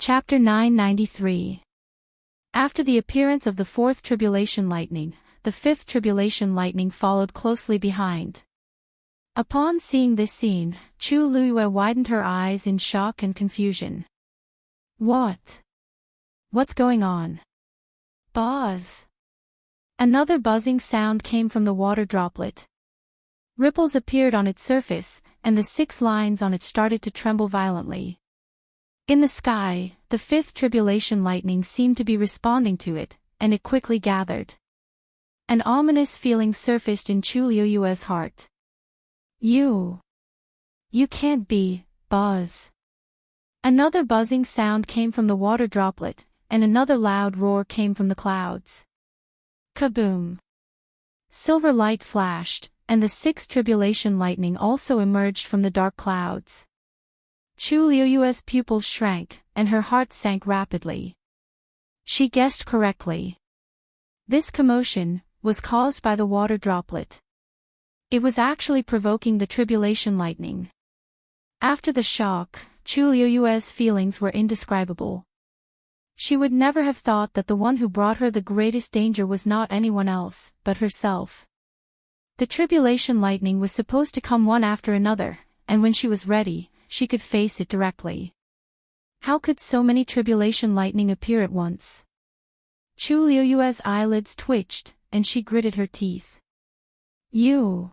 Chapter 993. After the appearance of the fourth tribulation lightning, the fifth tribulation lightning followed closely behind. Upon seeing this scene, Chu Luiyue widened her eyes in shock and confusion. What's going on? Buzz. Another buzzing sound came from the water droplet. Ripples appeared on its surface, and the 6 lines on it started to tremble violently. In the sky, the fifth tribulation lightning seemed to be responding to it, and it quickly gathered. An ominous feeling surfaced in Chu Luiyue's heart. You can't be, Buzz. Another buzzing sound came from the water droplet, and another loud roar came from the clouds. Kaboom! Silver light flashed, and the sixth tribulation lightning also emerged from the dark clouds. Chu Luiyue's pupils shrank, and her heart sank rapidly. She guessed correctly. This commotion was caused by the water droplet. It was actually provoking the tribulation lightning. After the shock, Chu Luiyue's feelings were indescribable. She would never have thought that the one who brought her the greatest danger was not anyone else, but herself. The tribulation lightning was supposed to come one after another, and when she was ready, she could face it directly. How could so many tribulation lightning appear at once? Chu Luiyue's eyelids twitched, and she gritted her teeth. You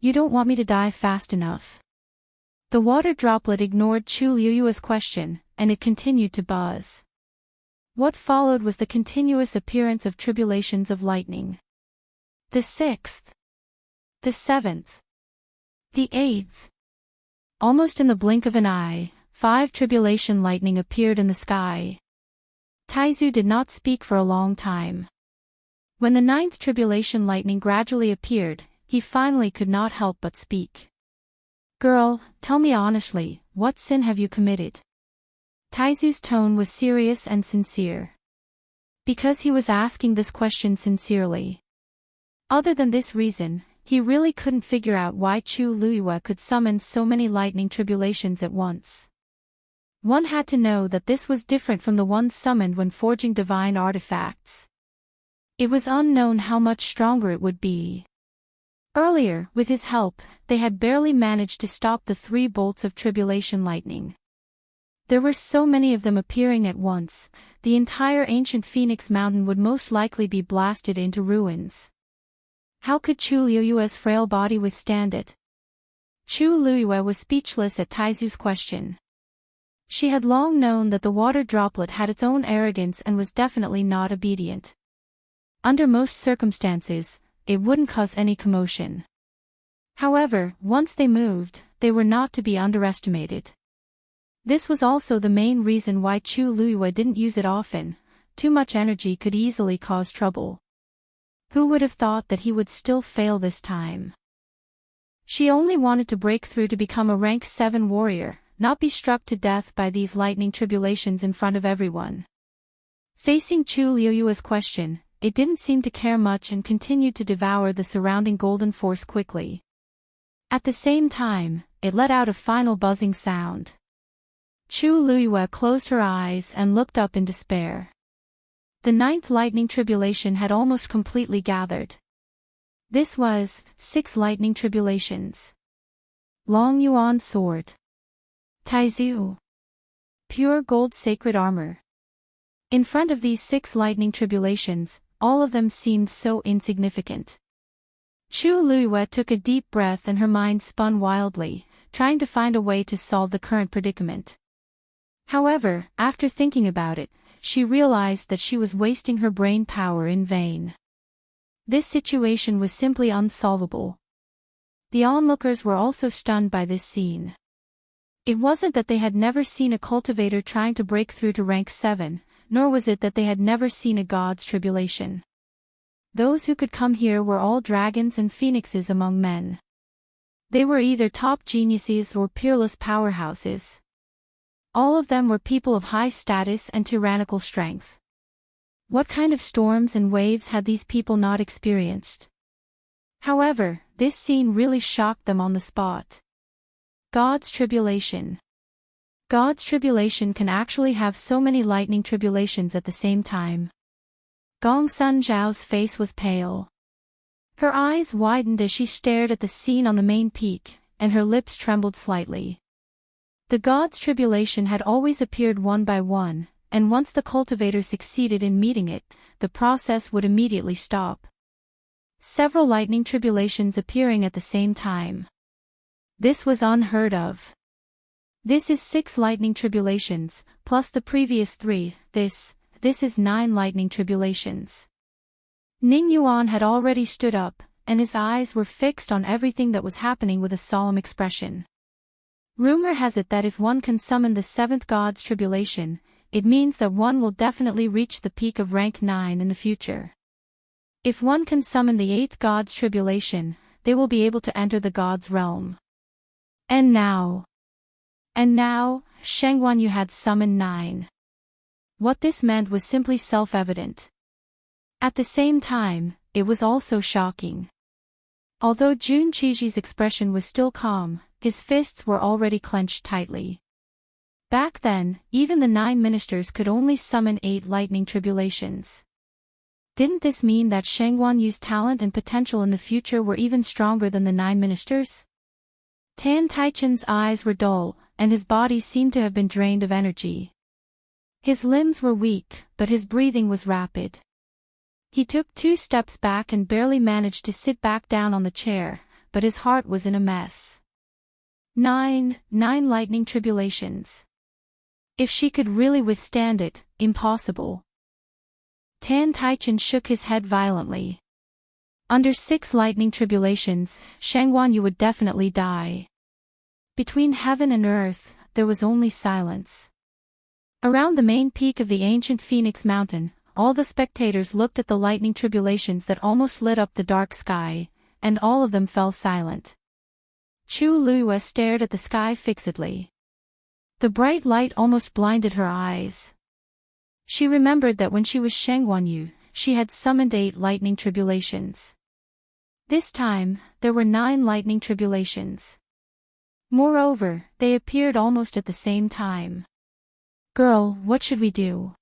don't want me to die fast enough. The water droplet ignored Chu Luiyue's question, and it continued to buzz. What followed was the continuous appearance of tribulations of lightning. The 6th. The 7th. The 8th. Almost in the blink of an eye, 5 tribulation lightning appeared in the sky. Taizu did not speak for a long time. When the 9th tribulation lightning gradually appeared, he finally could not help but speak. Girl, tell me honestly, what sin have you committed? Taizu's tone was serious and sincere. Because he was asking this question sincerely. Other than this reason, he really couldn't figure out why Chu Luiyue could summon so many lightning tribulations at once. One had to know that this was different from the ones summoned when forging divine artifacts. It was unknown how much stronger it would be. Earlier, with his help, they had barely managed to stop the 3 bolts of tribulation lightning. There were so many of them appearing at once, the entire ancient Phoenix Mountain would most likely be blasted into ruins. How could Chu Luiyue's frail body withstand it? Chu Luiyue was speechless at Taizu's question. She had long known that the water droplet had its own arrogance and was definitely not obedient. Under most circumstances, it wouldn't cause any commotion. However, once they moved, they were not to be underestimated. This was also the main reason why Chu Luiyue didn't use it often. Too much energy could easily cause trouble. Who would have thought that he would still fail this time? She only wanted to break through to become a rank 7 warrior, not be struck to death by these lightning tribulations in front of everyone. Facing Chu Luiyue's question, it didn't seem to care much and continued to devour the surrounding golden force quickly. At the same time, it let out a final buzzing sound. Chu Luiyue closed her eyes and looked up in despair. The 9th lightning tribulation had almost completely gathered. This was 6 lightning tribulations. Long Yuan sword. Taizu. Pure gold sacred armor. In front of these 6 lightning tribulations, all of them seemed so insignificant. Chu Luiyue took a deep breath and her mind spun wildly, trying to find a way to solve the current predicament. However, after thinking about it, she realized that she was wasting her brain power in vain. This situation was simply unsolvable. The onlookers were also stunned by this scene. It wasn't that they had never seen a cultivator trying to break through to rank 7, nor was it that they had never seen a god's tribulation. Those who could come here were all dragons and phoenixes among men. They were either top geniuses or peerless powerhouses. All of them were people of high status and tyrannical strength. What kind of storms and waves had these people not experienced? However, this scene really shocked them on the spot. God's tribulation. God's tribulation can actually have so many lightning tribulations at the same time. Gong Sun Zhao's face was pale. Her eyes widened as she stared at the scene on the main peak, and her lips trembled slightly. The God's tribulation had always appeared one by one, and once the cultivator succeeded in meeting it, the process would immediately stop. Several lightning tribulations appearing at the same time. This was unheard of. This is 6 lightning tribulations, plus the previous 3, this is 9 lightning tribulations. Ning Yuan had already stood up, and his eyes were fixed on everything that was happening with a solemn expression. Rumor has it that if one can summon the 7th God's tribulation, it means that one will definitely reach the peak of rank 9 in the future. If one can summon the 8th God's tribulation, they will be able to enter the God's realm. And now, Sheng Wanyu had summoned 9. What this meant was simply self-evident. At the same time, it was also shocking. Although Jun Qiji's expression was still calm, his fists were already clenched tightly. Back then, even the 9 ministers could only summon 8 lightning tribulations. Didn't this mean that Sheng Wanyu's talent and potential in the future were even stronger than the 9 ministers? Tan Taichen's eyes were dull, and his body seemed to have been drained of energy. His limbs were weak, but his breathing was rapid. He took 2 steps back and barely managed to sit back down on the chair, but his heart was in a mess. 9 lightning tribulations. If she could really withstand it, impossible. Tan Taichen shook his head violently. Under 6 lightning tribulations, Sheng Wanyu would definitely die. Between heaven and earth, there was only silence. Around the main peak of the ancient Phoenix Mountain, all the spectators looked at the lightning tribulations that almost lit up the dark sky, and all of them fell silent. Chu Luiyue stared at the sky fixedly. The bright light almost blinded her eyes. She remembered that when she was Sheng Wanyu, she had summoned 8 lightning tribulations. This time, there were 9 lightning tribulations. Moreover, they appeared almost at the same time. "Girl, what should we do?"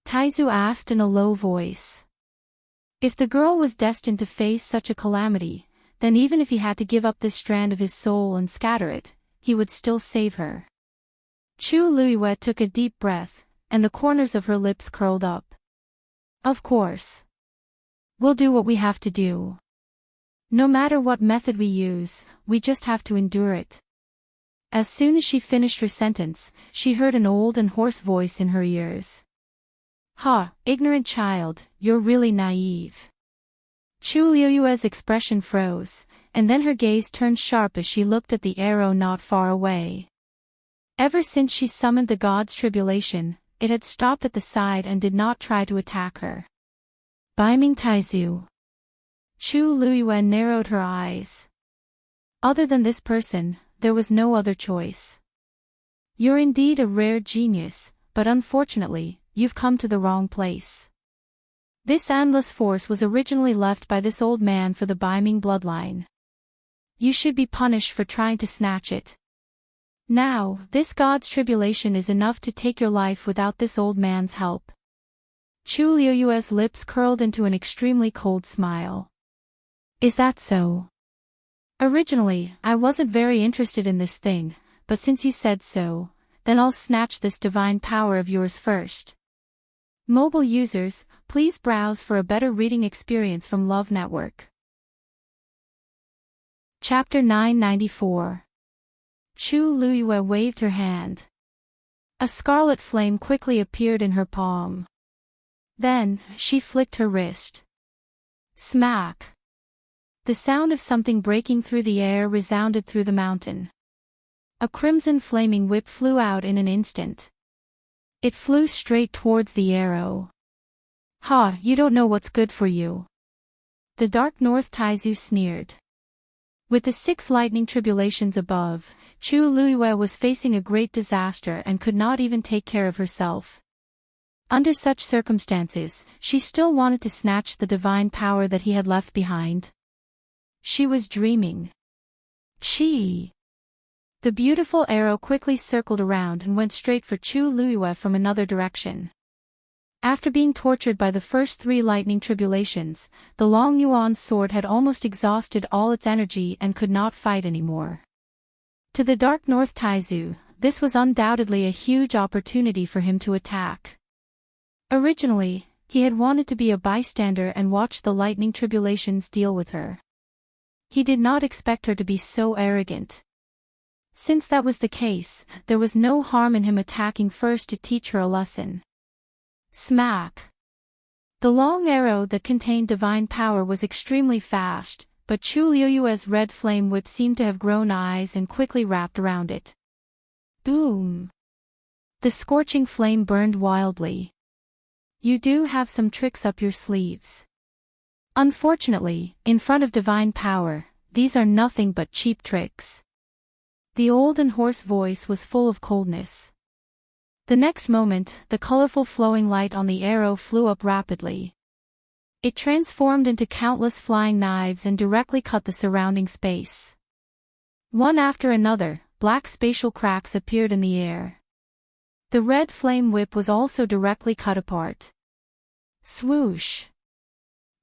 Taizu asked in a low voice. If the girl was destined to face such a calamity, then even if he had to give up this strand of his soul and scatter it, he would still save her. Chu Luiyue took a deep breath, and the corners of her lips curled up. "Of course. We'll do what we have to do. No matter what method we use, we just have to endure it." As soon as she finished her sentence, she heard an old and hoarse voice in her ears. "Ha, ignorant child, you're really naive." Chu Luiyue's expression froze, and then her gaze turned sharp as she looked at the arrow not far away. Ever since she summoned the God's tribulation, it had stopped at the side and did not try to attack her. Baiming Taizu. Chu Luiyue narrowed her eyes. Other than this person, there was no other choice. "You're indeed a rare genius, but unfortunately, you've come to the wrong place. This endless force was originally left by this old man for the Baiming bloodline. You should be punished for trying to snatch it. Now, this God's tribulation is enough to take your life without this old man's help." Chu Luiyue's lips curled into an extremely cold smile. "Is that so? Originally, I wasn't very interested in this thing, but since you said so, then I'll snatch this divine power of yours first." Mobile users, please browse for a better reading experience from Love Network. Chapter 994. Chu Luiyue waved her hand. A scarlet flame quickly appeared in her palm. Then, she flicked her wrist. Smack! The sound of something breaking through the air resounded through the mountain. A crimson flaming whip flew out in an instant. It flew straight towards the arrow. "Ha, you don't know what's good for you." The Dark North Taizu sneered. With the 6 lightning tribulations above, Chu Luiyue was facing a great disaster and could not even take care of herself. Under such circumstances, she still wanted to snatch the divine power that he had left behind. She was dreaming. Chi! The beautiful arrow quickly circled around and went straight for Chu Luiyue from another direction. After being tortured by the first 3 lightning tribulations, the Long Yuan's sword had almost exhausted all its energy and could not fight anymore. To the Dark North Taizu, this was undoubtedly a huge opportunity for him to attack. Originally, he had wanted to be a bystander and watch the lightning tribulations deal with her. He did not expect her to be so arrogant. Since that was the case, there was no harm in him attacking first to teach her a lesson. Smack! The long arrow that contained divine power was extremely fast, but Chu Luiyue's red flame whip seemed to have grown eyes and quickly wrapped around it. Boom! The scorching flame burned wildly. You do have some tricks up your sleeves. Unfortunately, in front of divine power, these are nothing but cheap tricks. The old and hoarse voice was full of coldness. The next moment, the colorful flowing light on the arrow flew up rapidly. It transformed into countless flying knives and directly cut the surrounding space. One after another, black spatial cracks appeared in the air. The red flame whip was also directly cut apart. Swoosh!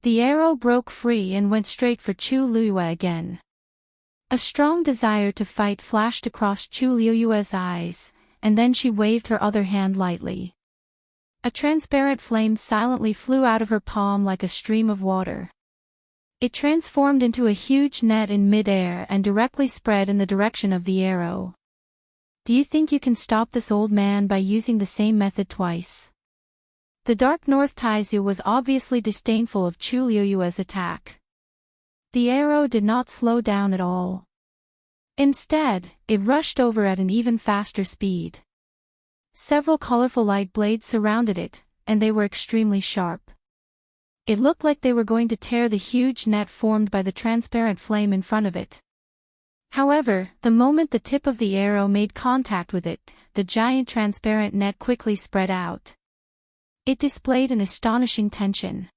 The arrow broke free and went straight for Chu Luiyue again. A strong desire to fight flashed across Chu Luiyue's eyes, and then she waved her other hand lightly. A transparent flame silently flew out of her palm like a stream of water. It transformed into a huge net in mid-air and directly spread in the direction of the arrow. Do you think you can stop this old man by using the same method twice? The Dark North Taizu was obviously disdainful of Chu Luiyue's attack. The arrow did not slow down at all. Instead, it rushed over at an even faster speed. Several colorful light blades surrounded it, and they were extremely sharp. It looked like they were going to tear the huge net formed by the transparent flame in front of it. However, the moment the tip of the arrow made contact with it, the giant transparent net quickly spread out. It displayed an astonishing tension.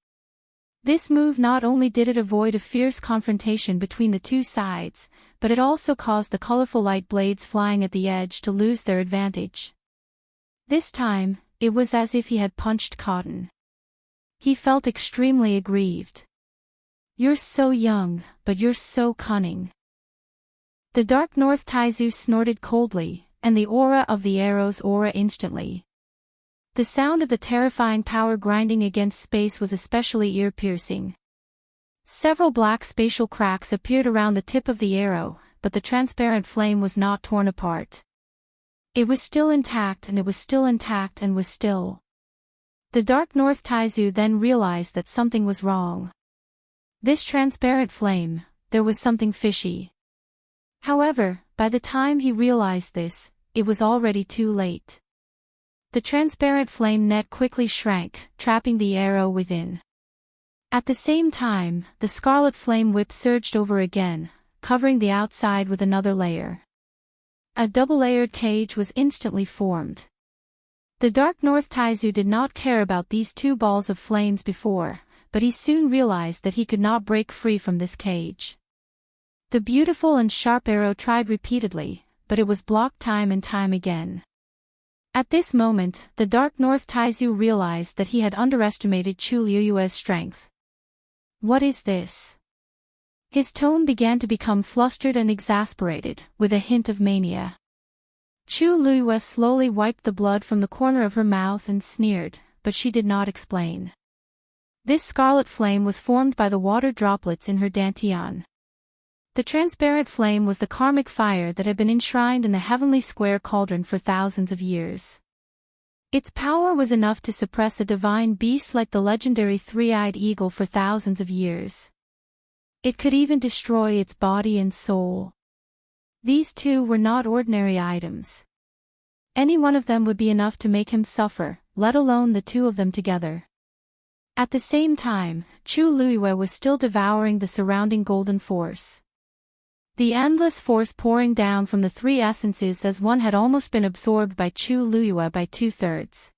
This move not only did it avoid a fierce confrontation between the two sides, but it also caused the colorful light blades flying at the edge to lose their advantage. This time, it was as if he had punched cotton. He felt extremely aggrieved. You're so young, but you're so cunning. The Dark North Taizu snorted coldly, and the aura of the arrow's aura instantly. The sound of the terrifying power grinding against space was especially ear-piercing. Several black spatial cracks appeared around the tip of the arrow, but the transparent flame was not torn apart. It was still intact and it was still intact and was still. The Dark North Taizu then realized that something was wrong. This transparent flame, there was something fishy. However, by the time he realized this, it was already too late. The transparent flame net quickly shrank, trapping the arrow within. At the same time, the scarlet flame whip surged over again, covering the outside with another layer. A double-layered cage was instantly formed. The Dark North Taizu did not care about these two balls of flames before, but he soon realized that he could not break free from this cage. The beautiful and sharp arrow tried repeatedly, but it was blocked time and time again. At this moment, the Dark North Taizu realized that he had underestimated Chu Luiyue's strength. What is this? His tone began to become flustered and exasperated, with a hint of mania. Chu Luiyue slowly wiped the blood from the corner of her mouth and sneered, but she did not explain. This scarlet flame was formed by the water droplets in her dantian. The transparent flame was the karmic fire that had been enshrined in the heavenly square cauldron for thousands of years. Its power was enough to suppress a divine beast like the legendary three-eyed eagle for thousands of years. It could even destroy its body and soul. These two were not ordinary items. Any one of them would be enough to make him suffer, let alone the two of them together. At the same time, Chu Luiyue was still devouring the surrounding golden force. The endless force pouring down from the three essences as one had almost been absorbed by Chu Luiyue by 2/3.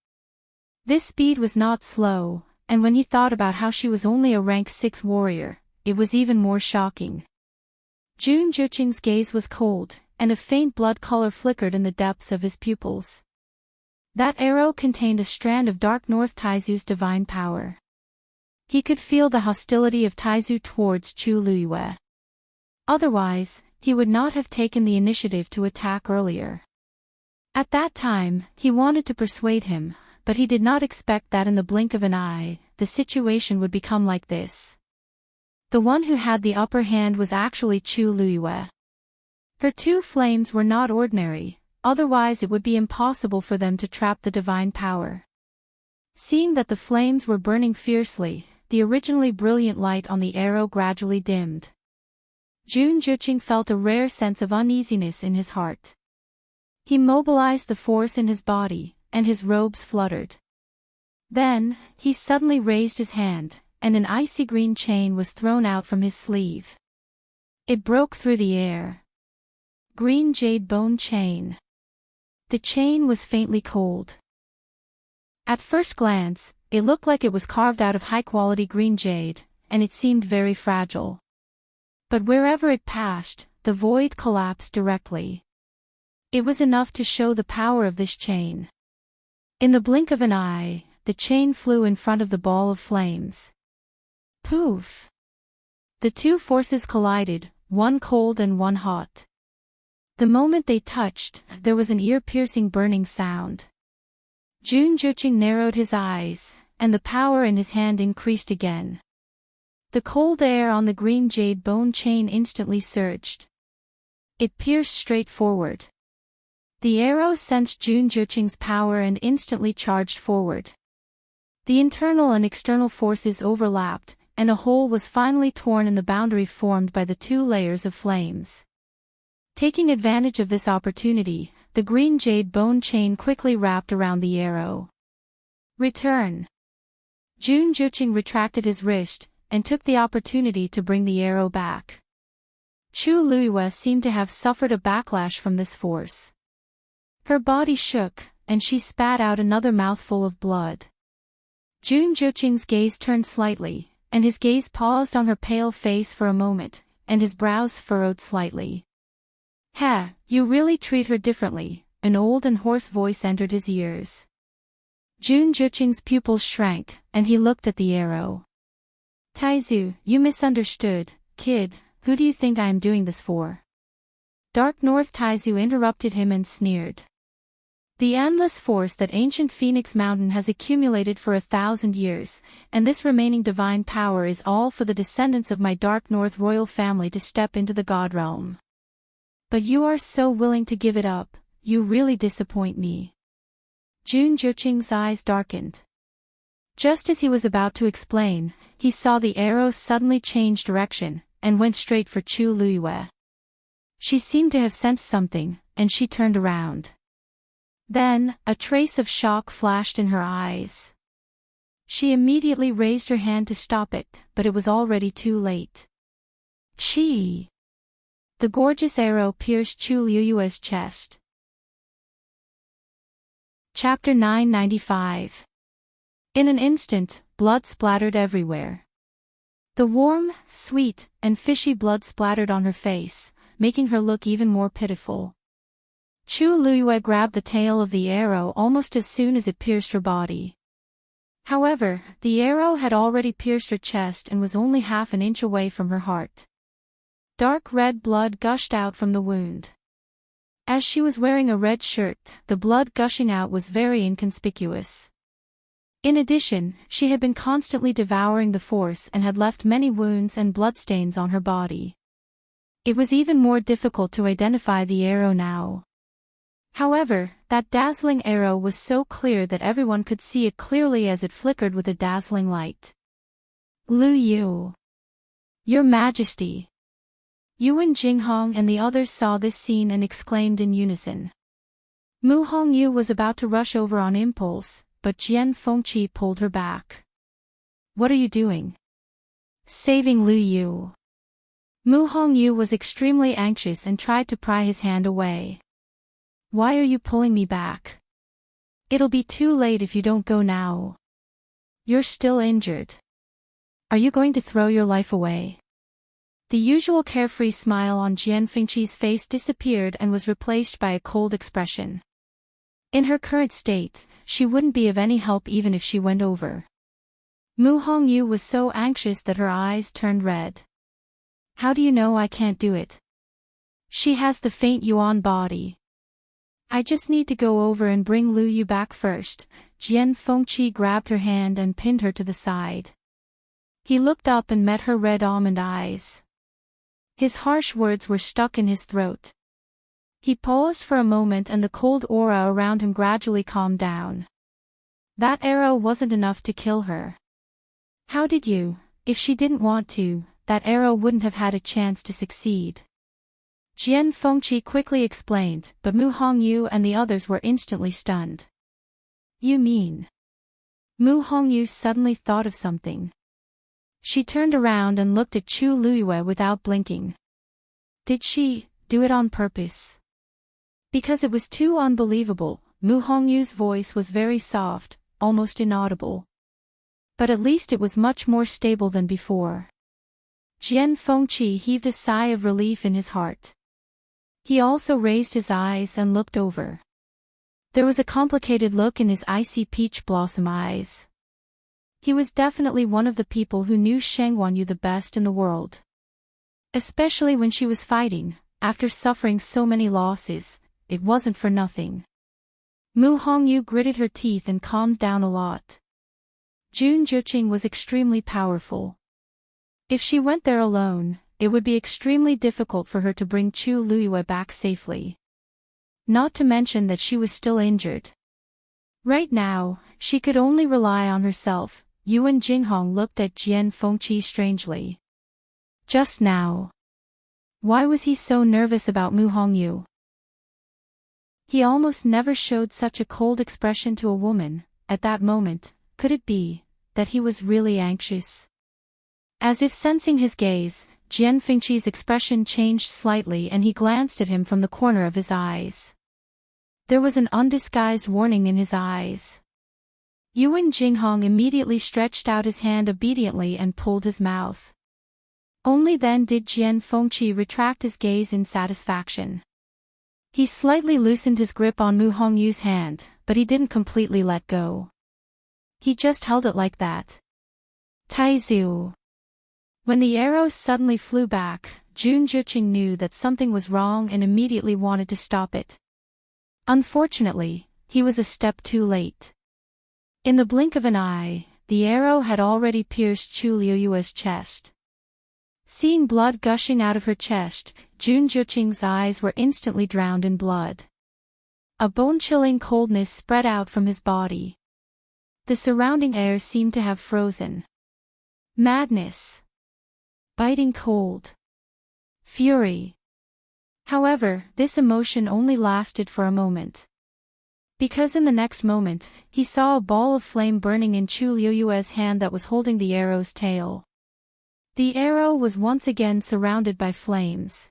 This speed was not slow, and when he thought about how she was only a rank 6 warrior, it was even more shocking. Jun Zhiqing's gaze was cold, and a faint blood color flickered in the depths of his pupils. That arrow contained a strand of Dark North Taizu's divine power. He could feel the hostility of Taizu towards Chu Luiyue. Otherwise, he would not have taken the initiative to attack earlier. At that time, he wanted to persuade him, but he did not expect that in the blink of an eye, the situation would become like this. The one who had the upper hand was actually Chu Luiyue. Her two flames were not ordinary, otherwise it would be impossible for them to trap the divine power. Seeing that the flames were burning fiercely, the originally brilliant light on the arrow gradually dimmed. Jun Juqing felt a rare sense of uneasiness in his heart. He mobilized the force in his body, and his robes fluttered. Then, he suddenly raised his hand, and an icy green chain was thrown out from his sleeve. It broke through the air. Green jade bone chain. The chain was faintly cold. At first glance, it looked like it was carved out of high-quality green jade, and it seemed very fragile. But wherever it passed, the void collapsed directly. It was enough to show the power of this chain. In the blink of an eye, the chain flew in front of the ball of flames. Poof! The two forces collided, one cold and one hot. The moment they touched, there was an ear-piercing burning sound. Jun Juqing narrowed his eyes, and the power in his hand increased again. The cold air on the green jade bone chain instantly surged. It pierced straight forward. The arrow sensed Jun Juqing's power and instantly charged forward. The internal and external forces overlapped, and a hole was finally torn in the boundary formed by the two layers of flames. Taking advantage of this opportunity, the green jade bone chain quickly wrapped around the arrow. Return! Jun Juqing retracted his wrist, and took the opportunity to bring the arrow back. Chu Luiyue seemed to have suffered a backlash from this force. Her body shook, and she spat out another mouthful of blood. Jun Juqing's gaze turned slightly, and his gaze paused on her pale face for a moment, and his brows furrowed slightly. "Ha, you really treat her differently," an old and hoarse voice entered his ears. Jun Juqing's pupils shrank, and he looked at the arrow. "Taizu, you misunderstood, kid, who do you think I am doing this for?" Dark North Taizu interrupted him and sneered. "The endless force that ancient Phoenix Mountain has accumulated for 1,000 years, and this remaining divine power is all for the descendants of my Dark North royal family to step into the God realm. But you are so willing to give it up, you really disappoint me." Jun Juqing's eyes darkened. Just as he was about to explain, he saw the arrow suddenly change direction, and went straight for Chu Luiyue. She seemed to have sensed something, and she turned around. Then, a trace of shock flashed in her eyes. She immediately raised her hand to stop it, but it was already too late. Chi! The gorgeous arrow pierced Chu Luiyue's chest. Chapter 995. In an instant, blood splattered everywhere. The warm, sweet, and fishy blood splattered on her face, making her look even more pitiful. Chu Luiyue grabbed the tail of the arrow almost as soon as it pierced her body. However, the arrow had already pierced her chest and was only half an inch away from her heart. Dark red blood gushed out from the wound. As she was wearing a red shirt, the blood gushing out was very inconspicuous. In addition, she had been constantly devouring the force and had left many wounds and bloodstains on her body. It was even more difficult to identify the arrow now. However, that dazzling arrow was so clear that everyone could see it clearly as it flickered with a dazzling light. "Lu Yu! Your Majesty!" Yuan Jinghong and the others saw this scene and exclaimed in unison. Mu Hongyu was about to rush over on impulse, but Jian Fengqi pulled her back. "What are you doing?" "Saving Lu Yu." Mu Hongyu was extremely anxious and tried to pry his hand away. "Why are you pulling me back? It'll be too late if you don't go now. You're still injured. Are you going to throw your life away?" The usual carefree smile on Jian Fengqi's face disappeared and was replaced by a cold expression. In her current state, she wouldn't be of any help even if she went over. Mu Hongyu was so anxious that her eyes turned red. How do you know I can't do it? She has the faint Yuan body. I just need to go over and bring Lu Yu back first. Jian Fengqi grabbed her hand and pinned her to the side. He looked up and met her red almond eyes. His harsh words were stuck in his throat. He paused for a moment and the cold aura around him gradually calmed down. That arrow wasn't enough to kill her. How did you? If she didn't want to, that arrow wouldn't have had a chance to succeed. Jian Fengqi quickly explained, but Mu Hongyu and the others were instantly stunned. You mean? Mu Hongyu suddenly thought of something. She turned around and looked at Chu Luyue without blinking. Did she do it on purpose? Because it was too unbelievable, Mu Hongyu's voice was very soft, almost inaudible. But at least it was much more stable than before. Jian Fengqi heaved a sigh of relief in his heart. He also raised his eyes and looked over. There was a complicated look in his icy peach blossom eyes. He was definitely one of the people who knew Shang Wanyu the best in the world. Especially when she was fighting, after suffering so many losses, it wasn't for nothing. Mu Hongyu gritted her teeth and calmed down a lot. Jun Zhiqing was extremely powerful. If she went there alone, it would be extremely difficult for her to bring Chu Luyue back safely. Not to mention that she was still injured. Right now, she could only rely on herself. Yuan Jinghong looked at Jian Fengqi strangely. Just now. Why was he so nervous about Mu Hongyu? He almost never showed such a cold expression to a woman. At that moment, could it be that he was really anxious? As if sensing his gaze, Jian Fengqi's expression changed slightly and he glanced at him from the corner of his eyes. There was an undisguised warning in his eyes. Yuan Jinghong immediately stretched out his hand obediently and pulled his mouth. Only then did Jian Fengqi retract his gaze in satisfaction. He slightly loosened his grip on Mu Hongyu's hand, but he didn't completely let go. He just held it like that. Taizu. When the arrows suddenly flew back, Jun Zhiqing knew that something was wrong and immediately wanted to stop it. Unfortunately, he was a step too late. In the blink of an eye, the arrow had already pierced Chu Liyue's chest. Seeing blood gushing out of her chest, Jun Zhiqing's eyes were instantly drowned in blood. A bone-chilling coldness spread out from his body. The surrounding air seemed to have frozen. Madness. Biting cold. Fury. However, this emotion only lasted for a moment. Because in the next moment, he saw a ball of flame burning in Chu Liyue's hand that was holding the arrow's tail. The arrow was once again surrounded by flames.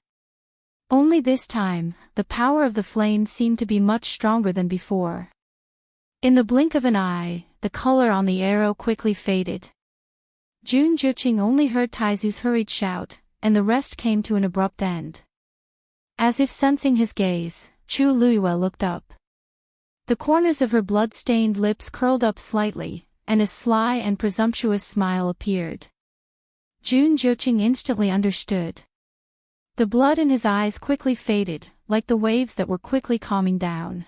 Only this time, the power of the flame seemed to be much stronger than before. In the blink of an eye, the color on the arrow quickly faded. Jun Zhiqing only heard Taizu's hurried shout, and the rest came to an abrupt end. As if sensing his gaze, Chu Luyue looked up. The corners of her blood-stained lips curled up slightly, and a sly and presumptuous smile appeared. Jun Zhiqing instantly understood. The blood in his eyes quickly faded, like the waves that were quickly calming down.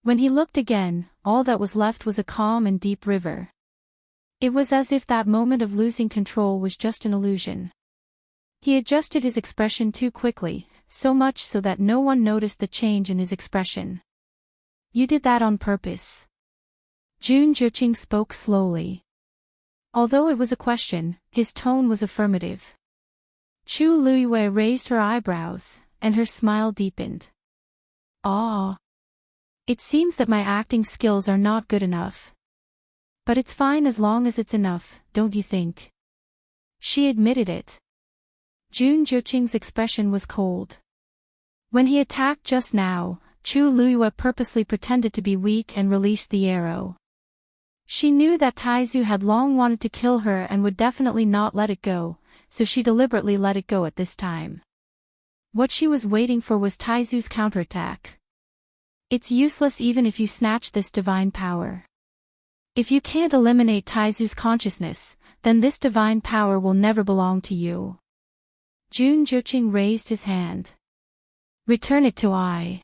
When he looked again, all that was left was a calm and deep river. It was as if that moment of losing control was just an illusion. He adjusted his expression too quickly, so much so that no one noticed the change in his expression. You did that on purpose. Jun Zhiqing spoke slowly. Although it was a question, his tone was affirmative. Chu Luyue raised her eyebrows, and her smile deepened. Ah. It seems that my acting skills are not good enough. But it's fine as long as it's enough, don't you think? She admitted it. Jun Zhiqing's expression was cold. When he attacked just now, Chu Luyue purposely pretended to be weak and released the arrow. She knew that Taizu had long wanted to kill her and would definitely not let it go, so she deliberately let it go at this time. What she was waiting for was Taizu's counterattack. It's useless even if you snatch this divine power. If you can't eliminate Taizu's consciousness, then this divine power will never belong to you. Jun Juqing raised his hand. Return it to I.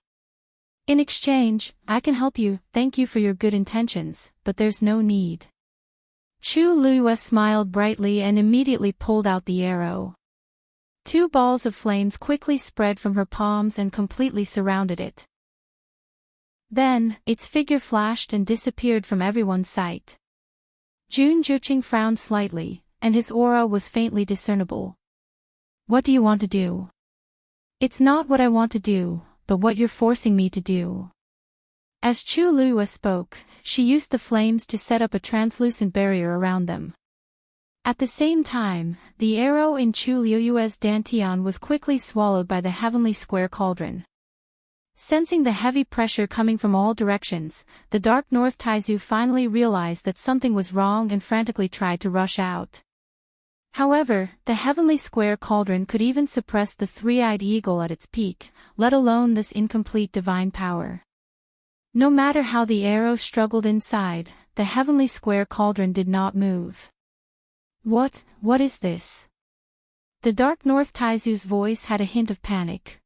In exchange, I can help you, thank you for your good intentions, but there's no need. Chu Luiyue smiled brightly and immediately pulled out the arrow. 2 balls of flames quickly spread from her palms and completely surrounded it. Then, its figure flashed and disappeared from everyone's sight. Jun Juqing frowned slightly, and his aura was faintly discernible. What do you want to do? It's not what I want to do, but what you're forcing me to do. As Chu Luiyue spoke, she used the flames to set up a translucent barrier around them. At the same time, the arrow in Chu Luiyue's dantian was quickly swallowed by the heavenly square cauldron. Sensing the heavy pressure coming from all directions, the Dark North Taizu finally realized that something was wrong and frantically tried to rush out. However, the heavenly square cauldron could even suppress the three-eyed eagle at its peak, let alone this incomplete divine power. No matter how the arrow struggled inside, the heavenly square cauldron did not move. What is this? The Dark North Taizu's voice had a hint of panic.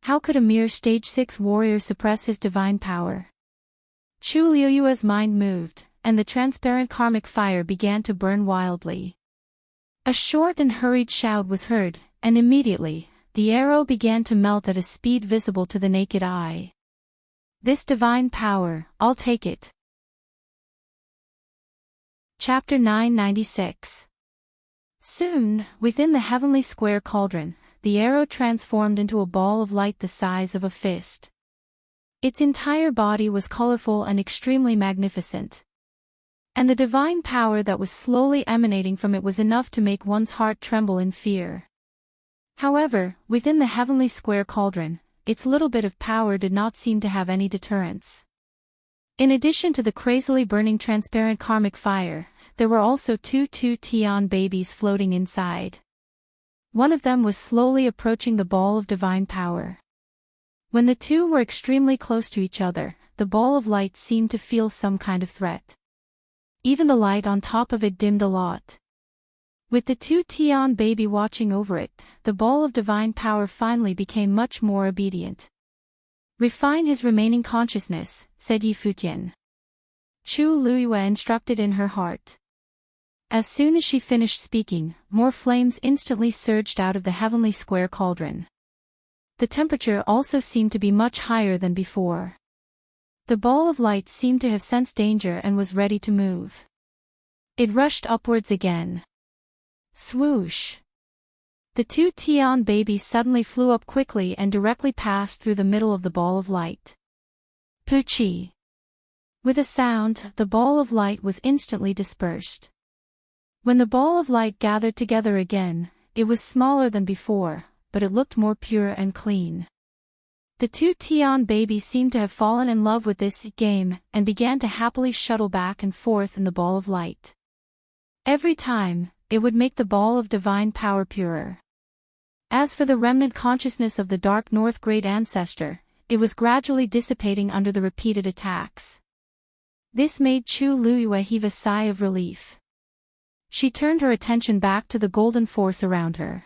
How could a mere stage 6 warrior suppress his divine power? Chu Luiyue's mind moved, and the transparent karmic fire began to burn wildly. A short and hurried shout was heard, and immediately, the arrow began to melt at a speed visible to the naked eye. This divine power, I'll take it. Chapter 996. Soon, within the heavenly square cauldron, the arrow transformed into a ball of light the size of a fist. Its entire body was colorful and extremely magnificent. And the divine power that was slowly emanating from it was enough to make one's heart tremble in fear. However, within the heavenly square cauldron, its little bit of power did not seem to have any deterrence. In addition to the crazily burning transparent karmic fire, there were also 2 Tian babies floating inside. One of them was slowly approaching the ball of divine power. When the 2 were extremely close to each other, the ball of light seemed to feel some kind of threat. Even the light on top of it dimmed a lot. With the 2 Tian baby watching over it, the ball of divine power finally became much more obedient. Refine his remaining consciousness, said Yi Futian. Chu Luiyue instructed in her heart. As soon as she finished speaking, more flames instantly surged out of the heavenly square cauldron. The temperature also seemed to be much higher than before. The ball of light seemed to have sensed danger and was ready to move. It rushed upwards again. Swoosh! The 2 Tian babies suddenly flew up quickly and directly passed through the middle of the ball of light. Poochie! With a sound, the ball of light was instantly dispersed. When the ball of light gathered together again, it was smaller than before, but it looked more pure and clean. The 2 Tian babies seemed to have fallen in love with this game and began to happily shuttle back and forth in the ball of light. Every time, it would make the ball of divine power purer. As for the remnant consciousness of the Dark North Great Ancestor, it was gradually dissipating under the repeated attacks. This made Chu Luiyue heave a sigh of relief. She turned her attention back to the golden force around her.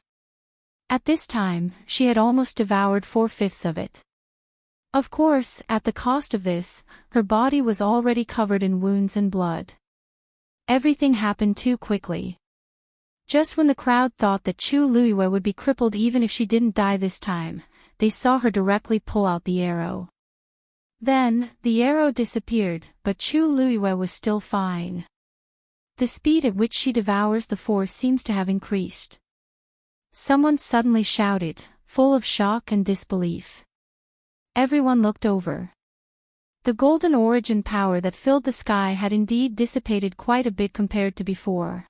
At this time, she had almost devoured 4/5 of it. Of course, at the cost of this, her body was already covered in wounds and blood. Everything happened too quickly. Just when the crowd thought that Chu Luiyue would be crippled even if she didn't die this time, they saw her directly pull out the arrow. Then, the arrow disappeared, but Chu Luiyue was still fine. The speed at which she devours the force seems to have increased. Someone suddenly shouted, full of shock and disbelief. Everyone looked over. The golden origin power that filled the sky had indeed dissipated quite a bit compared to before.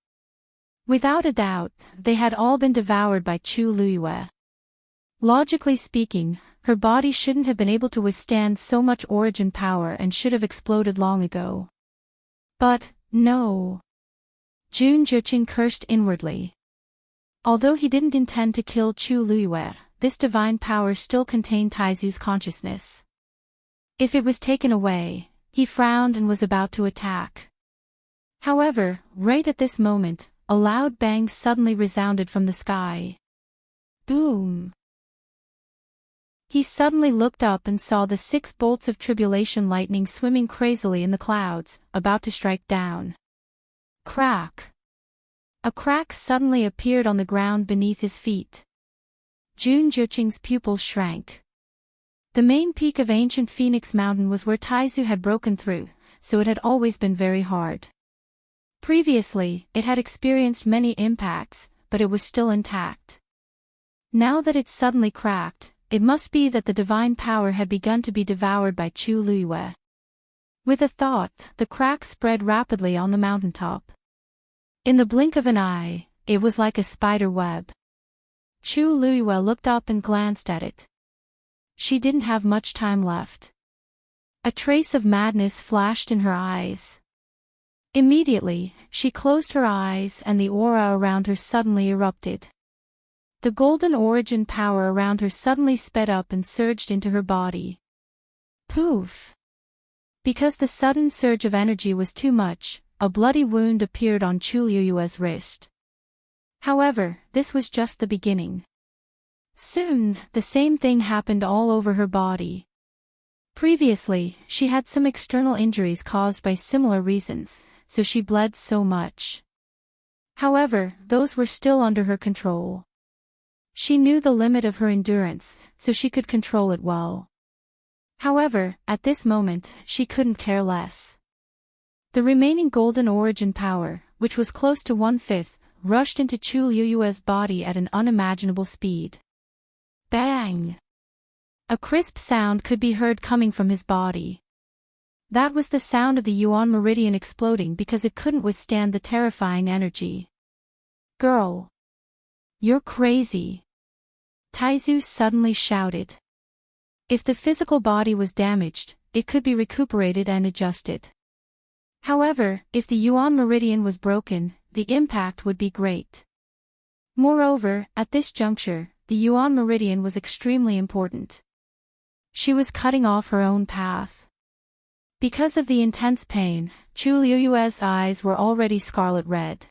Without a doubt, they had all been devoured by Chu Luiyue. Logically speaking, her body shouldn't have been able to withstand so much origin power and should have exploded long ago. But, no. Jun Juqing cursed inwardly. Although he didn't intend to kill Chu Luiyue, this divine power still contained Taizu's consciousness. If it was taken away, he frowned and was about to attack. However, right at this moment, a loud bang suddenly resounded from the sky. Boom! He suddenly looked up and saw the 6 bolts of tribulation lightning swimming crazily in the clouds, about to strike down. Crack! A crack suddenly appeared on the ground beneath his feet. Jun Jiuqing's pupils shrank. The main peak of ancient Phoenix Mountain was where Taizu had broken through, so it had always been very hard. Previously, it had experienced many impacts, but it was still intact. Now that it suddenly cracked, it must be that the divine power had begun to be devoured by Chu Luiyue. With a thought, the crack spread rapidly on the mountaintop. In the blink of an eye, it was like a spider web. Chu Luiyue looked up and glanced at it. She didn't have much time left. A trace of madness flashed in her eyes. Immediately, she closed her eyes and the aura around her suddenly erupted. The golden origin power around her suddenly sped up and surged into her body. Poof! Because the sudden surge of energy was too much, a bloody wound appeared on Chu Luiyue's wrist. However, this was just the beginning. Soon, the same thing happened all over her body. Previously, she had some external injuries caused by similar reasons, so she bled so much. However, those were still under her control. She knew the limit of her endurance, so she could control it well. However, at this moment, she couldn't care less. The remaining golden origin power, which was close to 1/5, rushed into Chu Luiyue's body at an unimaginable speed. Bang! A crisp sound could be heard coming from his body. That was the sound of the Yuan Meridian exploding because it couldn't withstand the terrifying energy. Girl! You're crazy! Taizu suddenly shouted. If the physical body was damaged, it could be recuperated and adjusted. However, if the Yuan Meridian was broken, the impact would be great. Moreover, at this juncture, the Yuan Meridian was extremely important. She was cutting off her own path. Because of the intense pain, Chu Luiyue's eyes were already scarlet red.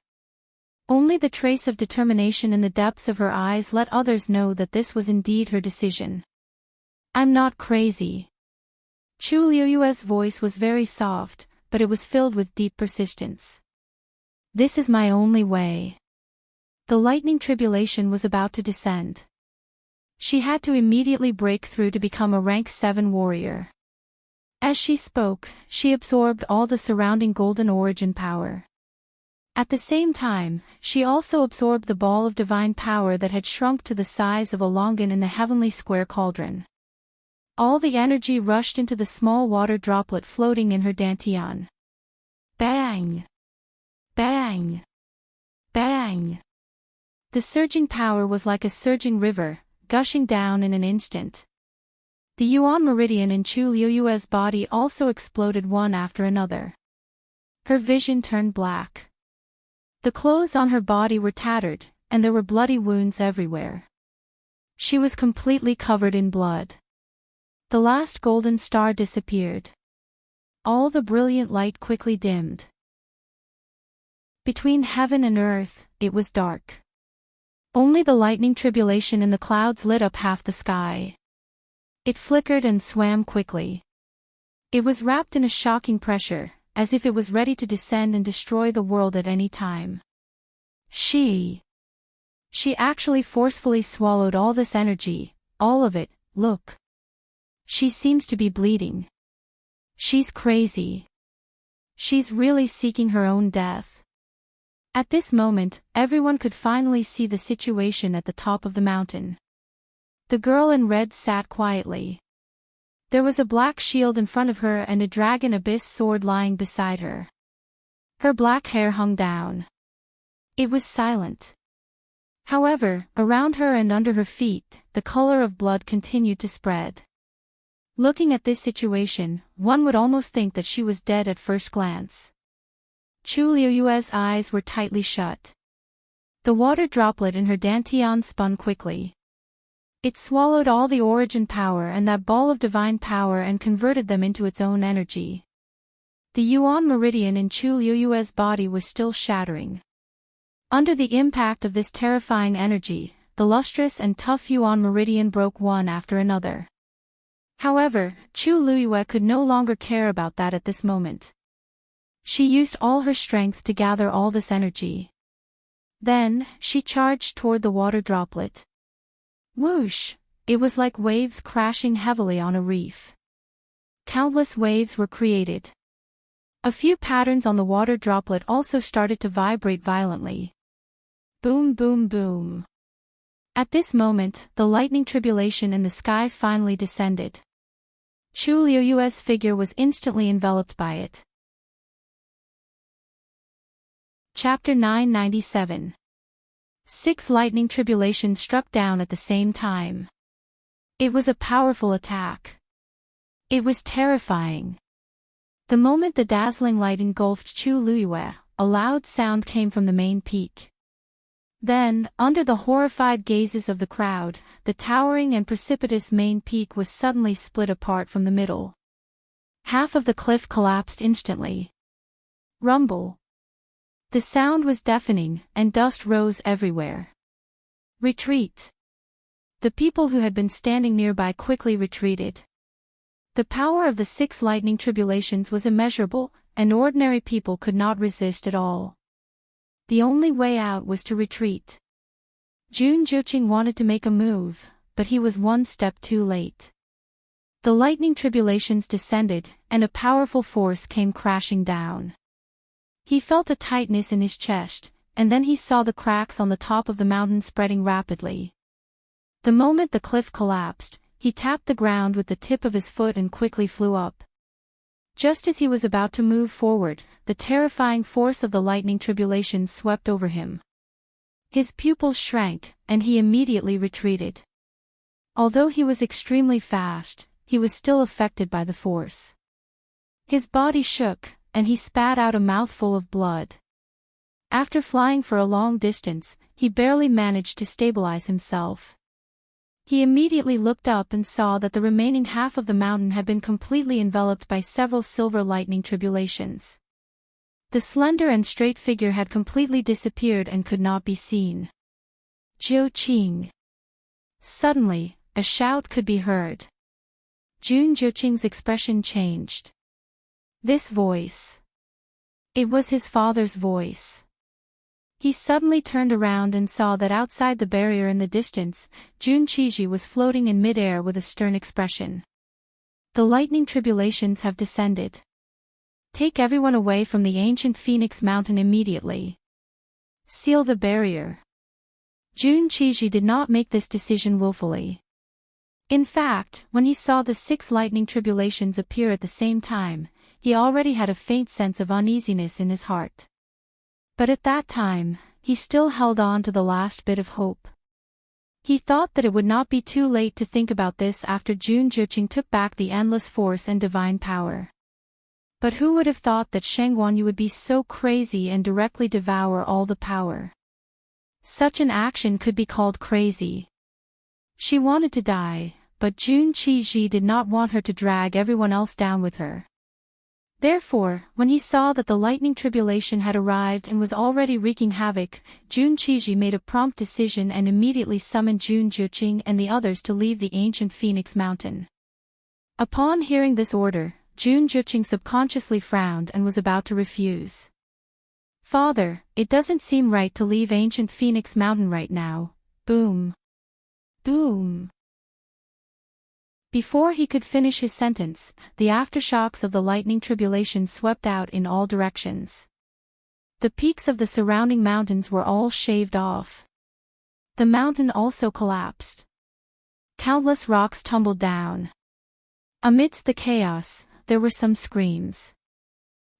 Only the trace of determination in the depths of her eyes let others know that this was indeed her decision. I'm not crazy. Chu Luiyue's voice was very soft, but it was filled with deep persistence. This is my only way. The lightning tribulation was about to descend. She had to immediately break through to become a rank 7 warrior. As she spoke, she absorbed all the surrounding golden origin power. At the same time, she also absorbed the ball of divine power that had shrunk to the size of a longan in the heavenly square cauldron. All the energy rushed into the small water droplet floating in her dantian. Bang! Bang! Bang! The surging power was like a surging river, gushing down in an instant. The Yuan Meridian in Chu Luiyue's body also exploded one after another. Her vision turned black. The clothes on her body were tattered, and there were bloody wounds everywhere. She was completely covered in blood. The last golden star disappeared. All the brilliant light quickly dimmed. Between heaven and earth, it was dark. Only the lightning tribulation in the clouds lit up half the sky. It flickered and swam quickly. It was wrapped in a shocking pressure, as if it was ready to descend and destroy the world at any time. She actually forcefully swallowed all this energy, all of it. Look. She seems to be bleeding. She's crazy. She's really seeking her own death. At this moment, everyone could finally see the situation at the top of the mountain. The girl in red sat quietly. There was a black shield in front of her and a dragon abyss sword lying beside her. Her black hair hung down. It was silent. However, around her and under her feet, the color of blood continued to spread. Looking at this situation, one would almost think that she was dead at first glance. Chu Luiyue's eyes were tightly shut. The water droplet in her dantian spun quickly. It swallowed all the origin power and that ball of divine power and converted them into its own energy. The Yuan meridian in Chu Liuyue's body was still shattering. Under the impact of this terrifying energy, the lustrous and tough Yuan meridian broke one after another. However, Chu Liyue could no longer care about that at this moment. She used all her strength to gather all this energy. Then, she charged toward the water droplet. Whoosh! It was like waves crashing heavily on a reef. Countless waves were created. A few patterns on the water droplet also started to vibrate violently. Boom, boom, boom. At this moment, the lightning tribulation in the sky finally descended. Chu Liuyue's figure was instantly enveloped by it. Chapter 997. 6 lightning tribulations struck down at the same time. It was a powerful attack. It was terrifying. The moment the dazzling light engulfed Chu Liyue, a loud sound came from the main peak. Then, under the horrified gazes of the crowd, the towering and precipitous main peak was suddenly split apart from the middle. Half of the cliff collapsed instantly. Rumble. The sound was deafening, and dust rose everywhere. Retreat. The people who had been standing nearby quickly retreated. The power of the 6 lightning tribulations was immeasurable, and ordinary people could not resist at all. The only way out was to retreat. Jun Juqing wanted to make a move, but he was one step too late. The lightning tribulations descended, and a powerful force came crashing down. He felt a tightness in his chest, and then he saw the cracks on the top of the mountain spreading rapidly. The moment the cliff collapsed, he tapped the ground with the tip of his foot and quickly flew up. Just as he was about to move forward, the terrifying force of the lightning tribulation swept over him. His pupils shrank, and he immediately retreated. Although he was extremely fast, he was still affected by the force. His body shook, and he spat out a mouthful of blood. After flying for a long distance, he barely managed to stabilize himself. He immediately looked up and saw that the remaining half of the mountain had been completely enveloped by several silver lightning tribulations. The slender and straight figure had completely disappeared and could not be seen. Jiu Qing. Suddenly, a shout could be heard. Jun Juqing's expression changed. This voice. It was his father's voice. He suddenly turned around and saw that outside the barrier in the distance, Jun Qiji was floating in midair with a stern expression. The lightning tribulations have descended. Take everyone away from the ancient Phoenix Mountain immediately. Seal the barrier. Jun Qiji did not make this decision willfully. In fact, when he saw the 6 lightning tribulations appear at the same time, he already had a faint sense of uneasiness in his heart. But at that time, he still held on to the last bit of hope. He thought that it would not be too late to think about this after Jun Juqing took back the endless force and divine power. But who would have thought that Sheng Wanyu would be so crazy and directly devour all the power? Such an action could be called crazy. She wanted to die, but Jun Qiji did not want her to drag everyone else down with her. Therefore, when he saw that the lightning tribulation had arrived and was already wreaking havoc, Jun Qiji made a prompt decision and immediately summoned Jun Juqing and the others to leave the ancient Phoenix Mountain. Upon hearing this order, Jun Juqing subconsciously frowned and was about to refuse. Father, it doesn't seem right to leave ancient Phoenix Mountain right now. Boom. Boom. Before he could finish his sentence, the aftershocks of the lightning tribulation swept out in all directions. The peaks of the surrounding mountains were all shaved off. The mountain also collapsed. Countless rocks tumbled down. Amidst the chaos, there were some screams.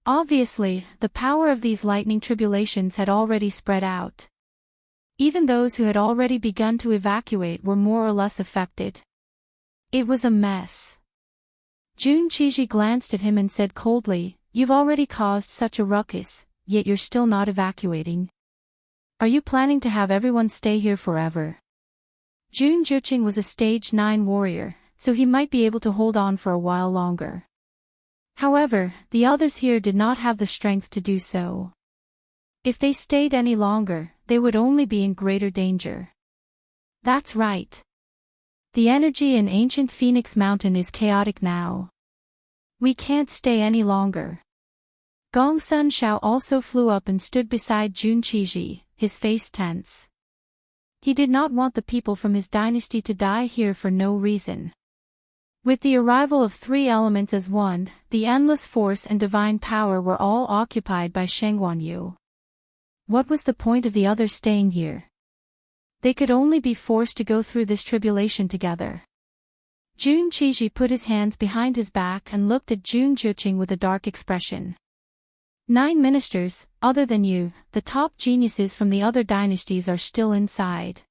Obviously, the power of these lightning tribulations had already spread out. Even those who had already begun to evacuate were more or less affected. It was a mess. Jun Qiji glanced at him and said coldly, "You've already caused such a ruckus, yet you're still not evacuating. Are you planning to have everyone stay here forever? Jun Juqing was a stage 9 warrior, so he might be able to hold on for a while longer. However, the others here did not have the strength to do so. If they stayed any longer, they would only be in greater danger. That's right. The energy in ancient Phoenix Mountain is chaotic now. We can't stay any longer. Gong Sun Shao also flew up and stood beside Jun Qiji, his face tense. He did not want the people from his dynasty to die here for no reason. With the arrival of 3 elements as one, the endless force and divine power were all occupied by Sheng Wanyu. What was the point of the others staying here? They could only be forced to go through this tribulation together. Jun Qiji put his hands behind his back and looked at Jun Juqing with a dark expression. 9 ministers, other than you, the top geniuses from the other dynasties are still inside.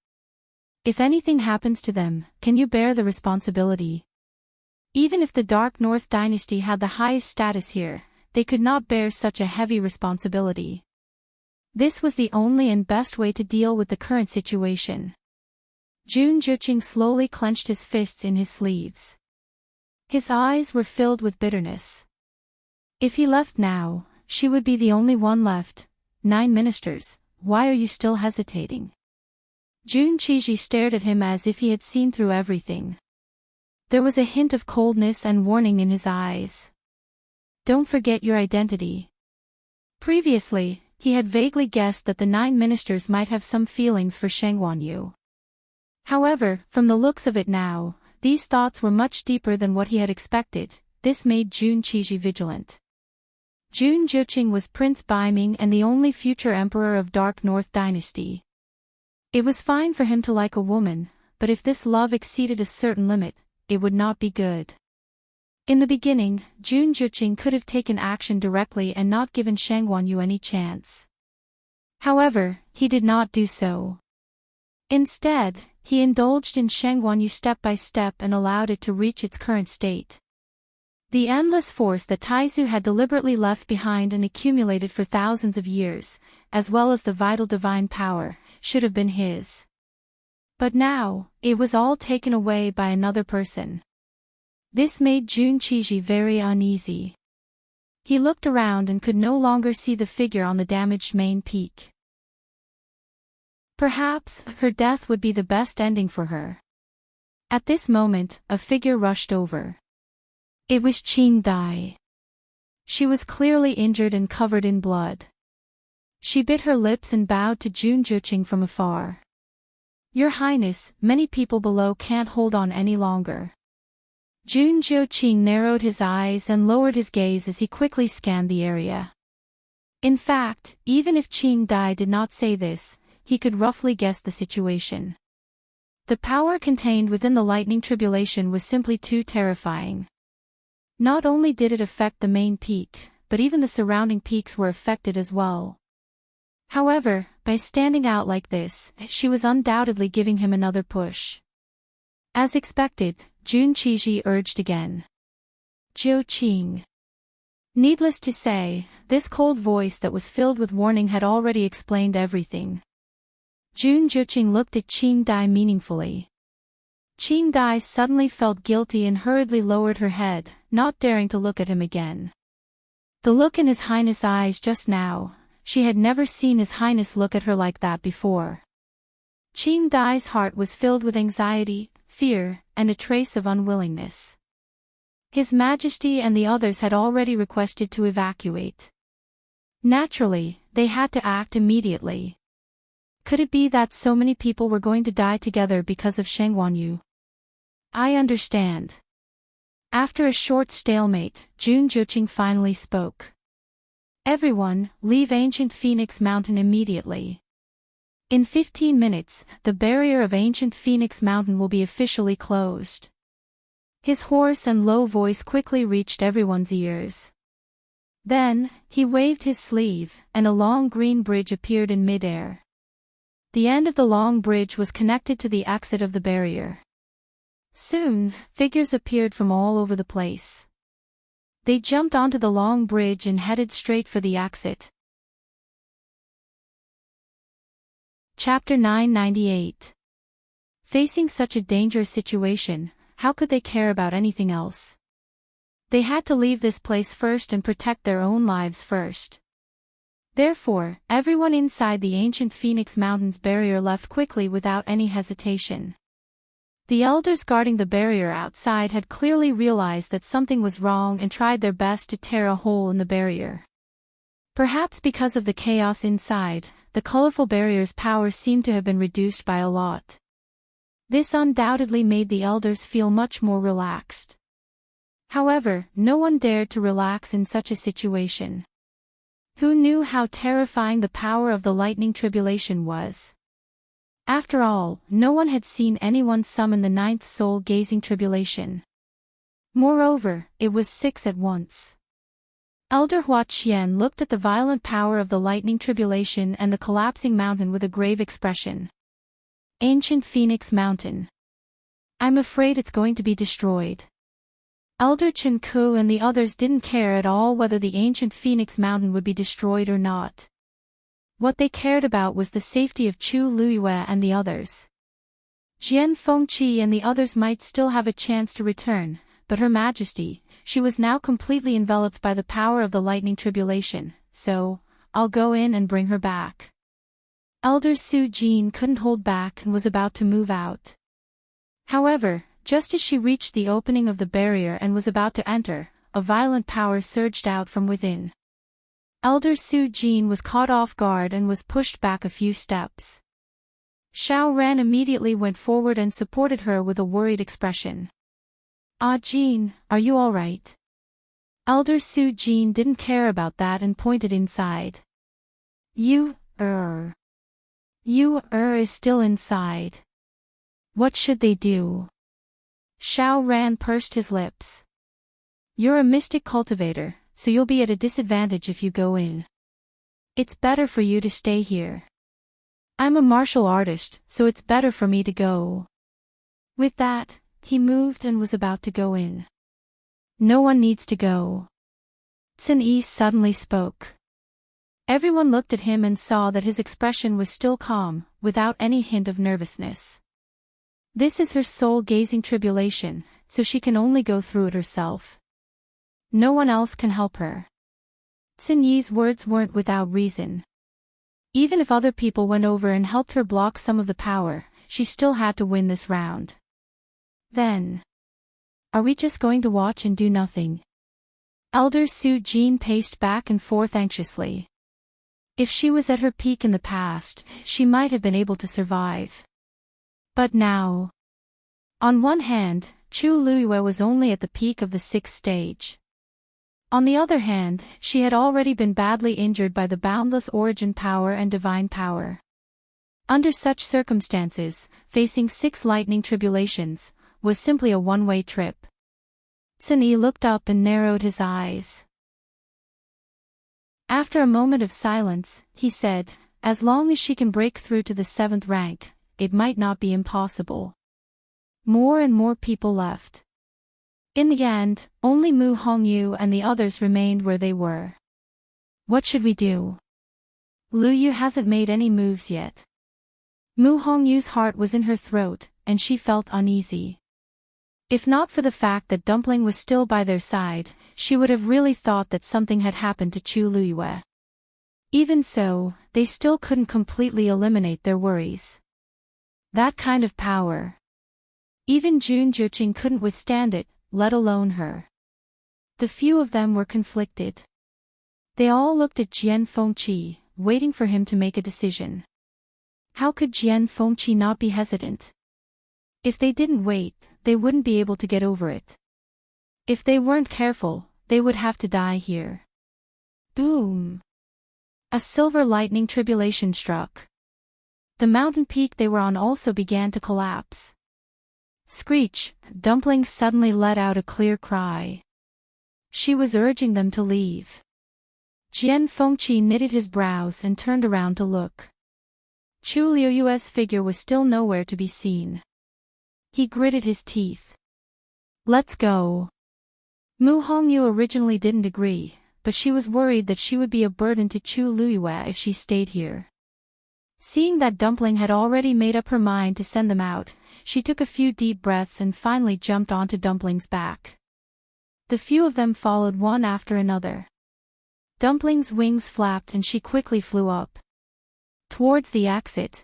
If anything happens to them, can you bear the responsibility? Even if the Dark North dynasty had the highest status here, they could not bear such a heavy responsibility. This was the only and best way to deal with the current situation. Jun Juqing slowly clenched his fists in his sleeves. His eyes were filled with bitterness. If he left now, she would be the only one left. 9 ministers, why are you still hesitating? Jun Qiji stared at him as if he had seen through everything. There was a hint of coldness and warning in his eyes. Don't forget your identity. Previously, he had vaguely guessed that the 9 ministers might have some feelings for Sheng Wanyu. However, from the looks of it now, these thoughts were much deeper than what he had expected. This made Jun Qiji vigilant. Jun Juqing was Prince Baiming and the only future emperor of Dark North dynasty. It was fine for him to like a woman, but if this love exceeded a certain limit, it would not be good. In the beginning, Jun Juqing could have taken action directly and not given Sheng Wanyu any chance. However, he did not do so. Instead, he indulged in Sheng Wanyu step by step and allowed it to reach its current state. The endless force that Taizu had deliberately left behind and accumulated for thousands of years, as well as the vital divine power, should have been his. But now, it was all taken away by another person. This made Jun Qiji very uneasy. He looked around and could no longer see the figure on the damaged main peak. Perhaps, her death would be the best ending for her. At this moment, a figure rushed over. It was Qing Dai. She was clearly injured and covered in blood. She bit her lips and bowed to Jun Juqing from afar. Your Highness, many people below can't hold on any longer. Jun Juqing narrowed his eyes and lowered his gaze as he quickly scanned the area. In fact, even if Qing Dai did not say this, he could roughly guess the situation. The power contained within the lightning tribulation was simply too terrifying. Not only did it affect the main peak, but even the surrounding peaks were affected as well. However, by standing out like this, she was undoubtedly giving him another push. As expected, Jun Qiji urged again. Jiu Qing. Needless to say, this cold voice that was filled with warning had already explained everything. Jun Juqing looked at Qing Dai meaningfully. Qing Dai suddenly felt guilty and hurriedly lowered her head, not daring to look at him again. The look in His Highness' eyes just now, she had never seen His Highness look at her like that before. Qing Dai's heart was filled with anxiety, fear, and a trace of unwillingness. His Majesty and the others had already requested to evacuate. Naturally, they had to act immediately. Could it be that so many people were going to die together because of Sheng Wanyu? I understand. After a short stalemate, Jun Juqing finally spoke. Everyone, leave ancient Phoenix Mountain immediately. In 15 minutes, the barrier of ancient Phoenix Mountain will be officially closed. His hoarse and low voice quickly reached everyone's ears. Then, he waved his sleeve, and a long green bridge appeared in midair. The end of the long bridge was connected to the exit of the barrier. Soon, figures appeared from all over the place. They jumped onto the long bridge and headed straight for the exit. Chapter 998. Facing such a dangerous situation, how could they care about anything else? They had to leave this place first and protect their own lives first. Therefore, everyone inside the ancient Phoenix Mountains barrier left quickly without any hesitation. The elders guarding the barrier outside had clearly realized that something was wrong and tried their best to tear a hole in the barrier. Perhaps because of the chaos inside, the colorful barrier's power seemed to have been reduced by a lot. This undoubtedly made the elders feel much more relaxed. However, no one dared to relax in such a situation. Who knew how terrifying the power of the lightning tribulation was? After all, no one had seen anyone summon the ninth soul-gazing tribulation. Moreover, it was 6 at once. Elder Hua Qian looked at the violent power of the lightning tribulation and the collapsing mountain with a grave expression. Ancient Phoenix Mountain. I'm afraid it's going to be destroyed. Elder Chen Ku and the others didn't care at all whether the ancient Phoenix Mountain would be destroyed or not. What they cared about was the safety of Chu Luiyue and the others. Jian Fengqi and the others might still have a chance to return, but Her Majesty, she was now completely enveloped by the power of the lightning tribulation, so, I'll go in and bring her back. Elder Su Jin couldn't hold back and was about to move out. However, just as she reached the opening of the barrier and was about to enter, a violent power surged out from within. Elder Su Jin was caught off guard and was pushed back a few steps. Xiao Ran immediately went forward and supported her with a worried expression. Ah Jin, are you all right? Elder Su Jin didn't care about that and pointed inside. You is still inside. What should they do? Xiao Ran pursed his lips. You're a mystic cultivator, so you'll be at a disadvantage if you go in. It's better for you to stay here. I'm a martial artist, so it's better for me to go. With that, he moved and was about to go in. No one needs to go. Xin Yi suddenly spoke. Everyone looked at him and saw that his expression was still calm, without any hint of nervousness. This is her soul-gazing tribulation, so she can only go through it herself. No one else can help her. Xin Yi's words weren't without reason. Even if other people went over and helped her block some of the power, she still had to win this round. Then, are we just going to watch and do nothing? Elder Su Jin paced back and forth anxiously. If she was at her peak in the past, she might have been able to survive. But now... On one hand, Chu Luiyue was only at the peak of the 6th stage. On the other hand, she had already been badly injured by the boundless origin power and divine power. Under such circumstances, facing 6 lightning tribulations was simply a one-way trip. Xin Yi looked up and narrowed his eyes. After a moment of silence, he said, as long as she can break through to the 7th rank, it might not be impossible. More and more people left. In the end, only Mu Hongyu and the others remained where they were. What should we do? Lu Yu hasn't made any moves yet. Mu Hongyu's heart was in her throat, and she felt uneasy. If not for the fact that Dumpling was still by their side, she would have really thought that something had happened to Chu Luiyue. Even so, they still couldn't completely eliminate their worries. That kind of power. Even Jun Jiuqing couldn't withstand it, let alone her. The few of them were conflicted. They all looked at Jian Fengqi, waiting for him to make a decision. How could Jian Fengqi not be hesitant? If they didn't wait, they wouldn't be able to get over it. If they weren't careful, they would have to die here. Boom! A silver lightning tribulation struck. The mountain peak they were on also began to collapse. Screech! Dumpling suddenly let out a clear cry. She was urging them to leave. Jian Fengqi knitted his brows and turned around to look. Chu Liuyue's figure was still nowhere to be seen. He gritted his teeth. Let's go. Mu Hongyu originally didn't agree, but she was worried that she would be a burden to Chu Luiyue if she stayed here. Seeing that Dumpling had already made up her mind to send them out, she took a few deep breaths and finally jumped onto Dumpling's back. The few of them followed one after another. Dumpling's wings flapped and she quickly flew up towards the exit.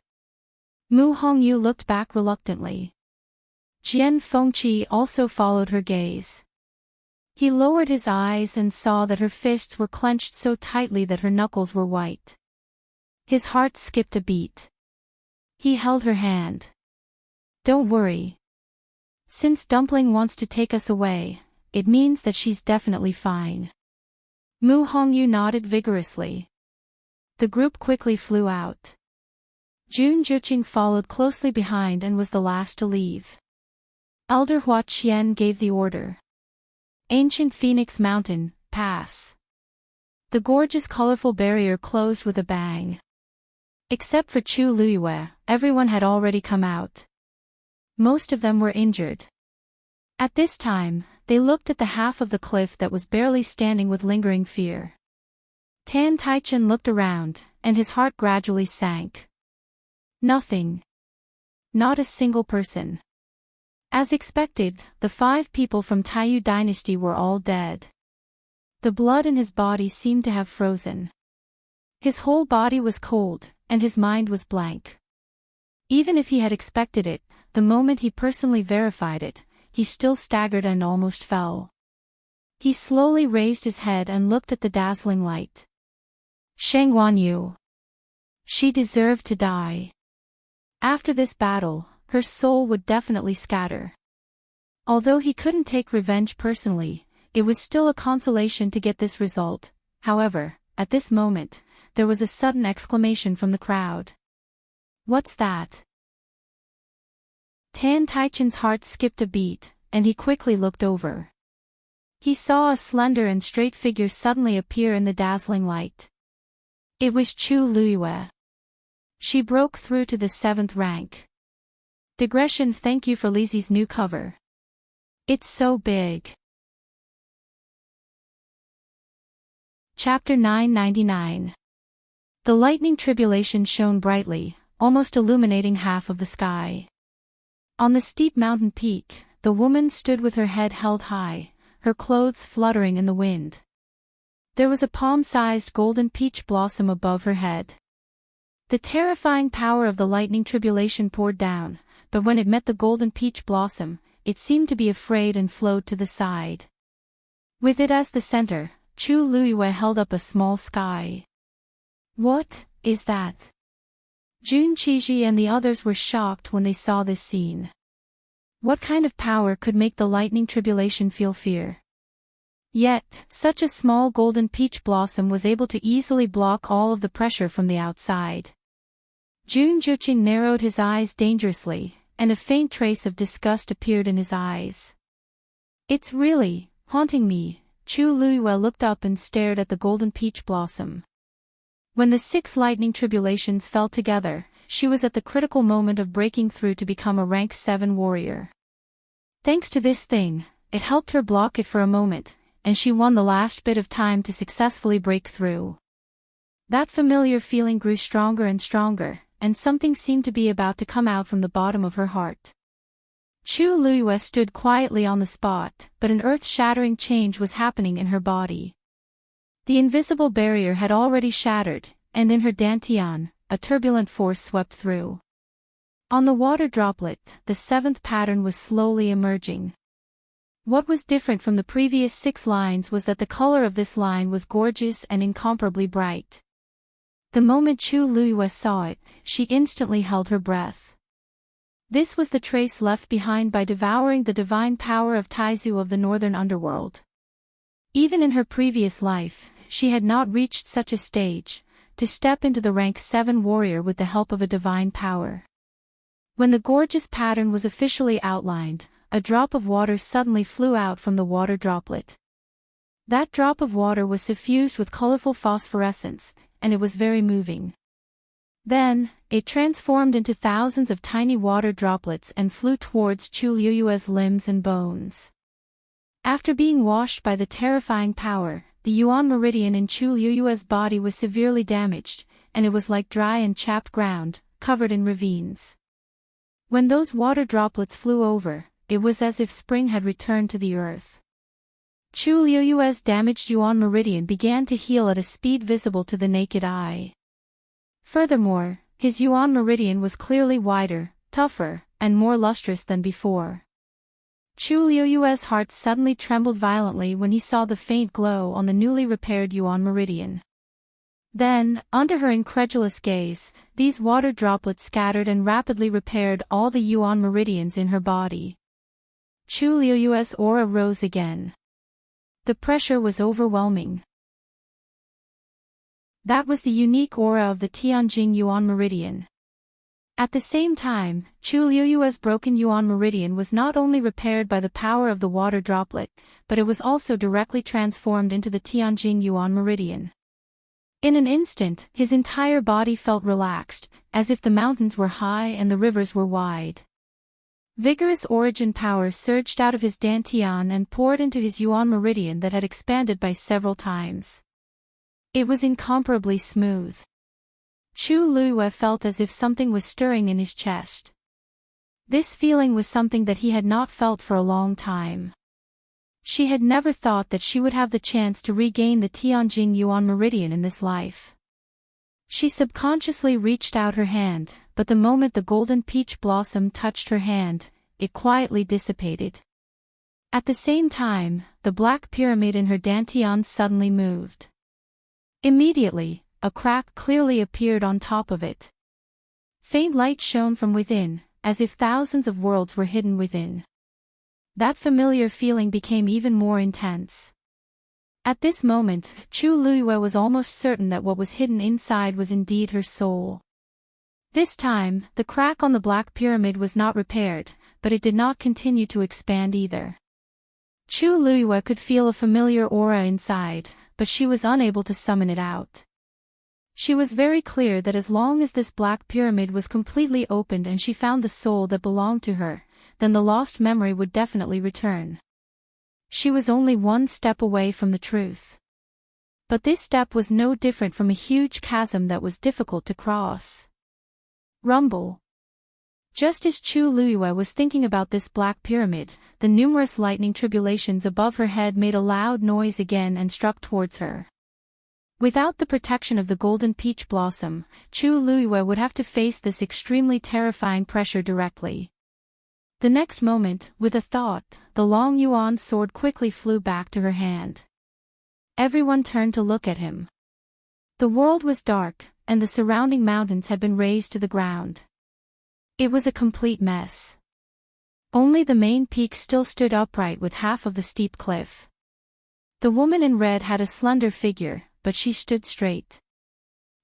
Mu Hongyu looked back reluctantly. Jian Fengqi also followed her gaze. He lowered his eyes and saw that her fists were clenched so tightly that her knuckles were white. His heart skipped a beat. He held her hand. "Don't worry. Since Dumpling wants to take us away, it means that she's definitely fine." Mu Hongyu nodded vigorously. The group quickly flew out. Jun Zhiqing followed closely behind and was the last to leave. Elder Hua Qian gave the order. Ancient Phoenix Mountain, pass. The gorgeous colorful barrier closed with a bang. Except for Chu Luyue, everyone had already come out. Most of them were injured. At this time, they looked at the half of the cliff that was barely standing with lingering fear. Tan Taichen looked around, and his heart gradually sank. Nothing. Not a single person. As expected, the 5 people from Taiyu dynasty were all dead. The blood in his body seemed to have frozen. His whole body was cold, and his mind was blank. Even if he had expected it, the moment he personally verified it, he still staggered and almost fell. He slowly raised his head and looked at the dazzling light. Sheng Wanyu. She deserved to die. After this battle, her soul would definitely scatter. Although he couldn't take revenge personally, it was still a consolation to get this result. However, at this moment, there was a sudden exclamation from the crowd. "What's that?" Tan Taichen's heart skipped a beat, and he quickly looked over. He saw a slender and straight figure suddenly appear in the dazzling light. It was Chu Luyue. She broke through to the 7th rank. Digression. Thank you for Lizzie's new cover. It's so big. Chapter 999. The lightning tribulation shone brightly, almost illuminating half of the sky. On the steep mountain peak, the woman stood with her head held high, her clothes fluttering in the wind. There was a palm-sized golden peach blossom above her head. The terrifying power of the lightning tribulation poured down, but when it met the golden peach blossom, it seemed to be afraid and flowed to the side. With it as the center, Chu Luyue held up a small sky. "What is that?" Jun Qiji and the others were shocked when they saw this scene. What kind of power could make the lightning tribulation feel fear? Yet, such a small golden peach blossom was able to easily block all of the pressure from the outside. Jun Zhiqing narrowed his eyes dangerously, and a faint trace of disgust appeared in his eyes. "It's really haunting me." Chu Luyue looked up and stared at the golden peach blossom. When the 6 lightning tribulations fell together, she was at the critical moment of breaking through to become a rank 7 warrior. Thanks to this thing, it helped her block it for a moment, and she won the last bit of time to successfully break through. That familiar feeling grew stronger and stronger, and something seemed to be about to come out from the bottom of her heart. Chu Luyue stood quietly on the spot, but an earth-shattering change was happening in her body. The invisible barrier had already shattered, and in her dantian, a turbulent force swept through. On the water droplet, the 7th pattern was slowly emerging. What was different from the previous 6 lines was that the color of this line was gorgeous and incomparably bright. The moment Chu Luyue saw it, she instantly held her breath. This was the trace left behind by devouring the divine power of Taizu of the northern underworld. Even in her previous life, she had not reached such a stage, to step into the rank 7 warrior with the help of a divine power. When the gorgeous pattern was officially outlined, a drop of water suddenly flew out from the water droplet. That drop of water was suffused with colorful phosphorescence, and it was very moving. Then, it transformed into thousands of tiny water droplets and flew towards Chu Luyue's limbs and bones. After being washed by the terrifying power, the Yuan meridian in Chu Liyue's body was severely damaged, and it was like dry and chapped ground, covered in ravines. When those water droplets flew over, it was as if spring had returned to the earth. Chu Liyue's damaged Yuan meridian began to heal at a speed visible to the naked eye. Furthermore, his Yuan meridian was clearly wider, tougher, and more lustrous than before. Chu Liyue's heart suddenly trembled violently when he saw the faint glow on the newly repaired Yuan meridian. Then, under her incredulous gaze, these water droplets scattered and rapidly repaired all the Yuan meridians in her body. Chu Liyue's aura rose again. The pressure was overwhelming. That was the unique aura of the Tianjing Yuan meridian. At the same time, Chu Liyue's broken Yuan meridian was not only repaired by the power of the water droplet, but it was also directly transformed into the Tianjing Yuan meridian. In an instant, his entire body felt relaxed, as if the mountains were high and the rivers were wide. Vigorous origin power surged out of his dantian and poured into his Yuan meridian that had expanded by several times. It was incomparably smooth. Chu Liyue felt as if something was stirring in his chest. This feeling was something that he had not felt for a long time. She had never thought that she would have the chance to regain the Tianjing Yuan meridian in this life. She subconsciously reached out her hand, but the moment the golden peach blossom touched her hand, it quietly dissipated. At the same time, the black pyramid in her dantian suddenly moved. Immediately, a crack clearly appeared on top of it. Faint light shone from within, as if thousands of worlds were hidden within. That familiar feeling became even more intense. At this moment, Chu Liyue was almost certain that what was hidden inside was indeed her soul. This time, the crack on the black pyramid was not repaired, but it did not continue to expand either. Chu Liyue could feel a familiar aura inside, but she was unable to summon it out. She was very clear that as long as this black pyramid was completely opened and she found the soul that belonged to her, then the lost memory would definitely return. She was only one step away from the truth. But this step was no different from a huge chasm that was difficult to cross. Rumble. Just as Chu Liyue was thinking about this black pyramid, the numerous lightning tribulations above her head made a loud noise again and struck towards her. Without the protection of the golden peach blossom, Chu Liyue would have to face this extremely terrifying pressure directly. The next moment, with a thought, the long Yuan sword quickly flew back to her hand. Everyone turned to look at him. The world was dark, and the surrounding mountains had been razed to the ground. It was a complete mess. Only the main peak still stood upright with half of the steep cliff. The woman in red had a slender figure, but she stood straight.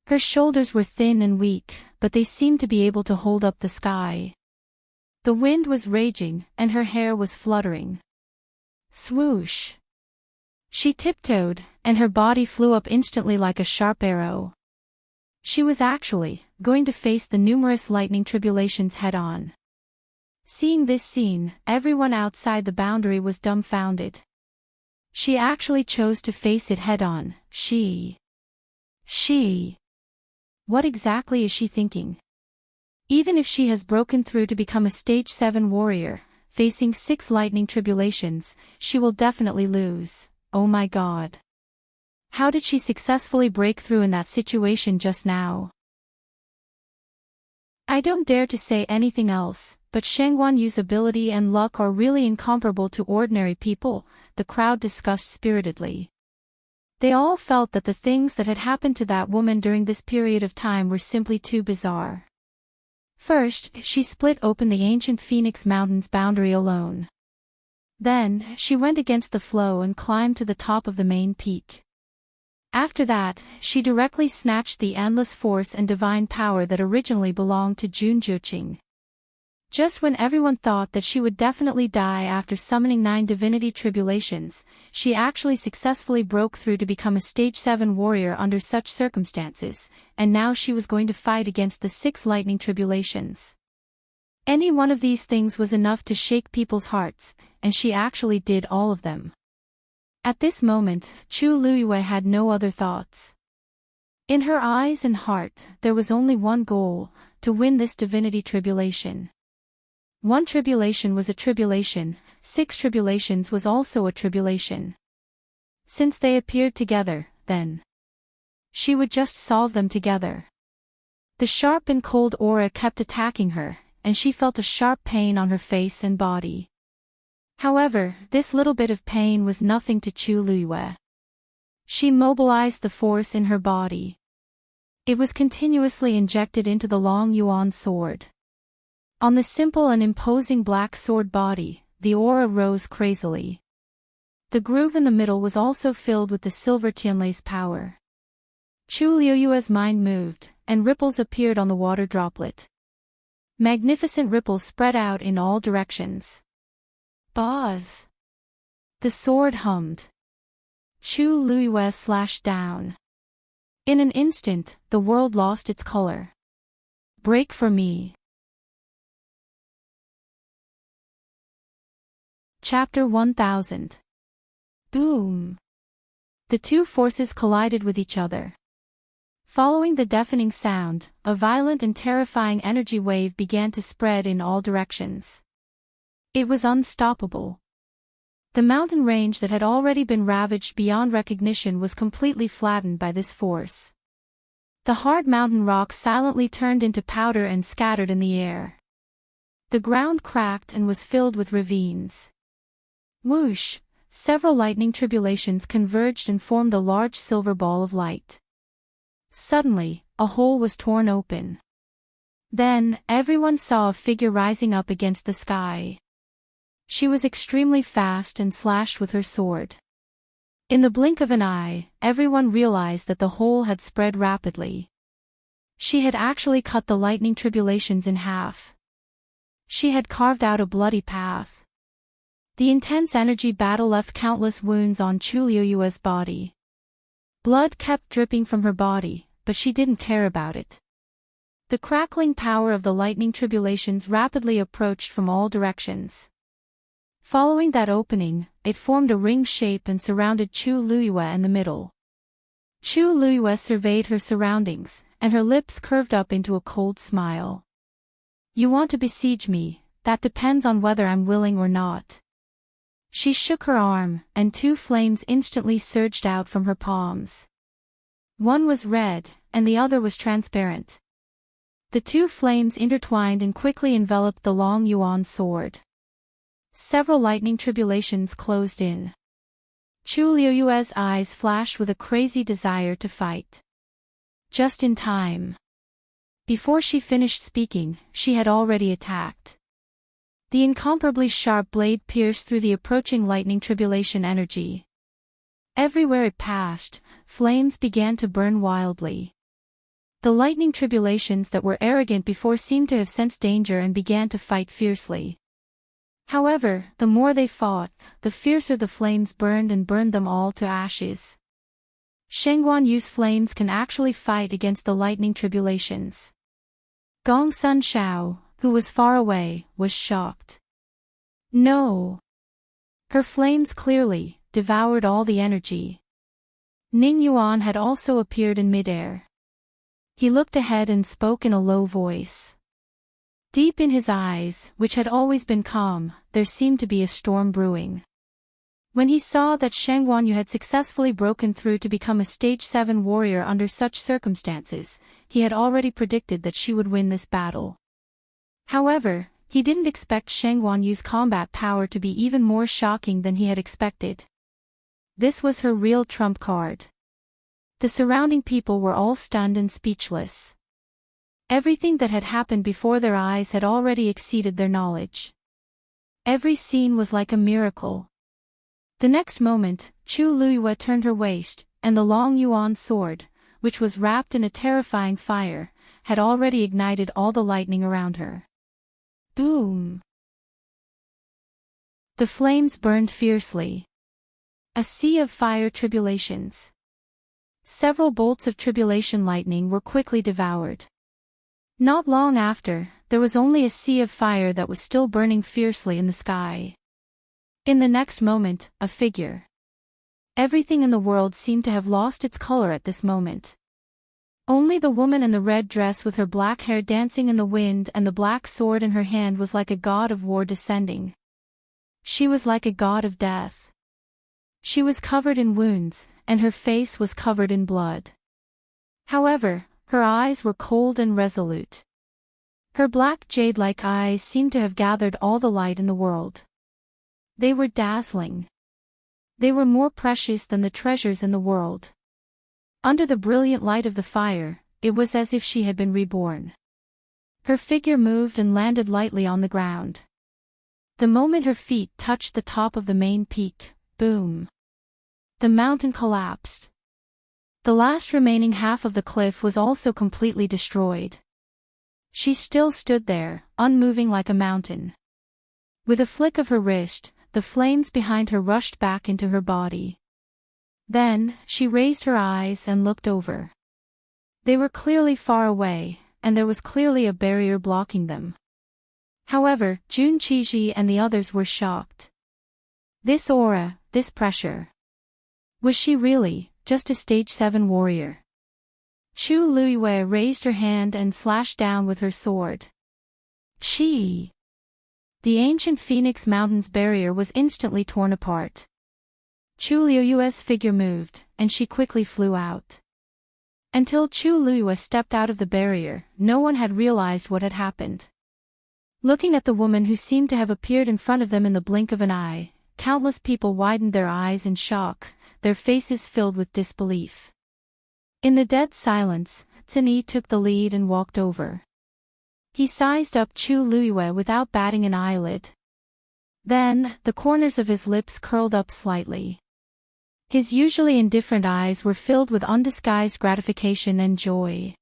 Her shoulders were thin and weak, but they seemed to be able to hold up the sky. The wind was raging, and her hair was fluttering. Swoosh! She tiptoed, and her body flew up instantly like a sharp arrow. She was actually going to face the numerous lightning tribulations head-on. Seeing this scene, everyone outside the boundary was dumbfounded. She actually chose to face it head-on. She. What exactly is she thinking? Even if she has broken through to become a stage 7 warrior, facing 6 lightning tribulations, she will definitely lose. Oh my god. How did she successfully break through in that situation just now? I don't dare to say anything else, but Shengguan Yu's ability and luck are really incomparable to ordinary people, the crowd discussed spiritedly. They all felt that the things that had happened to that woman during this period of time were simply too bizarre. First, she split open the ancient Phoenix Mountains boundary alone. Then, she went against the flow and climbed to the top of the main peak. After that, she directly snatched the endless force and divine power that originally belonged to Jun Zhuqing. Just when everyone thought that she would definitely die after summoning 9 divinity tribulations, she actually successfully broke through to become a stage 7 warrior under such circumstances, and now she was going to fight against the 6 lightning tribulations. Any one of these things was enough to shake people's hearts, and she actually did all of them. At this moment, Chu Luiyue had no other thoughts. In her eyes and heart, there was only one goal, to win this divinity tribulation. One tribulation was a tribulation, 6 tribulations was also a tribulation. Since they appeared together, then she would just solve them together. The sharp and cold aura kept attacking her, and she felt a sharp pain on her face and body. However, this little bit of pain was nothing to Chu Luiyue. She mobilized the force in her body. It was continuously injected into the long yuan sword. On the simple and imposing black sword body, the aura rose crazily. The groove in the middle was also filled with the silver Tianlei's power. Chu Luiyue's mind moved, and ripples appeared on the water droplet. Magnificent ripples spread out in all directions. Buzz! The sword hummed. Chu Luiyue slashed down. In an instant, the world lost its color. Break for me. Chapter 1000. Boom! The two forces collided with each other. Following the deafening sound, a violent and terrifying energy wave began to spread in all directions. It was unstoppable. The mountain range that had already been ravaged beyond recognition was completely flattened by this force. The hard mountain rocks silently turned into powder and scattered in the air. The ground cracked and was filled with ravines. Whoosh! Several lightning tribulations converged and formed a large silver ball of light. Suddenly, a hole was torn open. Then, everyone saw a figure rising up against the sky. She was extremely fast and slashed with her sword. In the blink of an eye, everyone realized that the hole had spread rapidly. She had actually cut the lightning tribulations in half. She had carved out a bloody path. The intense energy battle left countless wounds on Chu Luiyue's body. Blood kept dripping from her body, but she didn't care about it. The crackling power of the lightning tribulations rapidly approached from all directions. Following that opening, it formed a ring shape and surrounded Chu Luiyue in the middle. Chu Luiyue surveyed her surroundings, and her lips curved up into a cold smile. You want to besiege me, that depends on whether I'm willing or not. She shook her arm, and 2 flames instantly surged out from her palms. One was red, and the other was transparent. The 2 flames intertwined and quickly enveloped the long yuan sword. Several lightning tribulations closed in. Chu Luiyue's eyes flashed with a crazy desire to fight. Just in time. Before she finished speaking, she had already attacked. The incomparably sharp blade pierced through the approaching lightning tribulation energy. Everywhere it passed, flames began to burn wildly. The lightning tribulations that were arrogant before seemed to have sensed danger and began to fight fiercely. However, the more they fought, the fiercer the flames burned and burned them all to ashes. Shengguan Yu's flames can actually fight against the lightning tribulations. Gong Sun Shao, who was far away, was shocked. No! Her flames clearly devoured all the energy. Ning Yuan had also appeared in midair. He looked ahead and spoke in a low voice. Deep in his eyes, which had always been calm, there seemed to be a storm brewing. When he saw that Shengguan Yu had successfully broken through to become a Stage 7 warrior under such circumstances, he had already predicted that she would win this battle. However, he didn't expect Shengguan Yu's combat power to be even more shocking than he had expected. This was her real trump card. The surrounding people were all stunned and speechless. Everything that had happened before their eyes had already exceeded their knowledge. Every scene was like a miracle. The next moment, Chu Luiyue turned her waist, and the long yuan sword, which was wrapped in a terrifying fire, had already ignited all the lightning around her. Boom! The flames burned fiercely. A sea of fire tribulations. Several bolts of tribulation lightning were quickly devoured. Not long after, there was only a sea of fire that was still burning fiercely in the sky. In the next moment, a figure. Everything in the world seemed to have lost its color at this moment. Only the woman in the red dress with her black hair dancing in the wind and the black sword in her hand was like a god of war descending. She was like a god of death. She was covered in wounds, and her face was covered in blood. However, her eyes were cold and resolute. Her black jade-like eyes seemed to have gathered all the light in the world. They were dazzling. They were more precious than the treasures in the world. Under the brilliant light of the fire, it was as if she had been reborn. Her figure moved and landed lightly on the ground. The moment her feet touched the top of the main peak, boom! The mountain collapsed. The last remaining half of the cliff was also completely destroyed. She still stood there, unmoving like a mountain. With a flick of her wrist, the flames behind her rushed back into her body. Then, she raised her eyes and looked over. They were clearly far away, and there was clearly a barrier blocking them. However, Jun Qiji and the others were shocked. This aura, this pressure. Was she really just a stage 7 warrior? Chu Luiyue raised her hand and slashed down with her sword. Chi! The ancient Phoenix Mountains barrier was instantly torn apart. Chu Luiyue's figure moved, and she quickly flew out. Until Chu Luiyue stepped out of the barrier, no one had realized what had happened. Looking at the woman who seemed to have appeared in front of them in the blink of an eye, countless people widened their eyes in shock, their faces filled with disbelief. In the dead silence, Zhen Yi took the lead and walked over. He sized up Chu Luiyue without batting an eyelid. Then, the corners of his lips curled up slightly. His usually indifferent eyes were filled with undisguised gratification and joy.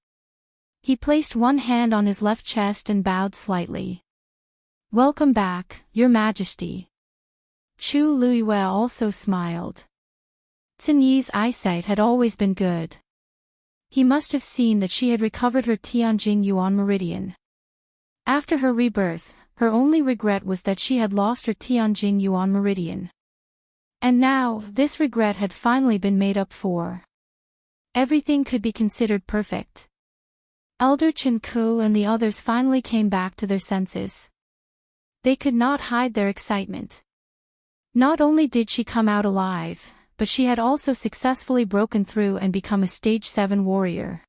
He placed one hand on his left chest and bowed slightly. "Welcome back, Your Majesty." Chu Luiyue also smiled. Zhen Yi's eyesight had always been good. He must have seen that she had recovered her Tianjing Yuan meridian. After her rebirth, her only regret was that she had lost her Tianjing Yuan meridian. And now, this regret had finally been made up for. Everything could be considered perfect. Elder Chen Ku and the others finally came back to their senses. They could not hide their excitement. Not only did she come out alive, but she had also successfully broken through and become a stage 7 warrior.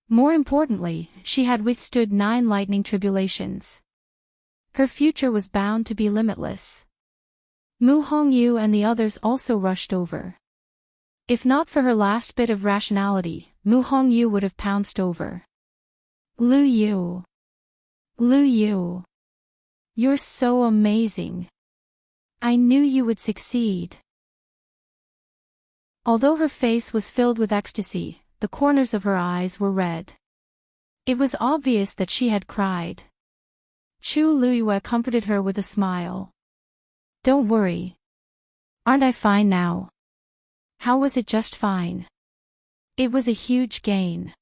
More importantly, she had withstood 9 lightning tribulations. Her future was bound to be limitless. Mu Hongyu and the others also rushed over. If not for her last bit of rationality, Mu Hongyu would have pounced over. Lu Yu. Lu Yu. You're so amazing. I knew you would succeed. Although her face was filled with ecstasy, the corners of her eyes were red. It was obvious that she had cried. Chu Luiyue comforted her with a smile. Don't worry. Aren't I fine now? How was it just fine? It was a huge gain.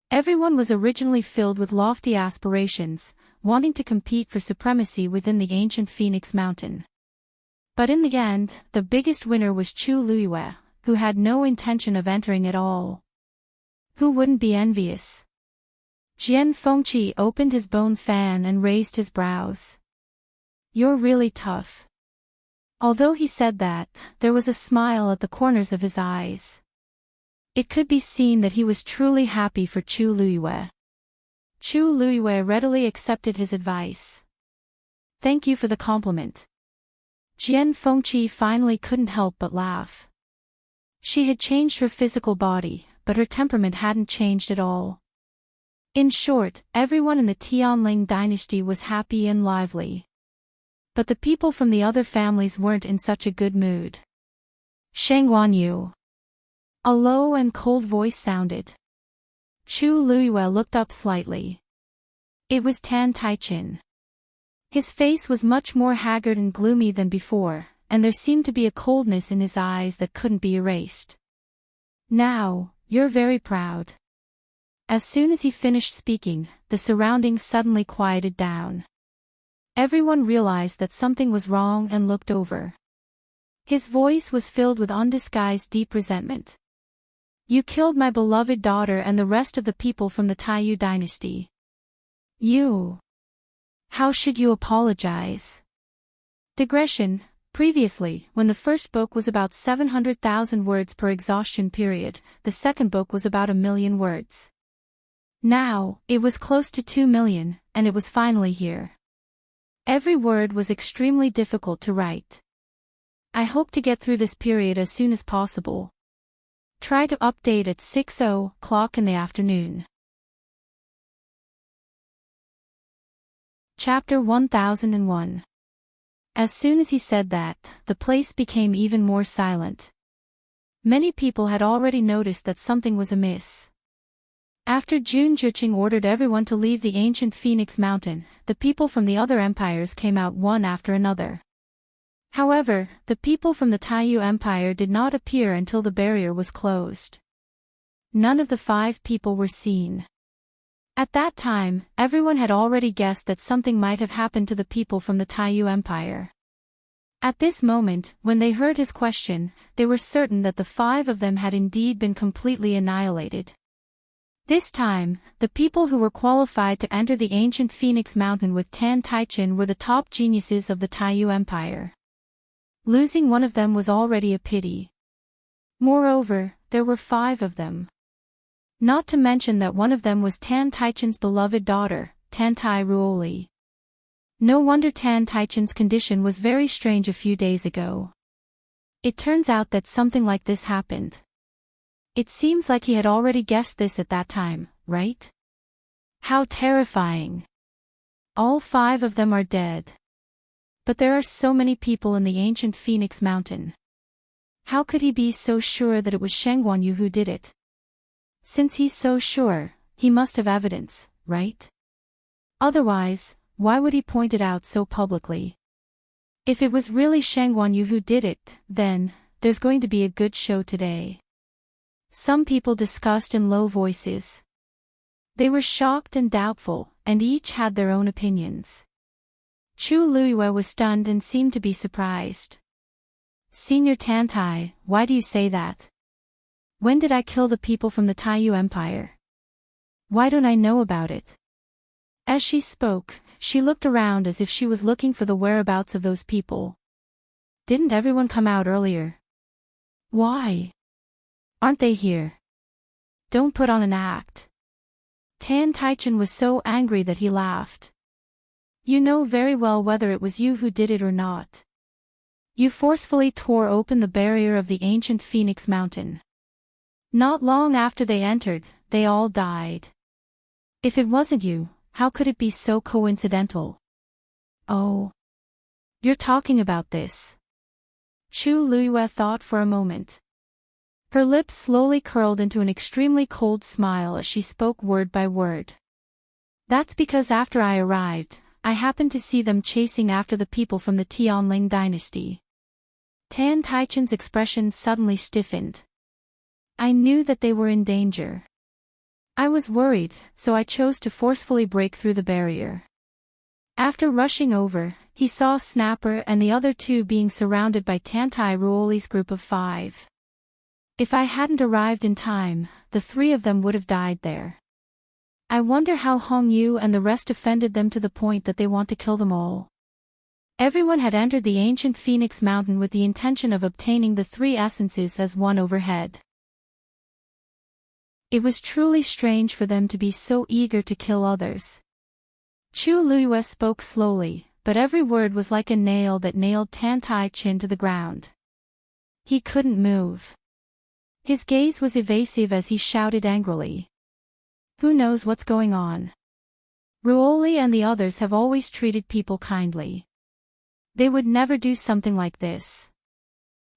Everyone was originally filled with lofty aspirations, wanting to compete for supremacy within the ancient Phoenix Mountain. But in the end, the biggest winner was Chu Luiyue, who had no intention of entering at all. Who wouldn't be envious? Jian Fengqi opened his bone fan and raised his brows. You're really tough. Although he said that, there was a smile at the corners of his eyes. It could be seen that he was truly happy for Chu Luiyue. Chu Luiyue readily accepted his advice. Thank you for the compliment. Jian Fengqi finally couldn't help but laugh. She had changed her physical body, but her temperament hadn't changed at all. In short, everyone in the Tianling dynasty was happy and lively. But the people from the other families weren't in such a good mood. Sheng Wanyu. A low and cold voice sounded. Chu Luiyue looked up slightly. It was Tan Taichin. His face was much more haggard and gloomy than before, and there seemed to be a coldness in his eyes that couldn't be erased. Now, you're very proud. As soon as he finished speaking, the surroundings suddenly quieted down. Everyone realized that something was wrong and looked over. His voice was filled with undisguised deep resentment. You killed my beloved daughter and the rest of the people from the Taiyu dynasty. You. How should you apologize? Digression. Previously, when the first book was about 700,000 words per exhaustion period, the second book was about 1,000,000 words. Now, it was close to 2 million, and it was finally here. Every word was extremely difficult to write. I hope to get through this period as soon as possible. Try to update at 6:00 in the afternoon. Chapter 1001. As soon as he said that, the place became even more silent. Many people had already noticed that something was amiss. After Jun Juqing ordered everyone to leave the ancient Phoenix Mountain, the people from the other empires came out one after another. However, the people from the Taiyu Empire did not appear until the barrier was closed. None of the 5 people were seen. At that time, everyone had already guessed that something might have happened to the people from the Taiyu Empire. At this moment, when they heard his question, they were certain that the 5 of them had indeed been completely annihilated. This time, the people who were qualified to enter the ancient Phoenix Mountain with Tan Taichin were the top geniuses of the Taiyu Empire. Losing one of them was already a pity. Moreover, there were 5 of them. Not to mention that one of them was Tan Taichin's beloved daughter, Tantai Ruoli. No wonder Tan Taichin's condition was very strange a few days ago. It turns out that something like this happened. It seems like he had already guessed this at that time, right? How terrifying. All 5 of them are dead. But there are so many people in the ancient Phoenix Mountain. How could he be so sure that it was Sheng Guanyu who did it? Since he's so sure, he must have evidence, right? Otherwise, why would he point it out so publicly? If it was really Sheng Guanyu who did it, then, there's going to be a good show today. Some people discussed in low voices. They were shocked and doubtful, and each had their own opinions. Chu Luiyue was stunned and seemed to be surprised. Senior Tantai, why do you say that? When did I kill the people from the Taiyu Empire? Why don't I know about it? As she spoke, she looked around as if she was looking for the whereabouts of those people. Didn't everyone come out earlier? Why? Aren't they here? Don't put on an act. Tan Taichin was so angry that he laughed. You know very well whether it was you who did it or not. You forcefully tore open the barrier of the ancient Phoenix Mountain. Not long after they entered, they all died. If it wasn't you, how could it be so coincidental? Oh. You're talking about this. Chu Luiyue thought for a moment. Her lips slowly curled into an extremely cold smile as she spoke word by word. That's because after I arrived, I happened to see them chasing after the people from the Tianling dynasty. Tan Taichin's expression suddenly stiffened. I knew that they were in danger. I was worried, so I chose to forcefully break through the barrier. After rushing over, he saw Snapper and the other 2 being surrounded by Tantai Ruoli's group of 5. If I hadn't arrived in time, the 3 of them would have died there. I wonder how Hong Yu and the rest offended them to the point that they want to kill them all. Everyone had entered the ancient Phoenix Mountain with the intention of obtaining the 3 essences as one overhead. It was truly strange for them to be so eager to kill others. Chu Luiyue spoke slowly, but every word was like a nail that nailed Tan Taichin to the ground. He couldn't move. His gaze was evasive as he shouted angrily. Who knows what's going on? Ruoli and the others have always treated people kindly. They would never do something like this.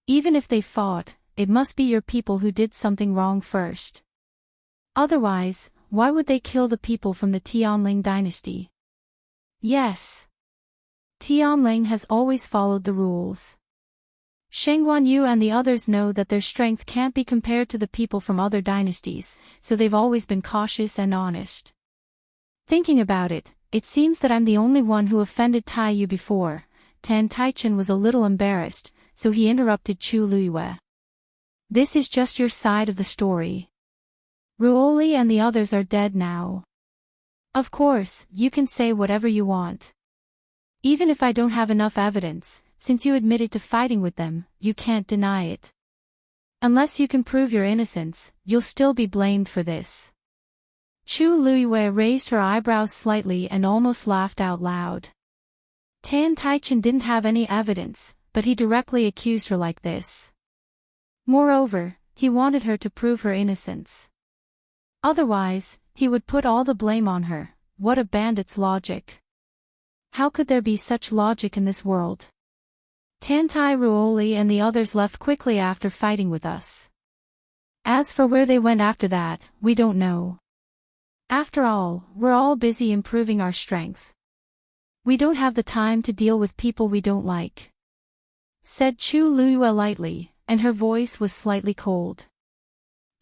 Even if they fought, it must be your people who did something wrong first. Otherwise, why would they kill the people from the Tianling dynasty? Yes. Tianling has always followed the rules. Sheng Guanyu and the others know that their strength can't be compared to the people from other dynasties, so they've always been cautious and honest. Thinking about it, it seems that I'm the only one who offended Taiyu before. Tan Taichin was a little embarrassed, so he interrupted Chu Luiyue. This is just your side of the story. Ruoli and the others are dead now. Of course, you can say whatever you want. Even if I don't have enough evidence, since you admitted to fighting with them, you can't deny it. Unless you can prove your innocence, you'll still be blamed for this. Chu Luiyue raised her eyebrows slightly and almost laughed out loud. Tan Taichen didn't have any evidence, but he directly accused her like this. Moreover, he wanted her to prove her innocence. Otherwise, he would put all the blame on her. What a bandit's logic. How could there be such logic in this world? Tantai Ruoli and the others left quickly after fighting with us. As for where they went after that, we don't know. After all, we're all busy improving our strength. We don't have the time to deal with people we don't like. Said Chu Luiyue lightly, and her voice was slightly cold.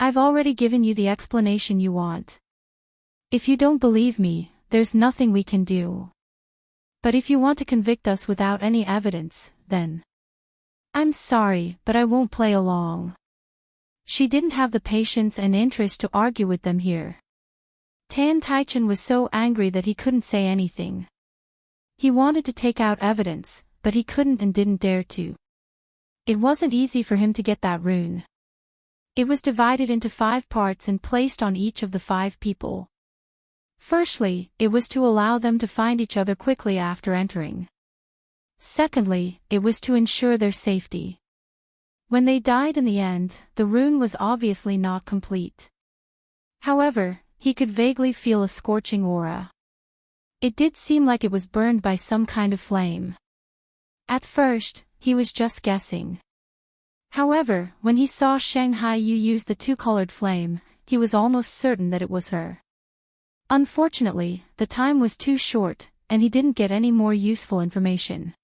I've already given you the explanation you want. If you don't believe me, there's nothing we can do. But if you want to convict us without any evidence, then... I'm sorry, but I won't play along. She didn't have the patience and interest to argue with them here. Tan Taichen was so angry that he couldn't say anything. He wanted to take out evidence, but he couldn't and didn't dare to. It wasn't easy for him to get that rune. It was divided into 5 parts and placed on each of the 5 people. Firstly, it was to allow them to find each other quickly after entering. Secondly, it was to ensure their safety. When they died in the end, the rune was obviously not complete. However, he could vaguely feel a scorching aura. It did seem like it was burned by some kind of flame. At first, he was just guessing. However, when he saw Shanghai Yu use the 2-colored flame, he was almost certain that it was her. Unfortunately, the time was too short, and he didn't get any more useful information.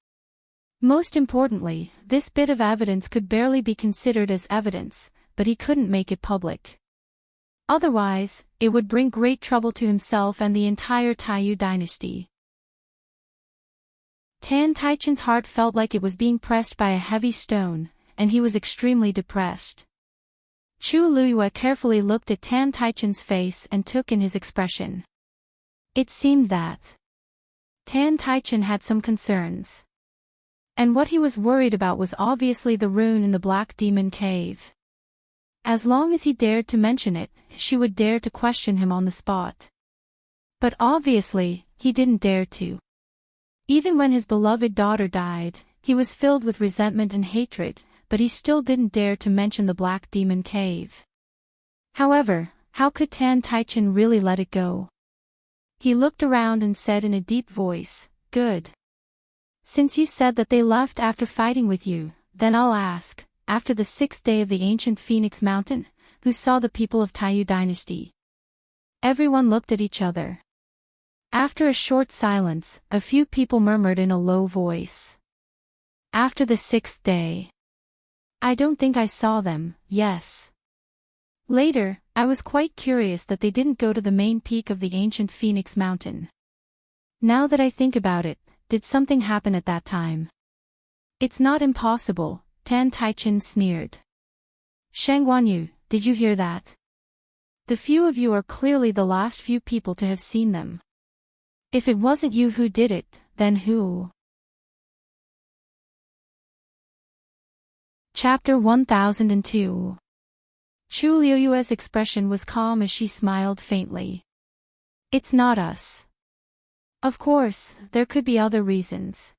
Most importantly, this bit of evidence could barely be considered as evidence, but he couldn't make it public. Otherwise, it would bring great trouble to himself and the entire Taiyu dynasty. Tan Taichen's heart felt like it was being pressed by a heavy stone, and he was extremely depressed. Chu Luiyue carefully looked at Tan Taichen's face and took in his expression. It seemed that Tan Taichen had some concerns. And what he was worried about was obviously the rune in the Black Demon Cave. As long as he dared to mention it, she would dare to question him on the spot. But obviously, he didn't dare to. Even when his beloved daughter died, he was filled with resentment and hatred, but he still didn't dare to mention the Black Demon Cave. However, how could Tan Taichen really let it go? He looked around and said in a deep voice, "Good. Since you said that they left after fighting with you, then I'll ask, after the 6th day of the ancient Phoenix Mountain, who saw the people of Taiyu dynasty?" Everyone looked at each other. After a short silence, a few people murmured in a low voice. "After the 6th day. I don't think I saw them, yes. Later, I was quite curious that they didn't go to the main peak of the ancient Phoenix Mountain. Now that I think about it, did something happen at that time?" "It's not impossible," Tan Taichen sneered. "Shang Guanyu, did you hear that? The few of you are clearly the last few people to have seen them. If it wasn't you who did it, then who?" Chapter 1002. Chu Luiyue's expression was calm as she smiled faintly. "It's not us. Of course, there could be other reasons.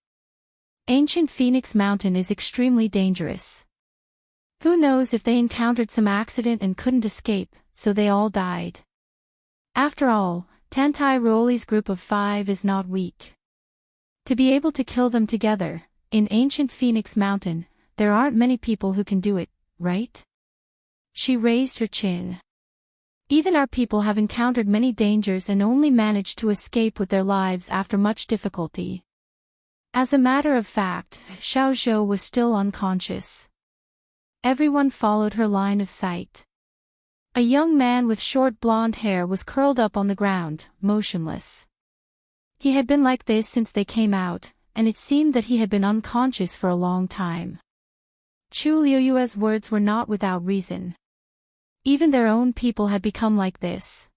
Ancient Phoenix Mountain is extremely dangerous. Who knows if they encountered some accident and couldn't escape, so they all died. After all, Tantai Ruoli's group of 5 is not weak. To be able to kill them together, in ancient Phoenix Mountain, there aren't many people who can do it, right?" She raised her chin. "Even our people have encountered many dangers and only managed to escape with their lives after much difficulty." As a matter of fact, Xiao Zhou was still unconscious. Everyone followed her line of sight. A young man with short blonde hair was curled up on the ground, motionless. He had been like this since they came out, and it seemed that he had been unconscious for a long time. Chu Liuyue's words were not without reason. Even their own people had become like this.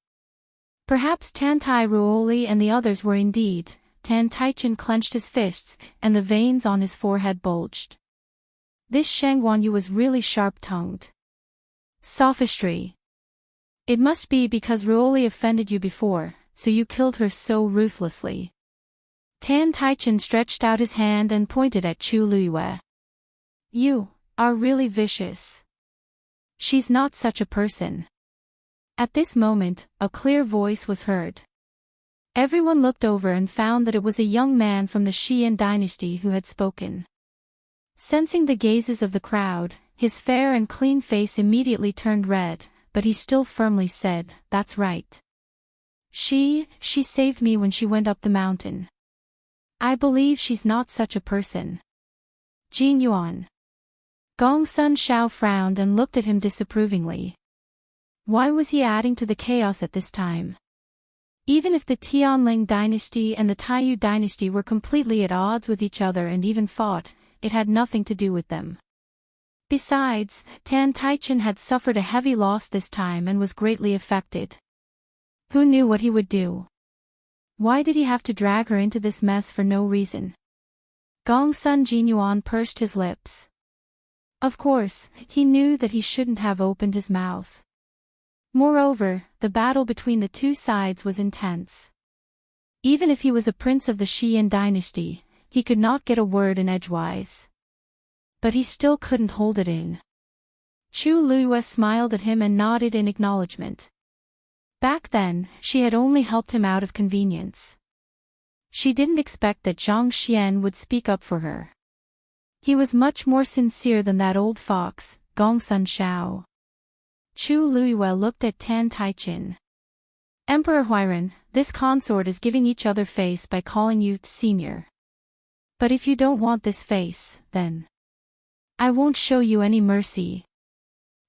Perhaps Tan Tai Ruoli and the others were indeed. Tan Taichen clenched his fists, and the veins on his forehead bulged. This Shang Wanyu was really sharp-tongued. Sophistry. It must be because Ruoli offended you before, so you killed her so ruthlessly. Tan Taichen stretched out his hand and pointed at Chu Liyue. You are really vicious. She's not such a person. At this moment, a clear voice was heard. Everyone looked over and found that it was a young man from the Xian dynasty who had spoken. Sensing the gazes of the crowd, his fair and clean face immediately turned red, but he still firmly said, "That's right. She saved me when she went up the mountain. I believe she's not such a person." Jin Yuan. Gong Sun Shao frowned and looked at him disapprovingly. Why was he adding to the chaos at this time? Even if the Tianling dynasty and the Taiyu dynasty were completely at odds with each other and even fought, it had nothing to do with them. Besides, Tan Taichen had suffered a heavy loss this time and was greatly affected. Who knew what he would do? Why did he have to drag her into this mess for no reason? Gong Sun Jinyuan pursed his lips. Of course, he knew that he shouldn't have opened his mouth. Moreover, the battle between the two sides was intense. Even if he was a prince of the Xian dynasty, he could not get a word in edgewise. But he still couldn't hold it in. Chu Liyue smiled at him and nodded in acknowledgement. Back then, she had only helped him out of convenience. She didn't expect that Zhang Xian would speak up for her. He was much more sincere than that old fox, Gong Sun Shao. Chu Liyue looked at Tan Taichen. Emperor Huairan, this consort is giving each other face by calling you senior. But if you don't want this face, then I won't show you any mercy.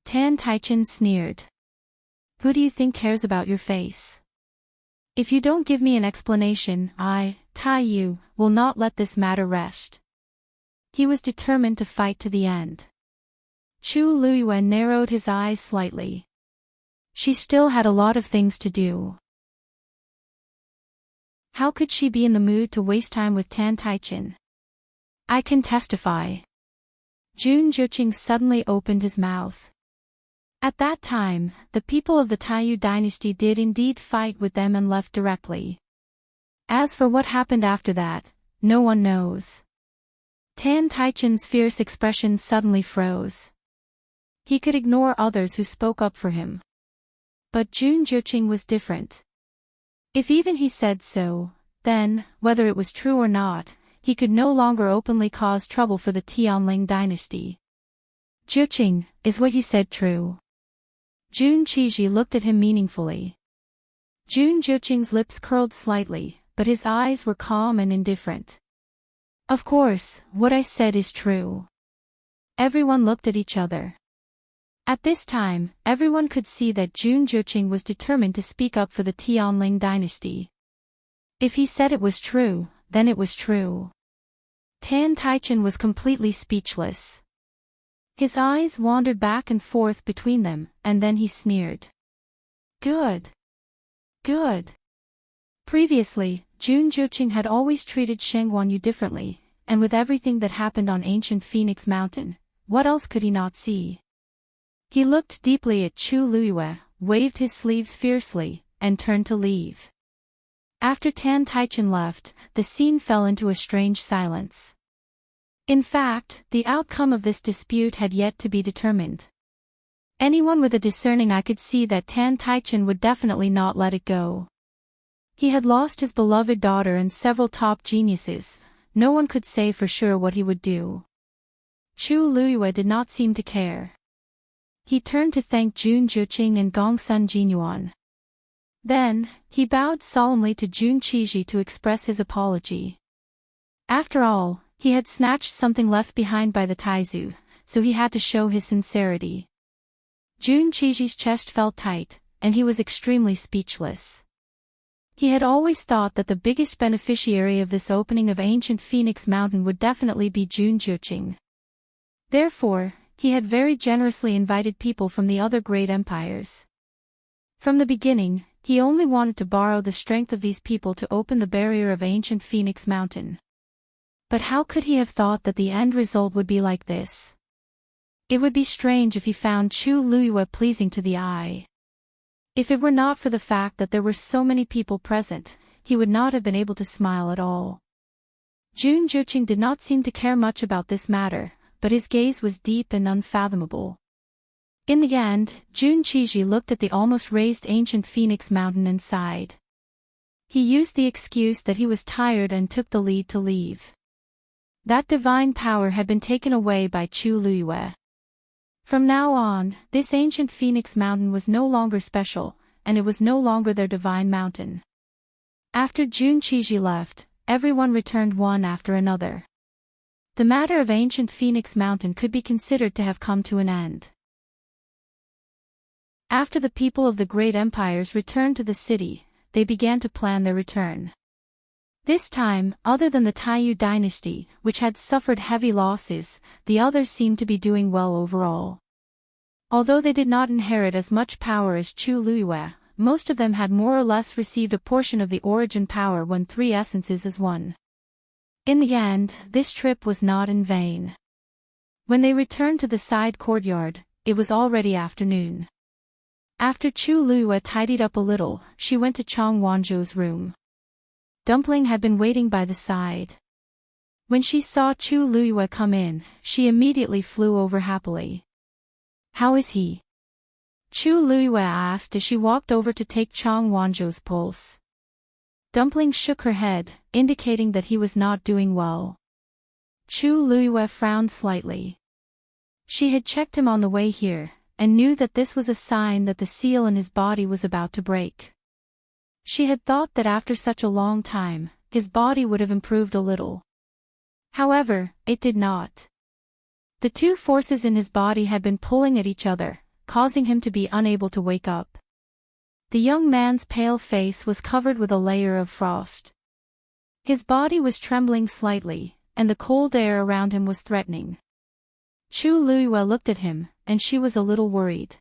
Tan Taichen sneered. Who do you think cares about your face? If you don't give me an explanation, I, Taiyu, will not let this matter rest. He was determined to fight to the end. Chu Liyue narrowed his eyes slightly. She still had a lot of things to do. How could she be in the mood to waste time with Tan Taichen? I can testify. Jun Zhiqing suddenly opened his mouth. At that time, the people of the Taiyu dynasty did indeed fight with them and left directly. As for what happened after that, no one knows. Tan Taichen's fierce expression suddenly froze. He could ignore others who spoke up for him. But Jun Zhiqing was different. If even he said so, then, whether it was true or not, he could no longer openly cause trouble for the Tianling dynasty. Zhiqing, is what you said true? Jun Qiji looked at him meaningfully. Jun Zhiqing's lips curled slightly, but his eyes were calm and indifferent. Of course, what I said is true. Everyone looked at each other. At this time, everyone could see that Jun Zhiqing was determined to speak up for the Tianling dynasty. If he said it was true, then it was true. Tan Taichen was completely speechless. His eyes wandered back and forth between them, and then he sneered. Good. Good. Previously, Jun Zhiqing had always treated Sheng Wanyu differently, and with everything that happened on ancient Phoenix Mountain, what else could he not see? He looked deeply at Chu Liyue, waved his sleeves fiercely, and turned to leave. After Tan Taichen left, the scene fell into a strange silence. In fact, the outcome of this dispute had yet to be determined. Anyone with a discerning eye could see that Tan Taichen would definitely not let it go. He had lost his beloved daughter and several top geniuses, no one could say for sure what he would do. Chu Liyue did not seem to care. He turned to thank Jun Zhiqing and Gong Sun Jinyuan. Then, he bowed solemnly to Jun Qiji to express his apology. After all, he had snatched something left behind by the Taizu, so he had to show his sincerity. Jun Qiji's chest felt tight, and he was extremely speechless. He had always thought that the biggest beneficiary of this opening of ancient Phoenix Mountain would definitely be Jun Zhiqing. Therefore, he had very generously invited people from the other great empires. From the beginning, he only wanted to borrow the strength of these people to open the barrier of ancient Phoenix Mountain. But how could he have thought that the end result would be like this? It would be strange if he found Chu Liyue pleasing to the eye. If it were not for the fact that there were so many people present, he would not have been able to smile at all. Jun Juqing did not seem to care much about this matter, but his gaze was deep and unfathomable. In the end, Jun Qiji looked at the almost raised ancient Phoenix Mountain and sighed. He used the excuse that he was tired and took the lead to leave. That divine power had been taken away by Chu Liyue. From now on, this ancient Phoenix Mountain was no longer special, and it was no longer their divine mountain. After Jun Qiji left, everyone returned one after another. The matter of ancient Phoenix Mountain could be considered to have come to an end. After the people of the great empires returned to the city, they began to plan their return. This time, other than the Taiyu dynasty, which had suffered heavy losses, the others seemed to be doing well overall. Although they did not inherit as much power as Chu Liyue, most of them had more or less received a portion of the origin power when three essences is one. In the end, this trip was not in vain. When they returned to the side courtyard, it was already afternoon. After Chu Liyue tidied up a little, she went to Chang Wanzhou's room. Dumpling had been waiting by the side. When she saw Chu Liyue come in, she immediately flew over happily. "How is he?" Chu Liyue asked as she walked over to take Chang Wanzhou's pulse. Dumpling shook her head, indicating that he was not doing well. Chu Liyue frowned slightly. She had checked him on the way here, and knew that this was a sign that the seal in his body was about to break. She had thought that after such a long time, his body would have improved a little. However, it did not. The two forces in his body had been pulling at each other, causing him to be unable to wake up. The young man's pale face was covered with a layer of frost. His body was trembling slightly, and the cold air around him was threatening. Chu Liyue looked at him, and she was a little worried.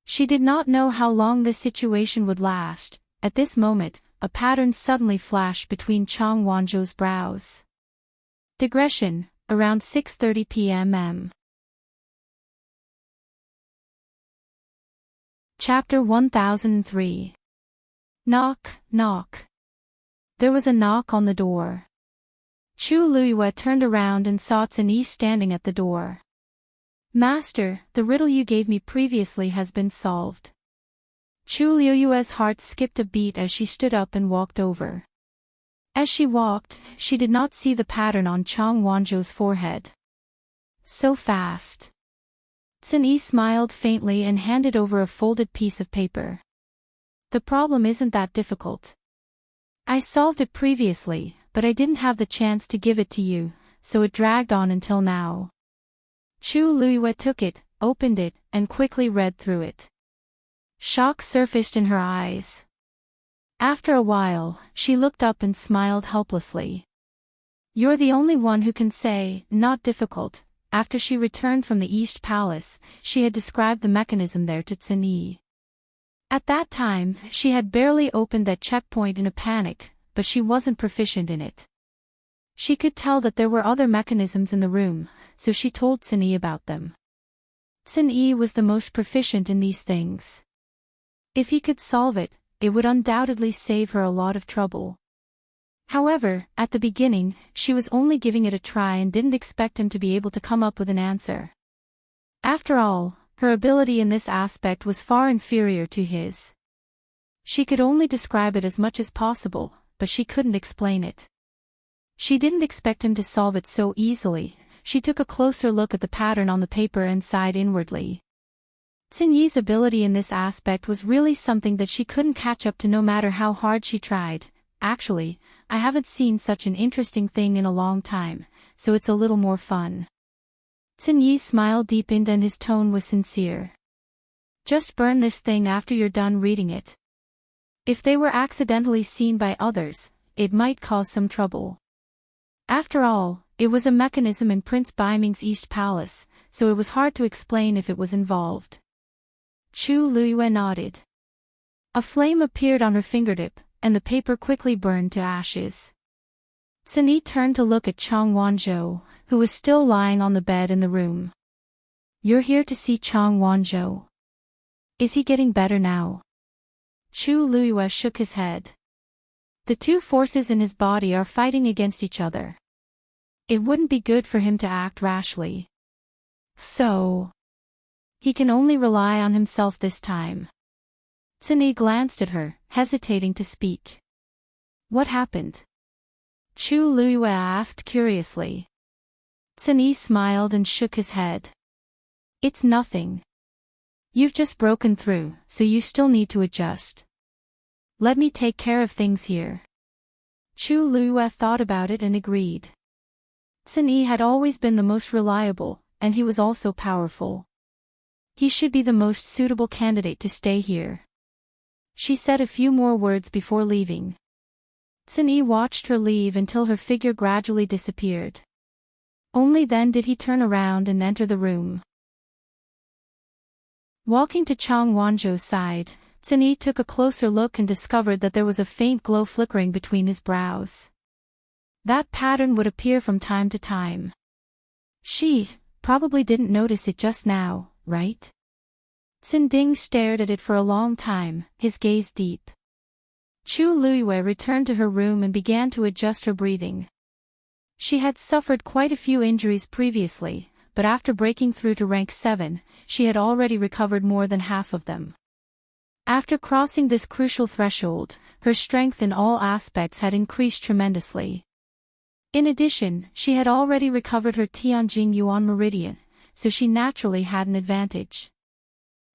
She did not know how long this situation would last. At this moment, a pattern suddenly flashed between Chang Wanzhou's brows. Digression, around 6:30 p.m. Chapter 1003. Knock, knock. There was a knock on the door. Chu Liyue turned around and saw Yi standing at the door. "Master, the riddle you gave me previously has been solved." Chu Liyue's heart skipped a beat as she stood up and walked over. As she walked, she did not see the pattern on Chang Wanzhou's forehead. So fast. Yi smiled faintly and handed over a folded piece of paper. "The problem isn't that difficult. I solved it previously, but I didn't have the chance to give it to you, so it dragged on until now." Chu Liyue took it, opened it, and quickly read through it. Shock surfaced in her eyes. After a while, she looked up and smiled helplessly. "You're the only one who can say, not difficult." After she returned from the East Palace, she had described the mechanism there to Yi. At that time, she had barely opened that checkpoint in a panic, but she wasn't proficient in it. She could tell that there were other mechanisms in the room, so she told Yi about them. Yi was the most proficient in these things. If he could solve it, it would undoubtedly save her a lot of trouble. However, at the beginning, she was only giving it a try and didn't expect him to be able to come up with an answer. After all, her ability in this aspect was far inferior to his. She could only describe it as much as possible, but she couldn't explain it. She didn't expect him to solve it so easily. She took a closer look at the pattern on the paper and sighed inwardly. Yi's ability in this aspect was really something that she couldn't catch up to no matter how hard she tried. Actually, I haven't seen such an interesting thing in a long time, so it's a little more fun. Yi's smile deepened and his tone was sincere. "Just burn this thing after you're done reading it. If they were accidentally seen by others, it might cause some trouble. After all, It was a mechanism in Prince Baiming's East Palace, so it was hard to explain if it was involved. Chu Luiyue nodded. A flame appeared on her fingertip, and the paper quickly burned to ashes. Sunyi turned to look at Chang Wanzhou, who was still lying on the bed in the room. "You're here to see Chang Wanzhou. Is he getting better now?" Chu Luiyue shook his head. "The two forces in his body are fighting against each other. It wouldn't be good for him to act rashly. So he can only rely on himself this time." Sunyi glanced at her, hesitating to speak. "What happened?" Chu Luiyue asked curiously. Sunyi smiled and shook his head. "It's nothing. You've just broken through, so you still need to adjust. Let me take care of things here." Chu Luiyue thought about it and agreed. Sunyi had always been the most reliable, and he was also powerful. He should be the most suitable candidate to stay here. She said a few more words before leaving. Sunyi watched her leave until her figure gradually disappeared. Only then did he turn around and enter the room. Walking to Chang Wanzhou's side, Sunyi took a closer look and discovered that there was a faint glow flickering between his brows. That pattern would appear from time to time. She probably didn't notice it just now, right? Sinding stared at it for a long time, his gaze deep. Chu Luiyue returned to her room and began to adjust her breathing. She had suffered quite a few injuries previously, but after breaking through to rank 7, she had already recovered more than half of them. After crossing this crucial threshold, her strength in all aspects had increased tremendously. In addition, she had already recovered her Tianjing Yuan Meridian, so she naturally had an advantage.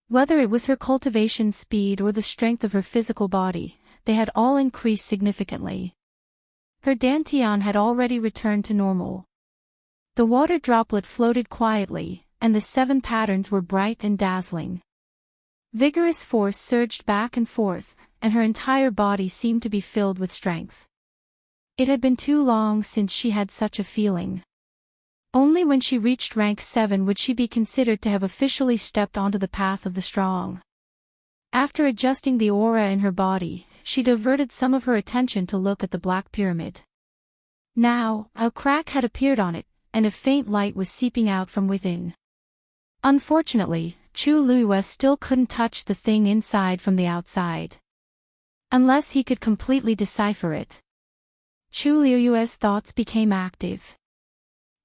Whether it was her cultivation speed or the strength of her physical body, they had all increased significantly. Her dantian had already returned to normal. The water droplet floated quietly, and the 7 patterns were bright and dazzling. Vigorous force surged back and forth, and her entire body seemed to be filled with strength. It had been too long since she had such a feeling. Only when she reached rank 7 would she be considered to have officially stepped onto the path of the strong. After adjusting the aura in her body, she diverted some of her attention to look at the Black Pyramid. Now, a crack had appeared on it, and a faint light was seeping out from within. Unfortunately, Chu Luiyue still couldn't touch the thing inside from the outside. Unless he could completely decipher it. Chu Luiyue's thoughts became active.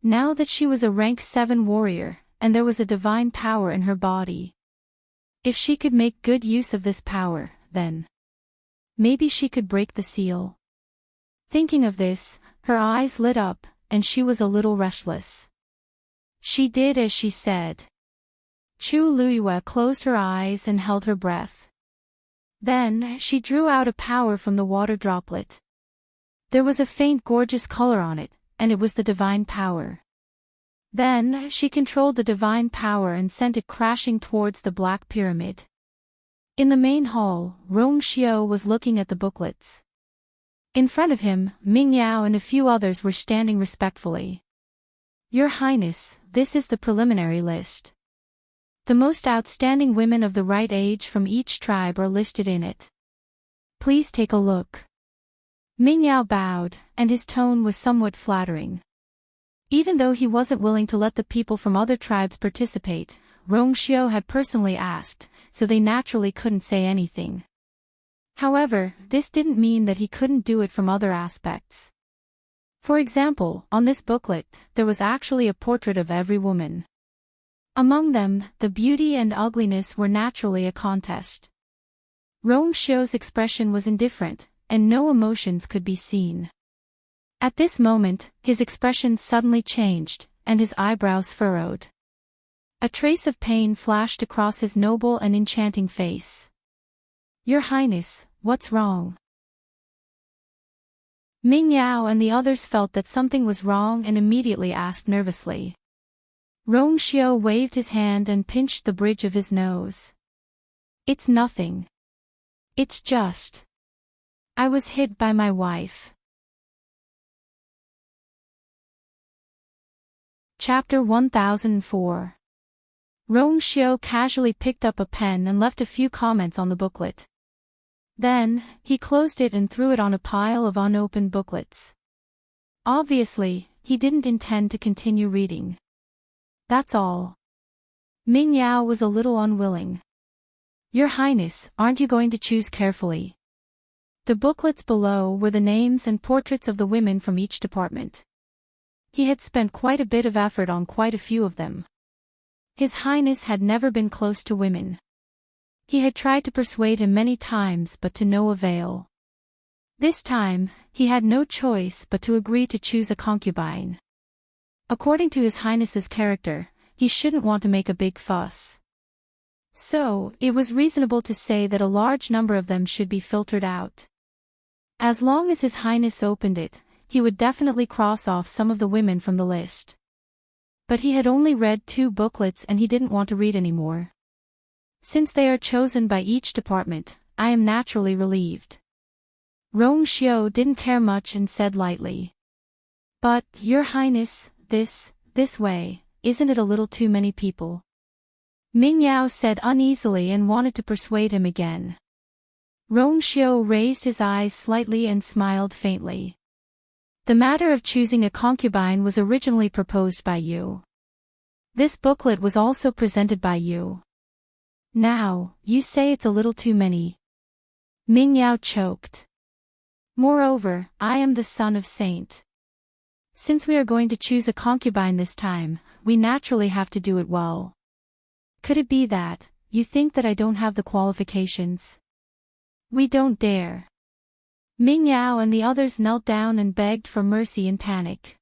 Now that she was a rank 7 warrior, and there was a divine power in her body. If she could make good use of this power, then maybe she could break the seal. Thinking of this, her eyes lit up, and she was a little restless. She did as she said. Chu Luiyue closed her eyes and held her breath. Then, she drew out a power from the water droplet. There was a faint gorgeous color on it, and it was the divine power. Then, she controlled the divine power and sent it crashing towards the Black Pyramid. In the main hall, Rong Xiao was looking at the booklets. In front of him, Ming Yao and a few others were standing respectfully. "Your Highness, this is the preliminary list. The most outstanding women of the right age from each tribe are listed in it. Please take a look." Ming Yao bowed, and his tone was somewhat flattering. Even though he wasn't willing to let the people from other tribes participate, Rong Xiao had personally asked, so they naturally couldn't say anything. However, this didn't mean that he couldn't do it from other aspects. For example, on this booklet, there was actually a portrait of every woman. Among them, the beauty and ugliness were naturally a contest. Rong Xiao's expression was indifferent, and no emotions could be seen. At this moment, his expression suddenly changed, and his eyebrows furrowed. A trace of pain flashed across his noble and enchanting face. "Your Highness, what's wrong?" Ming Yao and the others felt that something was wrong and immediately asked nervously. Rong Xiao waved his hand and pinched the bridge of his nose. "It's nothing. It's just I was hit by my wife." Chapter 1004. Rong Xiu casually picked up a pen and left a few comments on the booklet. Then, he closed it and threw it on a pile of unopened booklets. Obviously, he didn't intend to continue reading. That's all. Ming Yao was a little unwilling. Your Highness, aren't you going to choose carefully? The booklets below were the names and portraits of the women from each department. He had spent quite a bit of effort on quite a few of them. His Highness had never been close to women. He had tried to persuade him many times but to no avail. This time, he had no choice but to agree to choose a concubine. According to His Highness's character, he shouldn't want to make a big fuss. So, it was reasonable to say that a large number of them should be filtered out. As long as His Highness opened it, he would definitely cross off some of the women from the list. But he had only read 2 booklets and he didn't want to read any more. Since they are chosen by each department, I am naturally relieved. Rong Xiu didn't care much and said lightly. But, Your Highness, this way, isn't it a little too many people? Ming Yao said uneasily and wanted to persuade him again. Rong Xiu raised his eyes slightly and smiled faintly. The matter of choosing a concubine was originally proposed by you. This booklet was also presented by you. Now, you say it's a little too many. Ming Yao choked. Moreover, I am the son of Saint. Since we are going to choose a concubine this time, we naturally have to do it well. Could it be that, you think that I don't have the qualifications? We don't dare. Ming Yao and the others knelt down and begged for mercy in panic.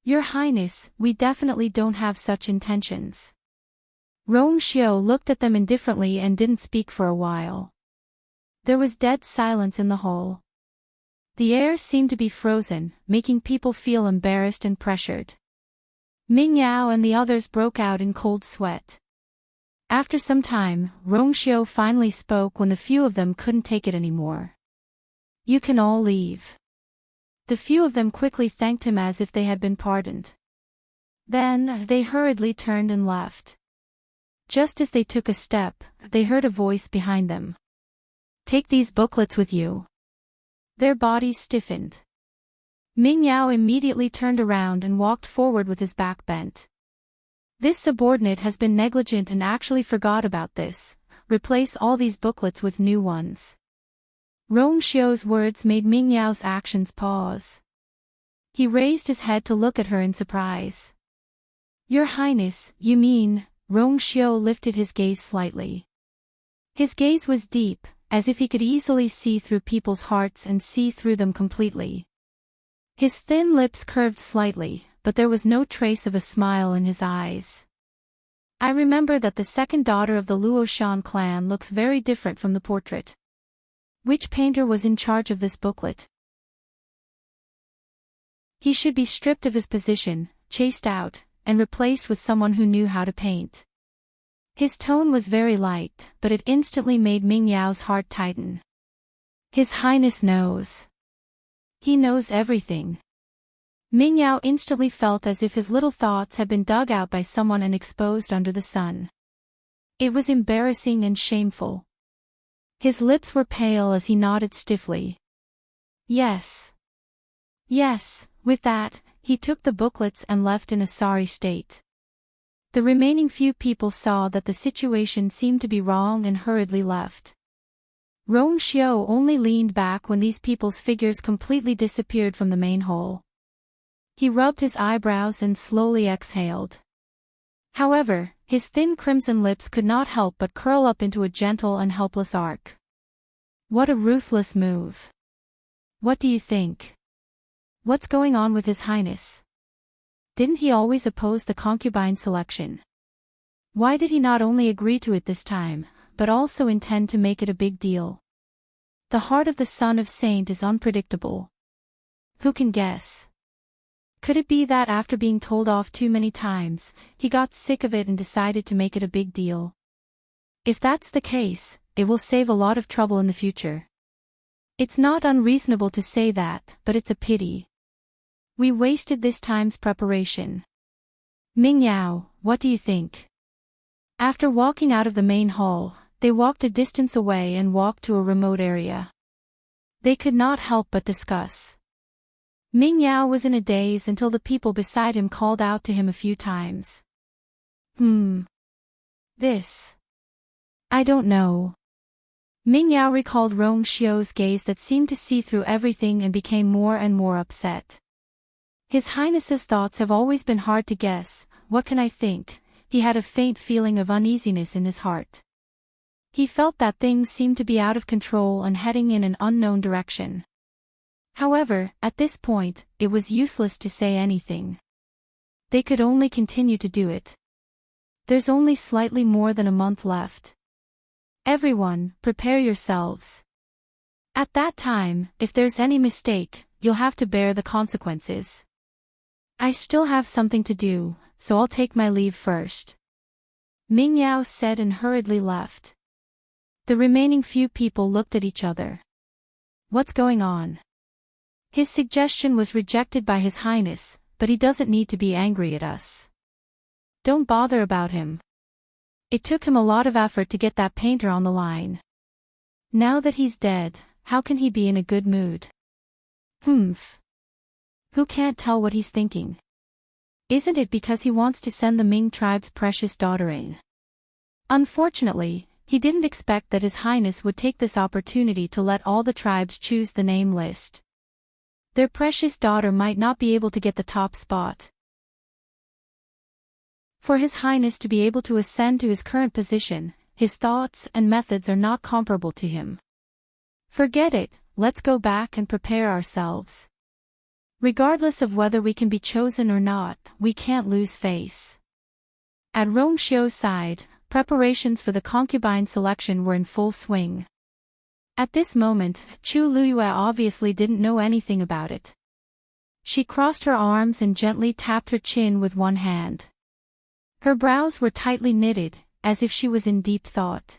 Your Highness, we definitely don't have such intentions. Rong Xiu looked at them indifferently and didn't speak for a while. There was dead silence in the hall. The air seemed to be frozen, making people feel embarrassed and pressured. Ming Yao and the others broke out in cold sweat. After some time, Rong Xiu finally spoke when the few of them couldn't take it anymore. You can all leave. The few of them quickly thanked him as if they had been pardoned. Then, they hurriedly turned and left. Just as they took a step, they heard a voice behind them. Take these booklets with you. Their bodies stiffened. Ming Yao immediately turned around and walked forward with his back bent. This subordinate has been negligent and actually forgot about this. Replace all these booklets with new ones. Rong Xiu's words made Ming Yao's actions pause. He raised his head to look at her in surprise. Your Highness, you mean? Rong Xiu lifted his gaze slightly. His gaze was deep, as if he could easily see through people's hearts and see through them completely. His thin lips curved slightly, but there was no trace of a smile in his eyes. I remember that the second daughter of the Luoshan clan looks very different from the portrait. Which painter was in charge of this booklet? He should be stripped of his position, chased out, and replaced with someone who knew how to paint. His tone was very light, but it instantly made Ming Yao's heart tighten. His Highness knows. He knows everything. Ming Yao instantly felt as if his little thoughts had been dug out by someone and exposed under the sun. It was embarrassing and shameful. His lips were pale as he nodded stiffly. Yes. Yes, with that, he took the booklets and left in a sorry state. The remaining few people saw that the situation seemed to be wrong and hurriedly left. Rong Xiu only leaned back when these people's figures completely disappeared from the main hall. He rubbed his eyebrows and slowly exhaled. However, his thin crimson lips could not help but curl up into a gentle and helpless arc. What a ruthless move. What do you think? What's going on with His Highness? Didn't he always oppose the concubine selection? Why did he not only agree to it this time, but also intend to make it a big deal? The heart of the son of Saint is unpredictable. Who can guess? Could it be that after being told off too many times, he got sick of it and decided to make it a big deal? If that's the case, it will save a lot of trouble in the future. It's not unreasonable to say that, but it's a pity. We wasted this time's preparation. Ming Yao, what do you think? After walking out of the main hall, they walked a distance away and walked to a remote area. They could not help but discuss. Ming Yao was in a daze until the people beside him called out to him a few times. This. I don't know. Ming Yao recalled Rong Xiu's gaze that seemed to see through everything and became more and more upset. His Highness's thoughts have always been hard to guess. What can I think? He had a faint feeling of uneasiness in his heart. He felt that things seemed to be out of control and heading in an unknown direction. However, at this point, it was useless to say anything. They could only continue to do it. There's only slightly more than a month left. Everyone, prepare yourselves. At that time, if there's any mistake, you'll have to bear the consequences. I still have something to do, so I'll take my leave first. Ming Yao said and hurriedly left. The remaining few people looked at each other. What's going on? His suggestion was rejected by His Highness, but he doesn't need to be angry at us. Don't bother about him. It took him a lot of effort to get that painter on the line. Now that he's dead, how can he be in a good mood? Who can't tell what he's thinking? Isn't it because he wants to send the Ming tribe's precious daughter in? Unfortunately, he didn't expect that His Highness would take this opportunity to let all the tribes choose the name list. Their precious daughter might not be able to get the top spot. For His Highness to be able to ascend to his current position, his thoughts and methods are not comparable to him. Forget it, let's go back and prepare ourselves. Regardless of whether we can be chosen or not, we can't lose face. At Rong Xiu's side, preparations for the concubine selection were in full swing. At this moment, Chu Luyue obviously didn't know anything about it. She crossed her arms and gently tapped her chin with one hand. Her brows were tightly knitted, as if she was in deep thought.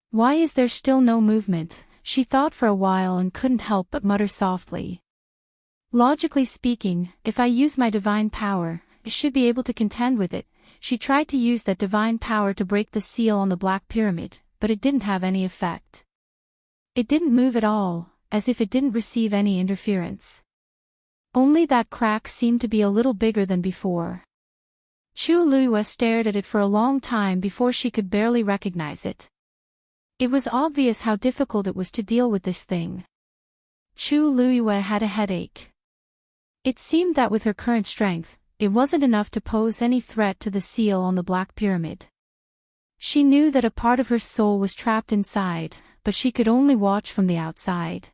Why is there still no movement? She thought for a while and couldn't help but mutter softly. Logically speaking, if I use my divine power, I should be able to contend with it. She tried to use that divine power to break the seal on the Black Pyramid, but it didn't have any effect. It didn't move at all, as if it didn't receive any interference. Only that crack seemed to be a little bigger than before. Chu Luyue stared at it for a long time before she could barely recognize it. It was obvious how difficult it was to deal with this thing. Chu Luyue had a headache. It seemed that with her current strength, it wasn't enough to pose any threat to the seal on the Black Pyramid. She knew that a part of her soul was trapped inside, but she could only watch from the outside.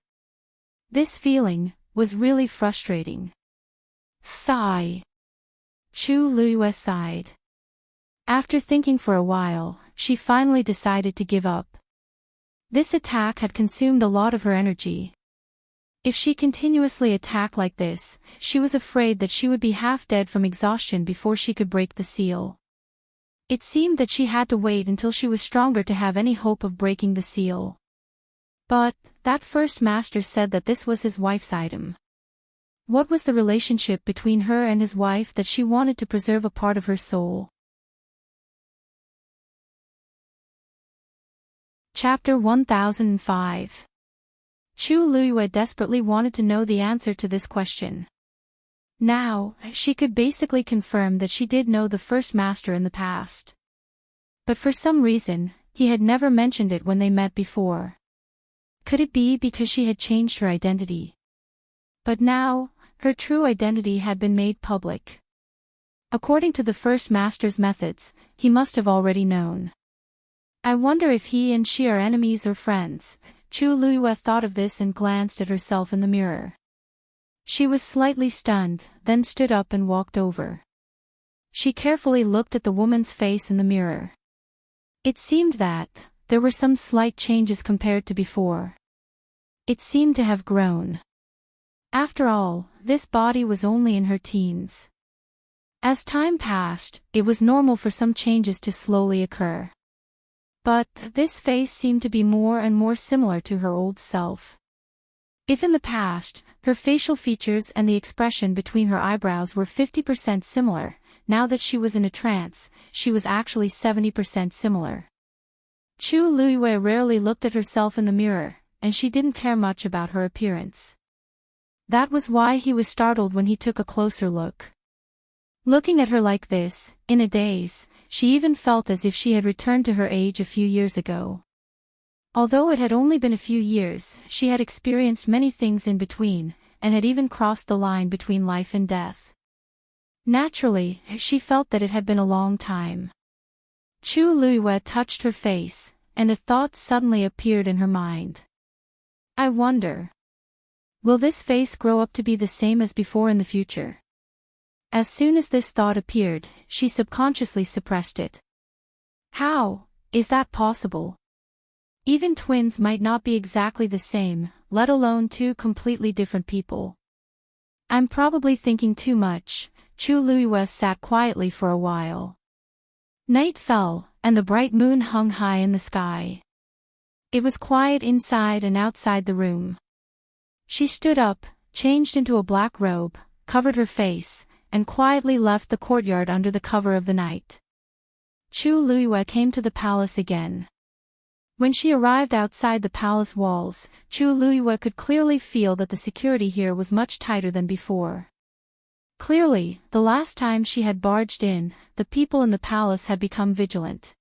This feeling was really frustrating. Sigh. Chu Luyue sighed. After thinking for a while, she finally decided to give up. This attack had consumed a lot of her energy. If she continuously attacked like this, she was afraid that she would be half dead from exhaustion before she could break the seal. It seemed that she had to wait until she was stronger to have any hope of breaking the seal. But, that first master said that this was his wife's item. What was the relationship between her and his wife that she wanted to preserve a part of her soul? Chapter 1005. Chu Luyue desperately wanted to know the answer to this question. Now, she could basically confirm that she did know the first master in the past. But for some reason, he had never mentioned it when they met before. Could it be because she had changed her identity? But now, her true identity had been made public. According to the first master's methods, he must have already known. I wonder if he and she are enemies or friends. Chu Luyue thought of this and glanced at herself in the mirror. She was slightly stunned, then stood up and walked over. She carefully looked at the woman's face in the mirror. It seemed that there were some slight changes compared to before. It seemed to have grown. After all, this body was only in her teens. As time passed, it was normal for some changes to slowly occur. But this face seemed to be more and more similar to her old self. If in the past, her facial features and the expression between her eyebrows were 50% similar, now that she was in a trance, she was actually 70% similar. Chu Luiyue rarely looked at herself in the mirror, and she didn't care much about her appearance. That was why he was startled when he took a closer look. Looking at her like this, in a daze, she even felt as if she had returned to her age a few years ago. Although it had only been a few years, she had experienced many things in between, and had even crossed the line between life and death. Naturally, she felt that it had been a long time. Chu Luiyue touched her face, and a thought suddenly appeared in her mind. I wonder. Will this face grow up to be the same as before in the future? As soon as this thought appeared, she subconsciously suppressed it. How is that possible? Even twins might not be exactly the same, let alone two completely different people. I'm probably thinking too much. Chu Luiyue sat quietly for a while. Night fell, and the bright moon hung high in the sky. It was quiet inside and outside the room. She stood up, changed into a black robe, covered her face, and quietly left the courtyard under the cover of the night. Chu Luiyue came to the palace again. When she arrived outside the palace walls, Chu Luiyue could clearly feel that the security here was much tighter than before. Clearly, the last time she had barged in, the people in the palace had become vigilant.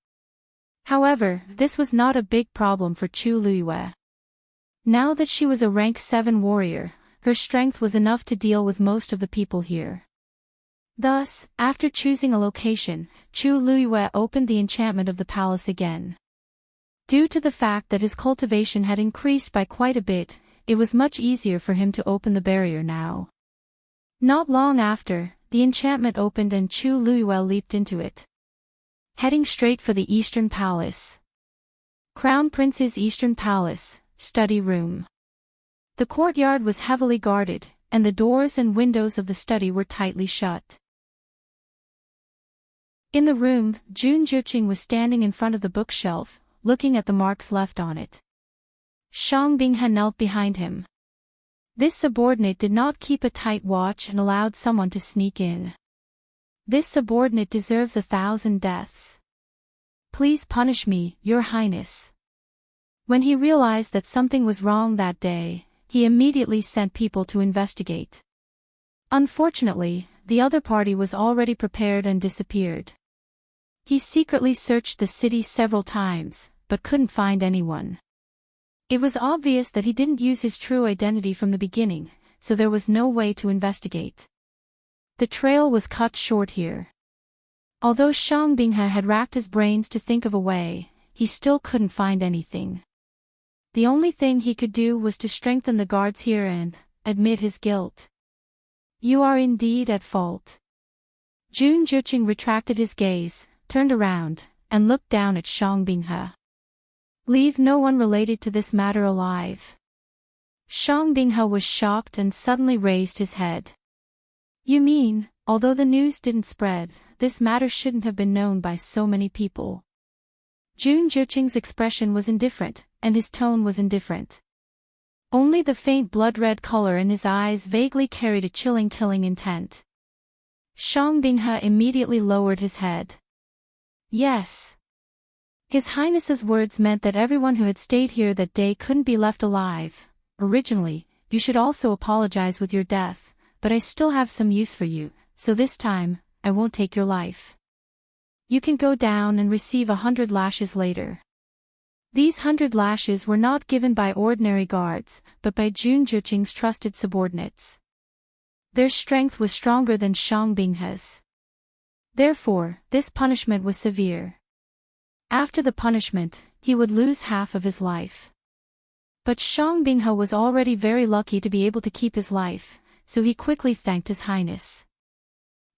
However, this was not a big problem for Chu Luiyue. Now that she was a rank 7 warrior, her strength was enough to deal with most of the people here. Thus, after choosing a location, Chu Luiyue opened the enchantment of the palace again. Due to the fact that his cultivation had increased by quite a bit, it was much easier for him to open the barrier now. Not long after, the enchantment opened and Chu Luiyue leaped into it. Heading straight for the Eastern Palace. Crown Prince's Eastern Palace, study room. The courtyard was heavily guarded, and the doors and windows of the study were tightly shut. In the room, Jun Juqing was standing in front of the bookshelf, looking at the marks left on it. Shang Binghe knelt behind him. This subordinate did not keep a tight watch and allowed someone to sneak in. This subordinate deserves 1,000 deaths. Please punish me, Your Highness. When he realized that something was wrong that day, he immediately sent people to investigate. Unfortunately, the other party was already prepared and disappeared. He secretly searched the city several times, but couldn't find anyone. It was obvious that he didn't use his true identity from the beginning, so there was no way to investigate. The trail was cut short here. Although Shang Binghe had racked his brains to think of a way, he still couldn't find anything. The only thing he could do was to strengthen the guards here and admit his guilt. You are indeed at fault. Jun Juqing retracted his gaze, turned around, and looked down at Shang Binghe. Leave no one related to this matter alive. Shang Binghe was shocked and suddenly raised his head. You mean, although the news didn't spread, this matter shouldn't have been known by so many people? Jun Juqing's expression was indifferent, and his tone was indifferent. Only the faint blood-red color in his eyes vaguely carried a chilling killing intent. Shang Binghe immediately lowered his head. Yes. His Highness's words meant that everyone who had stayed here that day couldn't be left alive. Originally, you should also apologize with your death, but I still have some use for you, so this time, I won't take your life. You can go down and receive 100 lashes later. These 100 lashes were not given by ordinary guards, but by Jun Juqing's trusted subordinates. Their strength was stronger than Shang Binghe's. Therefore, this punishment was severe. After the punishment, he would lose half of his life. But Shang Binghe was already very lucky to be able to keep his life, so he quickly thanked His Highness.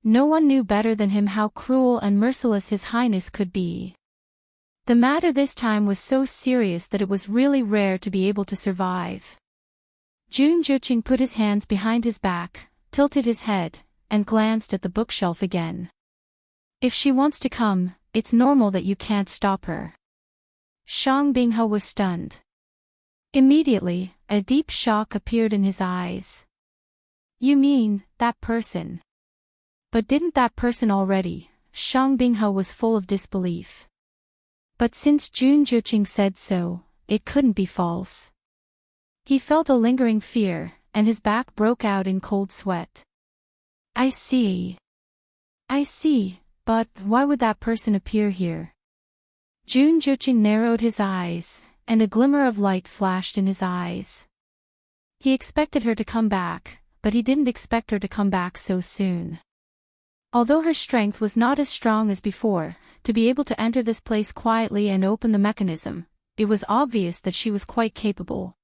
No one knew better than him how cruel and merciless His Highness could be. The matter this time was so serious that it was really rare to be able to survive. Jun Juqing put his hands behind his back, tilted his head, and glanced at the bookshelf again. If she wants to come, it's normal that you can't stop her. Shang Binghe was stunned. Immediately, a deep shock appeared in his eyes. You mean, that person? But didn't that person already? Shang Binghe was full of disbelief. But since Jun Juqing said so, it couldn't be false. He felt a lingering fear, and his back broke out in cold sweat. I see, but why would that person appear here? Jun Juqing narrowed his eyes, and a glimmer of light flashed in his eyes. He expected her to come back, but he didn't expect her to come back so soon. Although her strength was not as strong as before, to be able to enter this place quietly and open the mechanism, it was obvious that she was quite capable.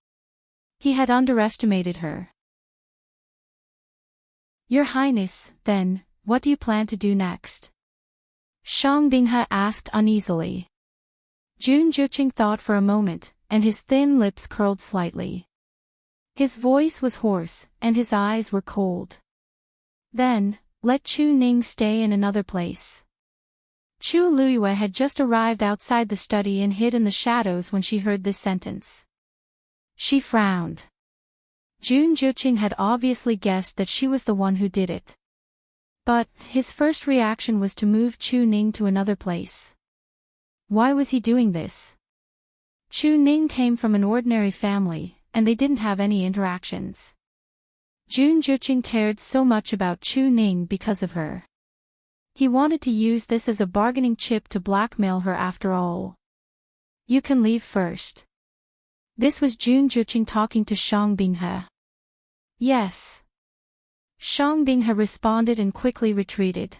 He had underestimated her. Your Highness, then, what do you plan to do next? Shang Binghe asked uneasily. Jun Juqing thought for a moment, and his thin lips curled slightly. His voice was hoarse, and his eyes were cold. Then, let Chu Ning stay in another place. Chu Luyue had just arrived outside the study and hid in the shadows when she heard this sentence. She frowned. Jun Juqing had obviously guessed that she was the one who did it. But, his first reaction was to move Chu Ning to another place. Why was he doing this? Chu Ning came from an ordinary family, and they didn't have any interactions. Jun Juqing cared so much about Chu Ning because of her. He wanted to use this as a bargaining chip to blackmail her after all. You can leave first. This was Jun Juqing talking to Shang Binghe. Yes. Shang Binghe responded and quickly retreated.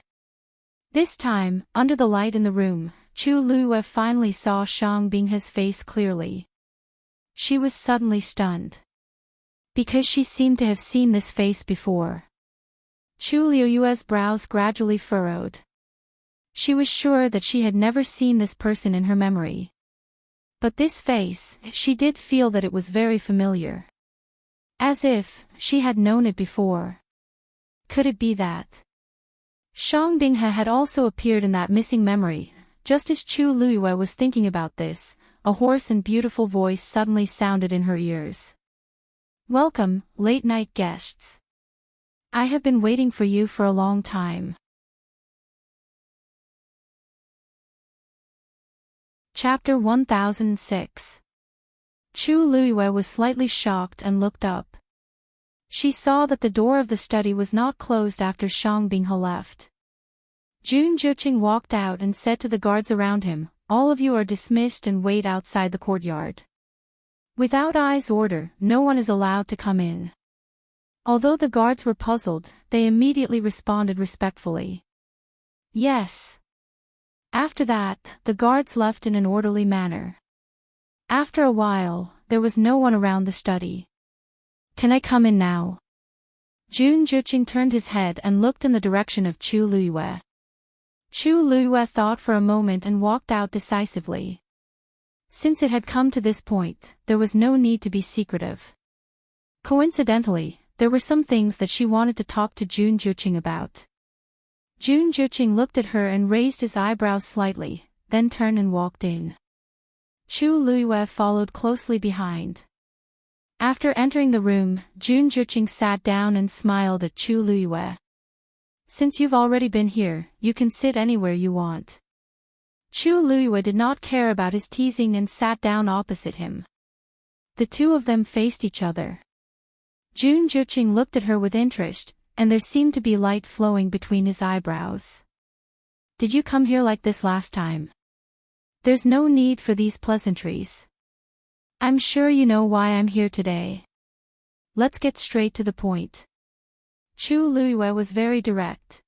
This time, under the light in the room, Chu Luyue finally saw Shang Binghe's face clearly. She was suddenly stunned. Because she seemed to have seen this face before. Chu Luyue's brows gradually furrowed. She was sure that she had never seen this person in her memory. But this face, she did feel that it was very familiar. As if she had known it before. Could it be that Shang Binghe had also appeared in that missing memory? Just as Chu Luyue was thinking about this, a hoarse and beautiful voice suddenly sounded in her ears. Welcome, late-night guests. I have been waiting for you for a long time. Chapter 1006. Chu Luyue was slightly shocked and looked up. She saw that the door of the study was not closed after Shang Binghe left. Jun Juqing walked out and said to the guards around him, all of you are dismissed and wait outside the courtyard. Without I's order, no one is allowed to come in. Although the guards were puzzled, they immediately responded respectfully. Yes. After that, the guards left in an orderly manner. After a while, there was no one around the study. Can I come in now? Jun Juqing turned his head and looked in the direction of Chu Luyue. Chu Luyue thought for a moment and walked out decisively. Since it had come to this point, there was no need to be secretive. Coincidentally, there were some things that she wanted to talk to Jun Juqing about. Jun Juqing looked at her and raised his eyebrows slightly, then turned and walked in. Chu Luyue followed closely behind. After entering the room, Jun Juqing sat down and smiled at Chu Luyue. Since you've already been here, you can sit anywhere you want. Chu Luyue did not care about his teasing and sat down opposite him. The two of them faced each other. Jun Juqing looked at her with interest, and there seemed to be light flowing between his eyebrows. Did you come here like this last time? There's no need for these pleasantries. I'm sure you know why I'm here today. Let's get straight to the point. Chu Luyue was very direct.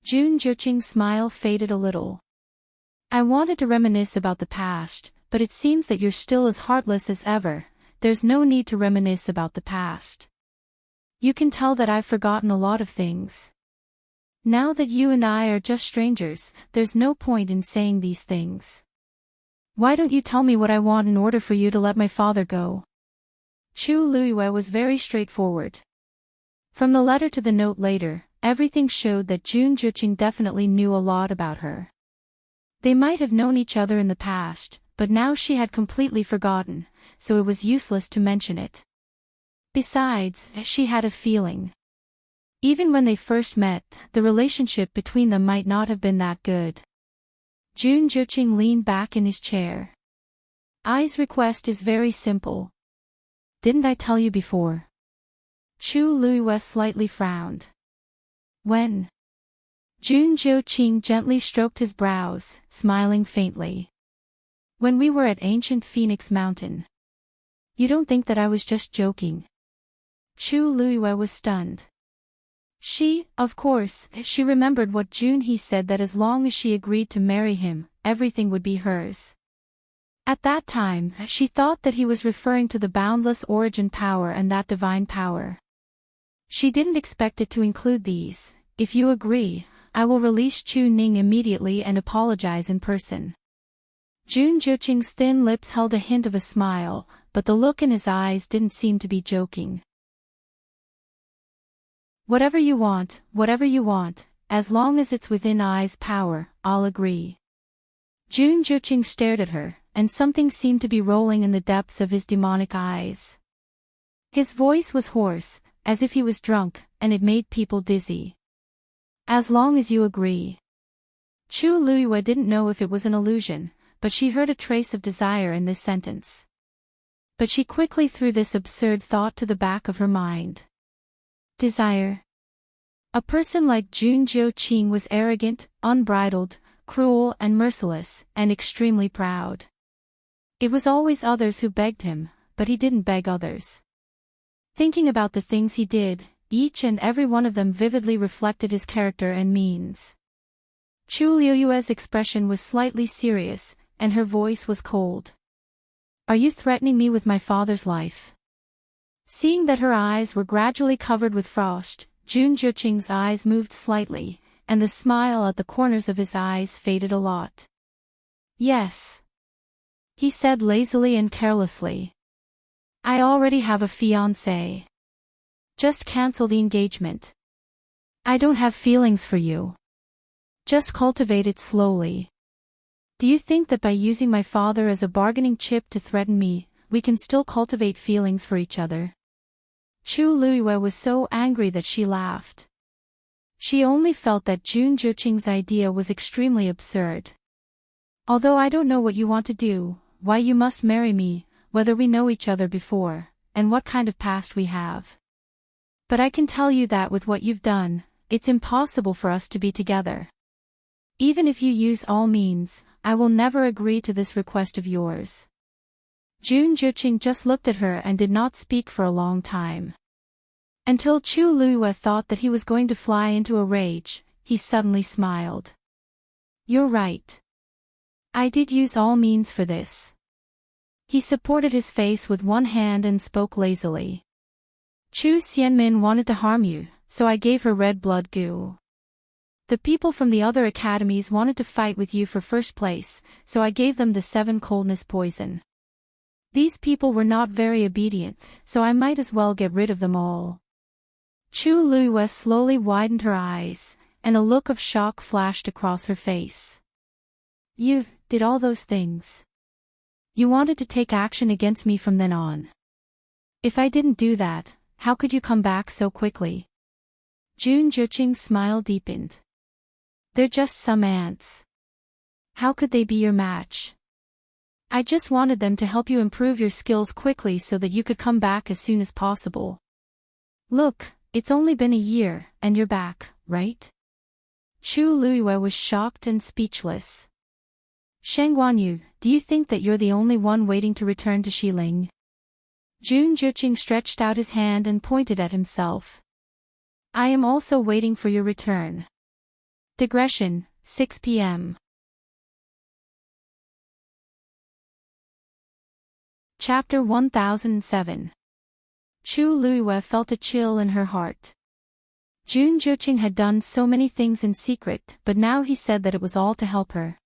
Jun Juqing's smile faded a little. I wanted to reminisce about the past, but it seems that you're still as heartless as ever. There's no need to reminisce about the past. You can tell that I've forgotten a lot of things. Now that you and I are just strangers, there's no point in saying these things. Why don't you tell me what I want in order for you to let my father go? Chu Luyue was very straightforward. From the letter to the note later, everything showed that Jun Juqing definitely knew a lot about her. They might have known each other in the past, but now she had completely forgotten, so it was useless to mention it. Besides, she had a feeling. Even when they first met, the relationship between them might not have been that good. Jun Juqing leaned back in his chair. Ai's request is very simple. Didn't I tell you before? Chu Luiyue slightly frowned. When? Jun Juqing gently stroked his brows, smiling faintly. When we were at ancient Phoenix Mountain. You don't think that I was just joking? Chu Luiyue was stunned. Of course, she remembered what Jun he said, that as long as she agreed to marry him, everything would be hers. At that time, she thought that he was referring to the boundless origin power and that divine power. She didn't expect it to include these. If you agree, I will release Chu Ning immediately and apologize in person. Jun Juqing's thin lips held a hint of a smile, but the look in his eyes didn't seem to be joking. Whatever you want, as long as it's within Ai's power, I'll agree. Jun Juqing stared at her, and something seemed to be rolling in the depths of his demonic eyes. His voice was hoarse, as if he was drunk, and it made people dizzy. As long as you agree. Chu Luiyue didn't know if it was an illusion, but she heard a trace of desire in this sentence. But she quickly threw this absurd thought to the back of her mind. Desire. A person like Jun Juqing was arrogant, unbridled, cruel and merciless, and extremely proud. It was always others who begged him, but he didn't beg others. Thinking about the things he did, each and every one of them vividly reflected his character and means. Chu Luiyue's expression was slightly serious, and her voice was cold. Are you threatening me with my father's life? Seeing that her eyes were gradually covered with frost, Jun Juqing's eyes moved slightly, and the smile at the corners of his eyes faded a lot. Yes. He said lazily and carelessly. I already have a fiancé. Just cancel the engagement. I don't have feelings for you. Just cultivate it slowly. Do you think that by using my father as a bargaining chip to threaten me, we can still cultivate feelings for each other? Chu Luiyue was so angry that she laughed. She only felt that Jun Juqing's idea was extremely absurd. Although I don't know what you want to do, why you must marry me, whether we know each other before, and what kind of past we have. But I can tell you that with what you've done, it's impossible for us to be together. Even if you use all means, I will never agree to this request of yours. Jun Juqing just looked at her and did not speak for a long time. Until Chu Luiyue thought that he was going to fly into a rage, he suddenly smiled. You're right. I did use all means for this. He supported his face with one hand and spoke lazily. Chu Xianmin wanted to harm you, so I gave her red blood goo. The people from the other academies wanted to fight with you for first place, so I gave them the 7 coldness poison. These people were not very obedient, so I might as well get rid of them all. Chu Luiyue slowly widened her eyes, and a look of shock flashed across her face. You did all those things. You wanted to take action against me from then on. If I didn't do that, how could you come back so quickly? Jun Juqing's smile deepened. They're just some ants. How could they be your match? I just wanted them to help you improve your skills quickly so that you could come back as soon as possible. Look, it's only been a year, and you're back, right? Chu Luiyue was shocked and speechless. Sheng Guanyu, do you think that you're the only one waiting to return to Xiling? Jun Juqing stretched out his hand and pointed at himself. I am also waiting for your return. Digression, 6 p.m. Chapter 1007. Chu Luiyue felt a chill in her heart. Jun Juqing had done so many things in secret, but now he said that it was all to help her.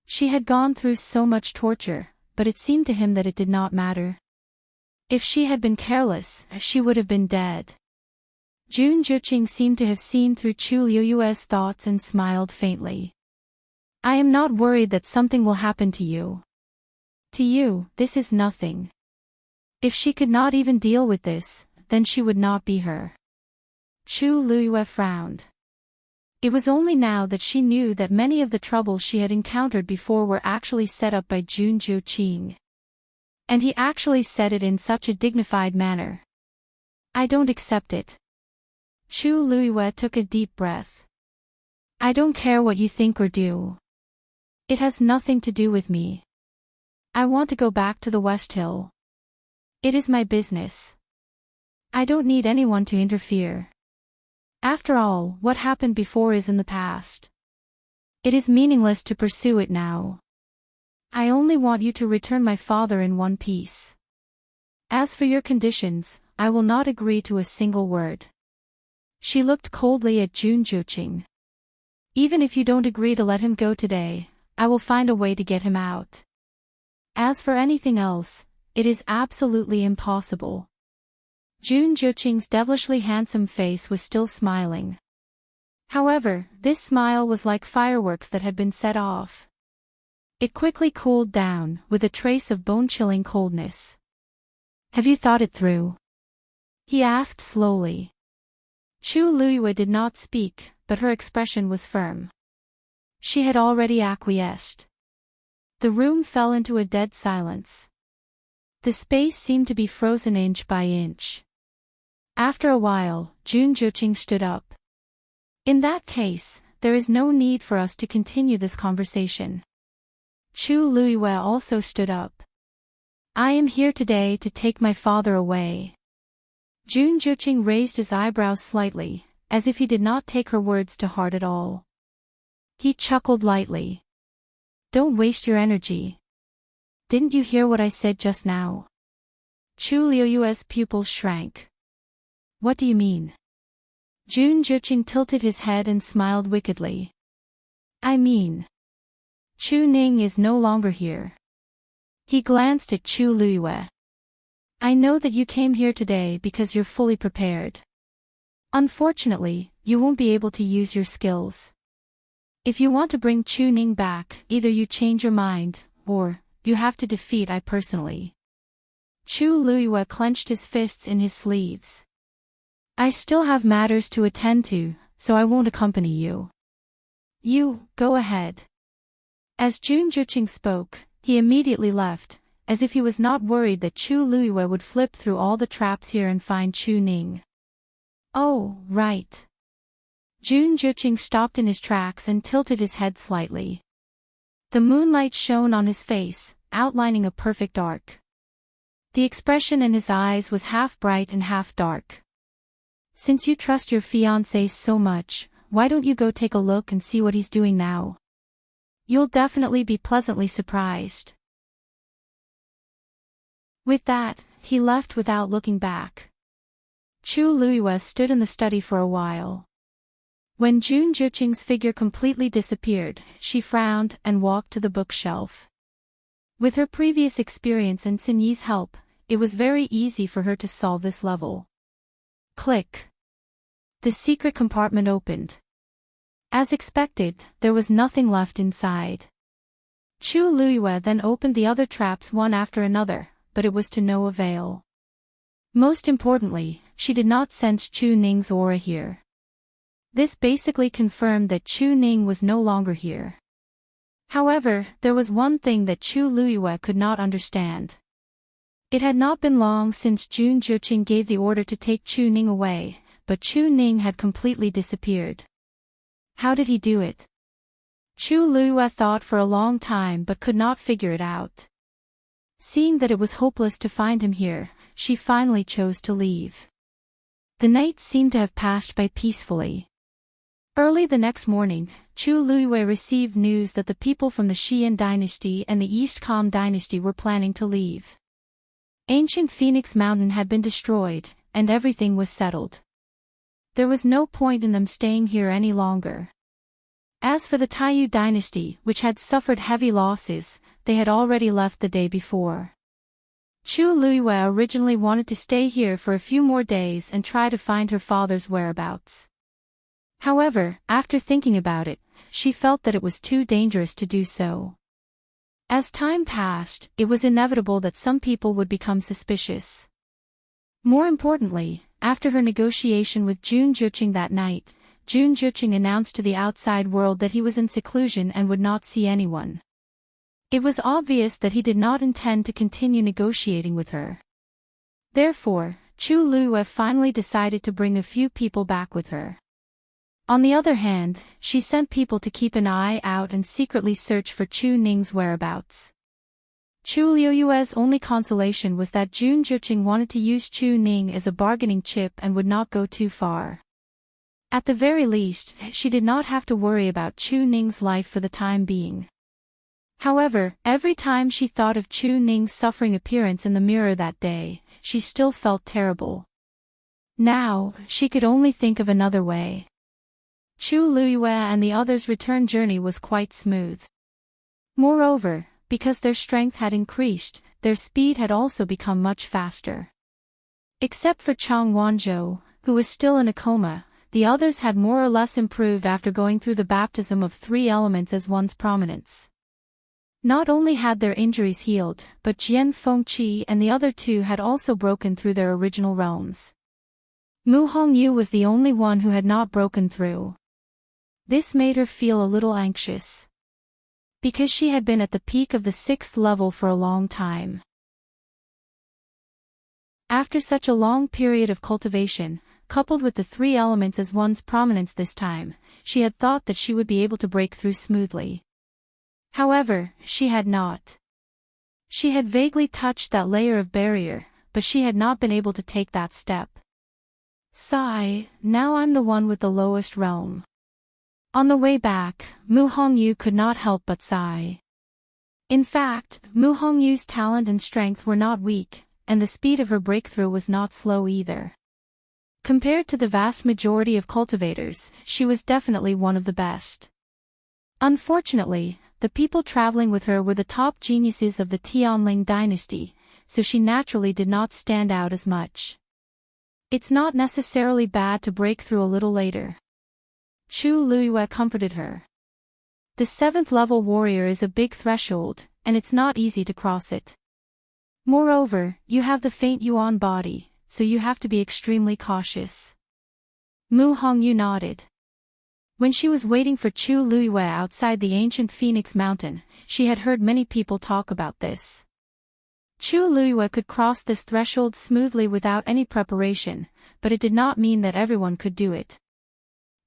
She had gone through so much torture, but it seemed to him that it did not matter. If she had been careless, she would have been dead. Jun Juqing seemed to have seen through Chu Luiyue's thoughts and smiled faintly. I am not worried that something will happen to you. To you, this is nothing. If she could not even deal with this, then she would not be her. Chu Luiyue frowned. It was only now that she knew that many of the troubles she had encountered before were actually set up by Jun Jiuqing. And he actually said it in such a dignified manner. I don't accept it. Chu Luiyue took a deep breath. I don't care what you think or do. It has nothing to do with me. I want to go back to the West Hill. It is my business. I don't need anyone to interfere. After all, what happened before is in the past. It is meaningless to pursue it now. I only want you to return my father in one piece. As for your conditions, I will not agree to a single word. She looked coldly at Jun Jiuqing. Even if you don't agree to let him go today, I will find a way to get him out. As for anything else, it is absolutely impossible. Jun Jiuqing's devilishly handsome face was still smiling. However, this smile was like fireworks that had been set off. It quickly cooled down, with a trace of bone-chilling coldness. Have you thought it through? He asked slowly. Chu Luiyue did not speak, but her expression was firm. She had already acquiesced. The room fell into a dead silence. The space seemed to be frozen inch by inch. After a while, Jun Jiuqing stood up. In that case, there is no need for us to continue this conversation. Chu Luiyue also stood up. I am here today to take my father away. Jun Jiuqing raised his eyebrows slightly, as if he did not take her words to heart at all. He chuckled lightly. Don't waste your energy. Didn't you hear what I said just now? Chu Luiyue's pupils shrank. What do you mean? Jun Jiuqing tilted his head and smiled wickedly. I mean, Chu Ning is no longer here. He glanced at Chu Luiyue. I know that you came here today because you're fully prepared. Unfortunately, you won't be able to use your skills. If you want to bring Chu Ning back, either you change your mind, or you have to defeat I personally. Chu Luiyue clenched his fists in his sleeves. I still have matters to attend to, so I won't accompany you. You, go ahead. As Jun Jiuqing spoke, he immediately left, as if he was not worried that Chu Luiyue would flip through all the traps here and find Chu Ning. Oh, right. Jun Jiuqing stopped in his tracks and tilted his head slightly. The moonlight shone on his face, outlining a perfect arc. The expression in his eyes was half bright and half dark. Since you trust your fiancé so much, why don't you go take a look and see what he's doing now? You'll definitely be pleasantly surprised. With that, he left without looking back. Chu Luiyue stood in the study for a while. When Jun Jiuqing's figure completely disappeared, she frowned and walked to the bookshelf. With her previous experience and Xin Yi's help, it was very easy for her to solve this level. Click. The secret compartment opened. As expected, there was nothing left inside. Chu Luiyue then opened the other traps one after another, but it was to no avail. Most importantly, she did not sense Chu Ning's aura here. This basically confirmed that Chu Ning was no longer here. However, there was one thing that Chu Luiyue could not understand. It had not been long since Jun Jiuqing gave the order to take Chu Ning away, but Chu Ning had completely disappeared. How did he do it? Chu Luiyue thought for a long time but could not figure it out. Seeing that it was hopeless to find him here, she finally chose to leave. The night seemed to have passed by peacefully. Early the next morning, Chu Luiyue received news that the people from the Xian dynasty and the East Com dynasty were planning to leave. Ancient Phoenix Mountain had been destroyed, and everything was settled. There was no point in them staying here any longer. As for the Taiyu dynasty, which had suffered heavy losses, they had already left the day before. Chu Luiyue originally wanted to stay here for a few more days and try to find her father's whereabouts. However, after thinking about it, she felt that it was too dangerous to do so. As time passed, it was inevitable that some people would become suspicious. More importantly, after her negotiation with Jun Juqing that night, Jun Juqing announced to the outside world that he was in seclusion and would not see anyone. It was obvious that he did not intend to continue negotiating with her. Therefore, Chu Luiyue finally decided to bring a few people back with her. On the other hand, she sent people to keep an eye out and secretly search for Chu Ning's whereabouts. Chu Luiyue's only consolation was that Jun Juqing wanted to use Chu Ning as a bargaining chip and would not go too far. At the very least, she did not have to worry about Chu Ning's life for the time being. However, every time she thought of Chu Ning's suffering appearance in the mirror that day, she still felt terrible. Now, she could only think of another way. Chu Luiyue and the others' return journey was quite smooth. Moreover, because their strength had increased, their speed had also become much faster. Except for Chang Wanzhou, who was still in a coma, the others had more or less improved after going through the baptism of 3 elements as one's prominence. Not only had their injuries healed, but Jian Fengqi and the other 2 had also broken through their original realms. Mu Hongyu was the only one who had not broken through. This made her feel a little anxious. Because she had been at the peak of the 6th level for a long time. After such a long period of cultivation, coupled with the 3 elements as one's prominence this time, she had thought that she would be able to break through smoothly. However, she had not. She had vaguely touched that layer of barrier, but she had not been able to take that step. Sigh, now I'm the one with the lowest realm. On the way back, Mu Hongyu could not help but sigh. In fact, Mu Hongyu's talent and strength were not weak, and the speed of her breakthrough was not slow either. Compared to the vast majority of cultivators, she was definitely one of the best. Unfortunately, the people traveling with her were the top geniuses of the Tianling dynasty, so she naturally did not stand out as much. It's not necessarily bad to break through a little later. Chu Luiyue comforted her. The 7th level warrior is a big threshold, and it's not easy to cross it. Moreover, you have the faint Yuan body, so you have to be extremely cautious. Mu Hongyu nodded. When she was waiting for Chu Luiyue outside the ancient Phoenix Mountain, she had heard many people talk about this. Chu Luiyue could cross this threshold smoothly without any preparation, but it did not mean that everyone could do it.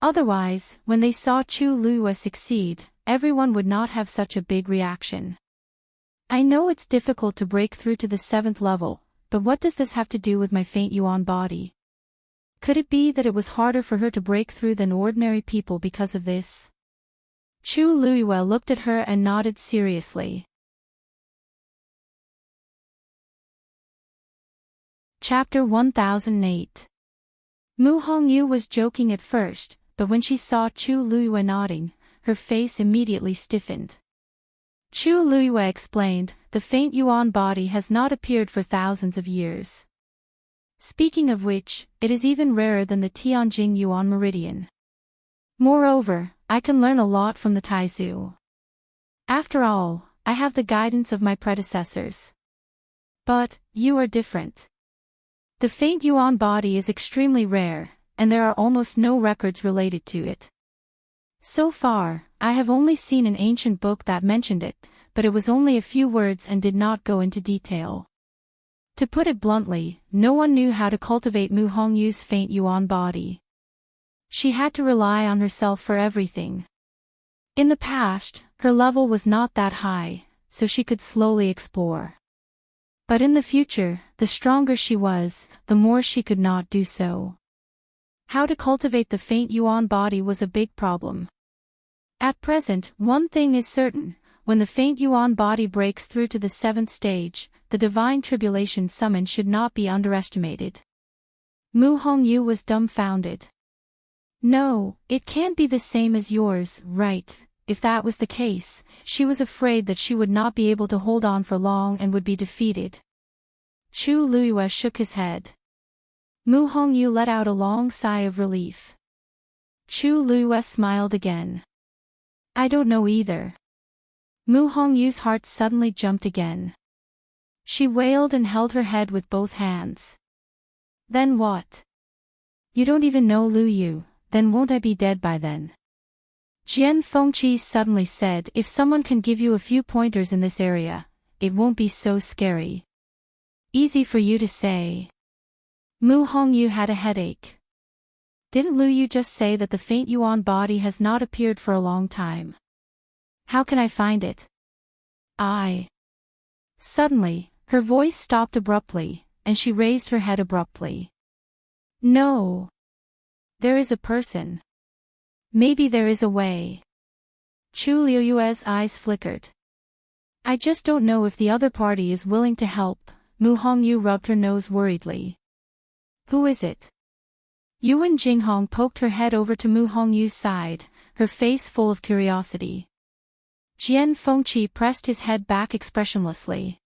Otherwise, when they saw Chu Luiyue succeed, everyone would not have such a big reaction. I know it's difficult to break through to the 7th level, but what does this have to do with my faint Yuan body? Could it be that it was harder for her to break through than ordinary people because of this? Chu Luiyue looked at her and nodded seriously. Chapter 1008. Mu Hongyu was joking at first, but when she saw Chu Luiyue nodding, her face immediately stiffened. Chu Luiyue explained, the faint Yuan body has not appeared for thousands of years. Speaking of which, it is even rarer than the Tianjing Yuan meridian. Moreover, I can learn a lot from the Taizu. After all, I have the guidance of my predecessors. But, you are different. The faint Yuan body is extremely rare, and there are almost no records related to it. So far, I have only seen an ancient book that mentioned it, but it was only a few words and did not go into detail. To put it bluntly, no one knew how to cultivate Mu Hongyu's faint Yuan body. She had to rely on herself for everything. In the past, her level was not that high, so she could slowly explore. But in the future, the stronger she was, the more she could not do so. How to cultivate the faint Yuan body was a big problem. At present, one thing is certain, when the faint Yuan body breaks through to the 7th stage, the divine tribulation summoned should not be underestimated. Mu Hongyu was dumbfounded. No, it can't be the same as yours, right? If that was the case, she was afraid that she would not be able to hold on for long and would be defeated. Chu Luiyue shook his head. Mu Hongyu let out a long sigh of relief. Chu Luiyue smiled again. I don't know either. Mu Hongyu's heart suddenly jumped again. She wailed and held her head with both hands. Then what? You don't even know Lu Yu, then won't I be dead by then? Jian Fengqi suddenly said, if someone can give you a few pointers in this area, it won't be so scary. Easy for you to say. Mu Hongyu had a headache. Didn't Lu Yu just say that the faint Yuan body has not appeared for a long time? How can I find it? Suddenly, her voice stopped abruptly, and she raised her head abruptly. No. There is a person. Maybe there is a way. Chu Liuyue's eyes flickered. I just don't know if the other party is willing to help. Mu Hongyu rubbed her nose worriedly. Who is it? Yuan Jinghong poked her head over to Mu Hongyu's side, her face full of curiosity. Jian Fengqi pressed his head back expressionlessly.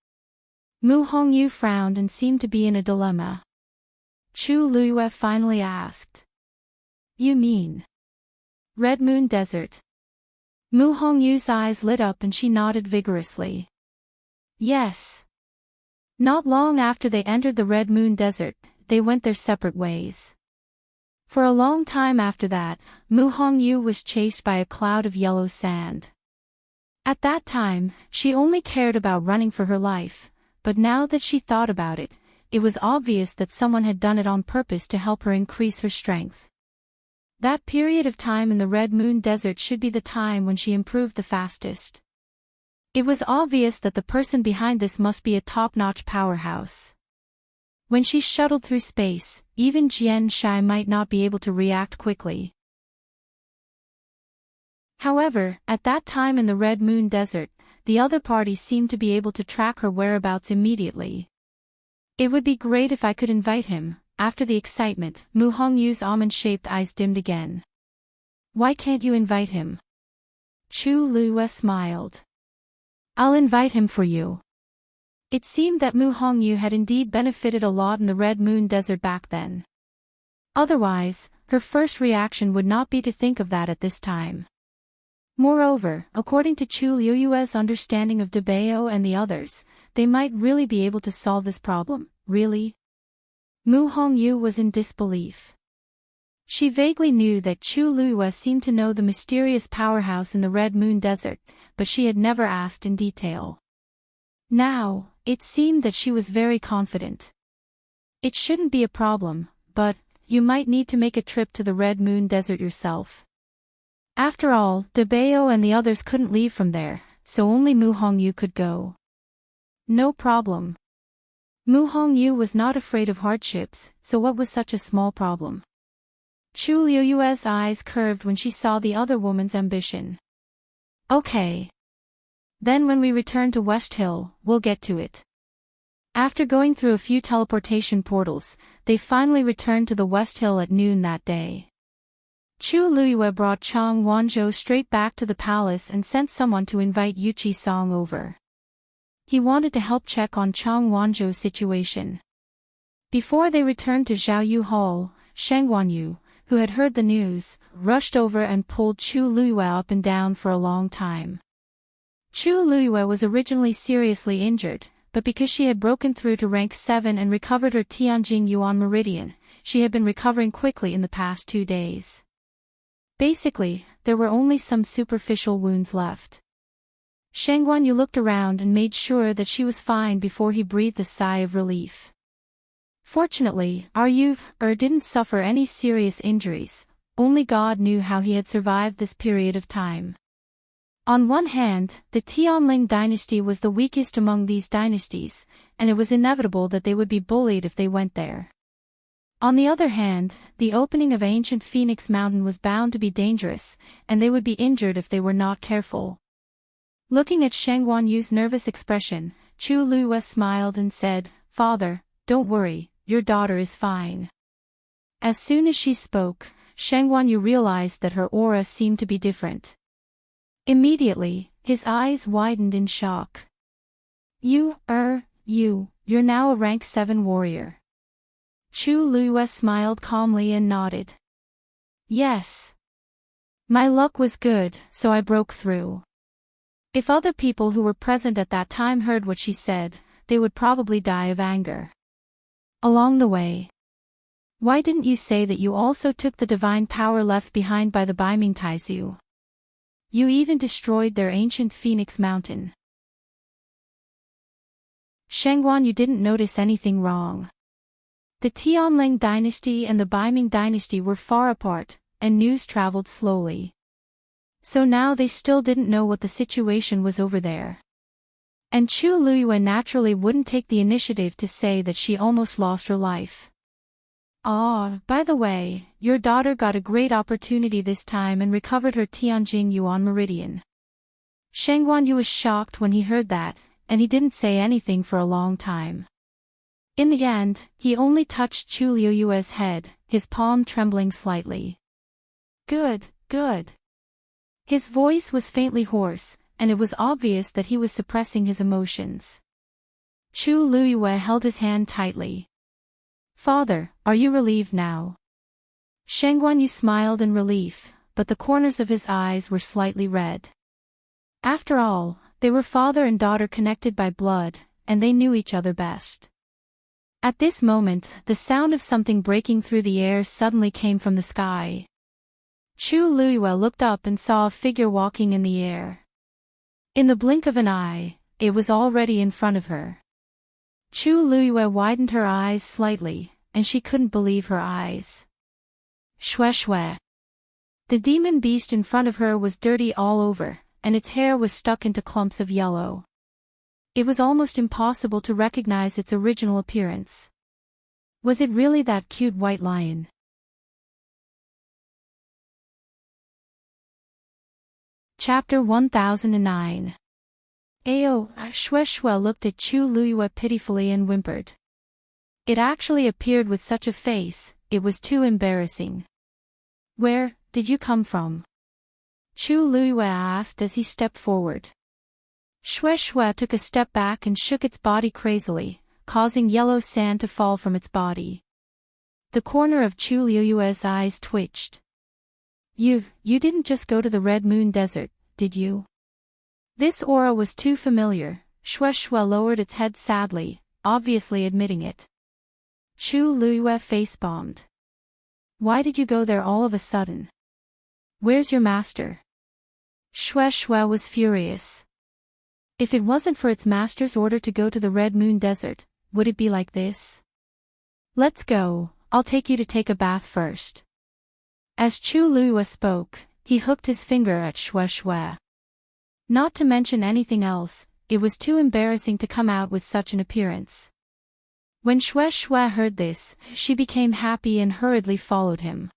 Mu Hongyu frowned and seemed to be in a dilemma. Chu Liyue finally asked. You mean Red Moon Desert? Mu Hongyu's eyes lit up and she nodded vigorously. Yes. Not long after they entered the Red Moon Desert, they went their separate ways. For a long time after that, Mu Hongyu was chased by a cloud of yellow sand. At that time, she only cared about running for her life, but now that she thought about it, it was obvious that someone had done it on purpose to help her increase her strength. That period of time in the Red Moon Desert should be the time when she improved the fastest. It was obvious that the person behind this must be a top-notch powerhouse. When she shuttled through space, even Jian Shai might not be able to react quickly. However, at that time in the Red Moon Desert, the other party seemed to be able to track her whereabouts immediately. It would be great if I could invite him. After the excitement, Mu Hongyu's almond-shaped eyes dimmed again. Why can't you invite him? Chu Liyue smiled. I'll invite him for you. It seemed that Mu Hongyu had indeed benefited a lot in the Red Moon Desert back then. Otherwise, her first reaction would not be to think of that at this time. Moreover, according to Chu Liyue's understanding of Debao and the others, they might really be able to solve this problem. Really? Mu Hongyu was in disbelief. She vaguely knew that Chu Liyue seemed to know the mysterious powerhouse in the Red Moon Desert, but she had never asked in detail. Now, it seemed that she was very confident. It shouldn't be a problem, but you might need to make a trip to the Red Moon Desert yourself. After all, Debao and the others couldn't leave from there, so only Mu Hongyu could go. No problem. Mu Hongyu was not afraid of hardships, so what was such a small problem? Chu Liyue's eyes curved when she saw the other woman's ambition. Okay. Then when we return to West Hill, we'll get to it. After going through a few teleportation portals, they finally returned to the West Hill at noon that day. Chu Liyue brought Chang Wanzhou straight back to the palace and sent someone to invite Yuqi Song over. He wanted to help check on Chang Wanzhou's situation. Before they returned to Zhaoyu Hall, Sheng Wanyu, who had heard the news, rushed over and pulled Chu Liyue up and down for a long time. Chu Liyue was originally seriously injured, but because she had broken through to rank 7 and recovered her Tianjing Yuan Meridian, she had been recovering quickly in the past 2 days. Basically, there were only some superficial wounds left. Sheng Wanyu looked around and made sure that she was fine before he breathed a sigh of relief. Fortunately, didn't suffer any serious injuries, only God knew how he had survived this period of time. On one hand, the Tianling dynasty was the weakest among these dynasties, and it was inevitable that they would be bullied if they went there. On the other hand, the opening of ancient Phoenix Mountain was bound to be dangerous, and they would be injured if they were not careful. Looking at Sheng Wanyu's nervous expression, Chu Liyue smiled and said, "Father, don't worry, your daughter is fine." As soon as she spoke, Sheng Wanyu realized that her aura seemed to be different. Immediately, his eyes widened in shock. You're now a rank 7 warrior." Chu Liyue smiled calmly and nodded. "Yes. My luck was good, so I broke through." If other people who were present at that time heard what she said, they would probably die of anger. Along the way, Why didn't you say that you also took the divine power left behind by the Baiming Taizu? You even destroyed their ancient Phoenix Mountain. Shengguan, you didn't notice anything wrong. The Tianling dynasty and the Baiming dynasty were far apart, and news traveled slowly. So now they still didn't know what the situation was over there. And Chu Luyue naturally wouldn't take the initiative to say that she almost lost her life. By the way, your daughter got a great opportunity this time and recovered her Tianjing Yuan meridian. Shengguan Yu was shocked when he heard that, and he didn't say anything for a long time. In the end, he only touched Chu Luyue's head, his palm trembling slightly. Good, good. His voice was faintly hoarse, and it was obvious that he was suppressing his emotions. Chu Luyue held his hand tightly. Father, are you relieved now? Shengguan Yu smiled in relief, but the corners of his eyes were slightly red. After all, they were father and daughter connected by blood, and they knew each other best. At this moment, the sound of something breaking through the air suddenly came from the sky. Chu Luyue looked up and saw a figure walking in the air. In the blink of an eye, it was already in front of her. Chu Luyue widened her eyes slightly, and she couldn't believe her eyes. Shue. The demon beast in front of her was dirty all over, and its hair was stuck into clumps of yellow. It was almost impossible to recognize its original appearance. Was it really that cute white lion? Chapter 1009. Shue looked at Chu Luyue pitifully and whimpered. It actually appeared with such a face, it was too embarrassing. Where did you come from? Chu Luyue asked as he stepped forward. Shue took a step back and shook its body crazily, causing yellow sand to fall from its body. The corner of Chu Luyue's eyes twitched. You didn't just go to the Red Moon Desert, did you? This aura was too familiar. Shue lowered its head sadly, obviously admitting it. Chu Luyue face-bombed. Why did you go there all of a sudden? Where's your master? Shue was furious. If it wasn't for its master's order to go to the Red Moon Desert, would it be like this? Let's go, I'll take you to take a bath first. As Chu Luyue spoke, he hooked his finger at Shue. Not to mention anything else, it was too embarrassing to come out with such an appearance. When Shue heard this, she became happy and hurriedly followed him.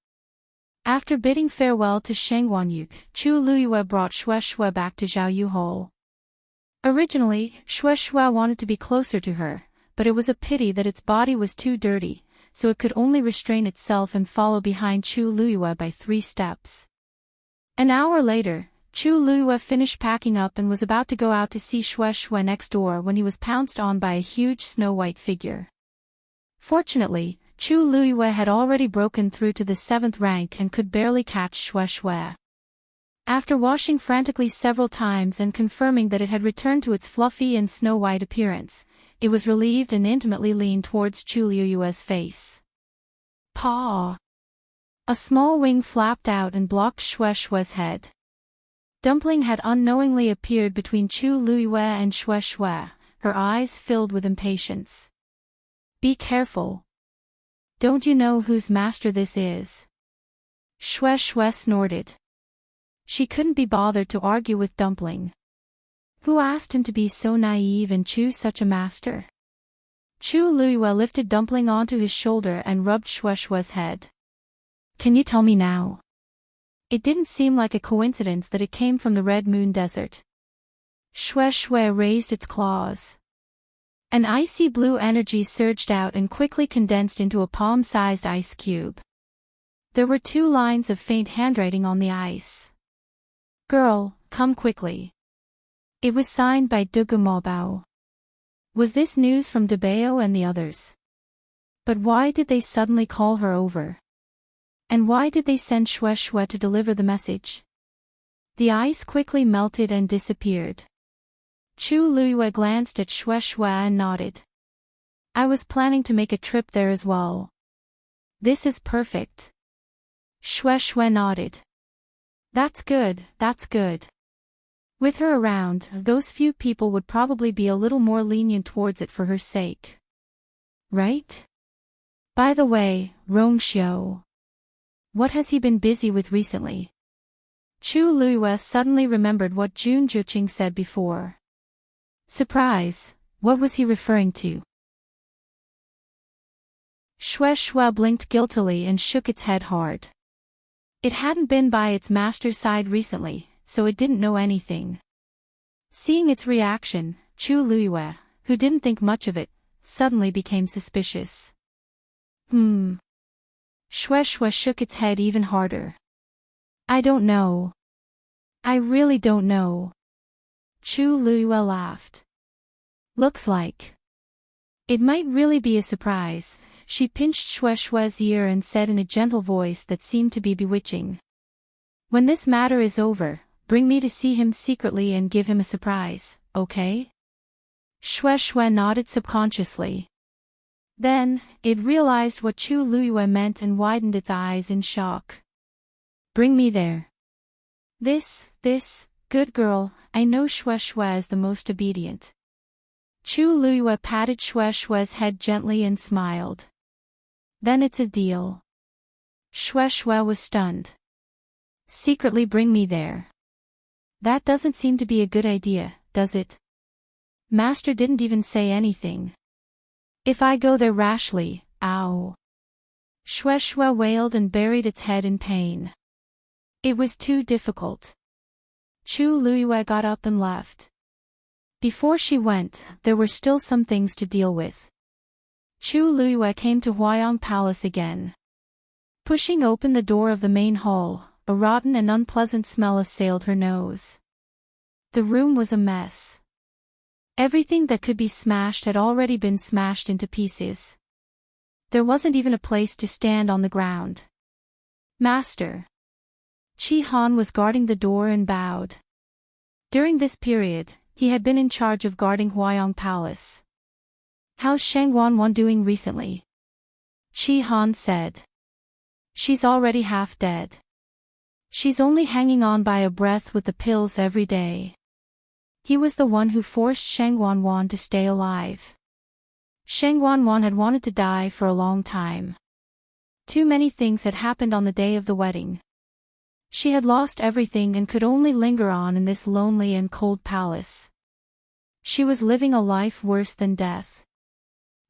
After bidding farewell to Shengguan Yu, Chu Luyue brought Shue back to Zhaoyu Hole. Originally, Shue wanted to be closer to her, but it was a pity that its body was too dirty, so it could only restrain itself and follow behind Chu Luyue by 3 steps. An hour later, Chu Luyue finished packing up and was about to go out to see Shue next door when he was pounced on by a huge snow-white figure. Fortunately, Chu Luyue had already broken through to the 7th rank and could barely catch Shue. After washing frantically several times and confirming that it had returned to its fluffy and snow-white appearance, it was relieved and intimately leaned towards Chu Luyue's face. Paw! A small wing flapped out and blocked Shue's head. Dumpling had unknowingly appeared between Chu Luyue and Shue, her eyes filled with impatience. Be careful. Don't you know whose master this is? Shue snorted. She couldn't be bothered to argue with Dumpling. Who asked him to be so naive and choose such a master? Chu Luyue lifted Dumpling onto his shoulder and rubbed Shue's head. Can you tell me now? It didn't seem like a coincidence that it came from the Red Moon Desert. Shue raised its claws. An icy blue energy surged out and quickly condensed into a palm-sized ice cube. There were 2 lines of faint handwriting on the ice. Girl, come quickly. It was signed by Dugu Mobao. Was this news from Debao and the others? But why did they suddenly call her over? And why did they send Shue to deliver the message? The ice quickly melted and disappeared. Chu Luyue glanced at Shue and nodded. I was planning to make a trip there as well. This is perfect. Shue Shue nodded. That's good, that's good. With her around, those few people would probably be a little more lenient towards it for her sake. Right? By the way, Rongxiu. What has he been busy with recently? Chu Luiyue suddenly remembered what Jun Zhuqing said before. Surprise, what was he referring to? Shue Shue blinked guiltily and shook its head hard. It hadn't been by its master's side recently, so it didn't know anything. Seeing its reaction, Chu Luiyue, who didn't think much of it, suddenly became suspicious. Shue Shue shook its head even harder. I don't know. I really don't know. Chu Luiyue laughed. Looks like it might really be a surprise. She pinched Shue Shue's ear and said in a gentle voice that seemed to be bewitching. When this matter is over, bring me to see him secretly and give him a surprise, okay? Shue Shue nodded subconsciously. Then, it realized what Chu Luiyue meant and widened its eyes in shock. Bring me there. This, good girl, I know Shue Shue is the most obedient. Chu Luiyue patted Shue Shue's head gently and smiled. Then it's a deal. Shue Shue was stunned. Secretly bring me there. That doesn't seem to be a good idea, does it? Master didn't even say anything. If I go there rashly, ow. Shue Shue wailed and buried its head in pain. It was too difficult. Chu Luiyue got up and left. Before she went, there were still some things to deal with. Chu Luiyue came to Huayang Palace again. Pushing open the door of the main hall, a rotten and unpleasant smell assailed her nose. The room was a mess. Everything that could be smashed had already been smashed into pieces. There wasn't even a place to stand on the ground. Master. Qi Han was guarding the door and bowed. During this period, he had been in charge of guarding Huayang Palace. How's Shang Wanwan doing recently? Qi Han said. She's already half dead. She's only hanging on by a breath with the pills every day. He was the one who forced Shang Wanwan to stay alive. Shang Wanwan had wanted to die for a long time. Too many things had happened on the day of the wedding. She had lost everything and could only linger on in this lonely and cold palace. She was living a life worse than death.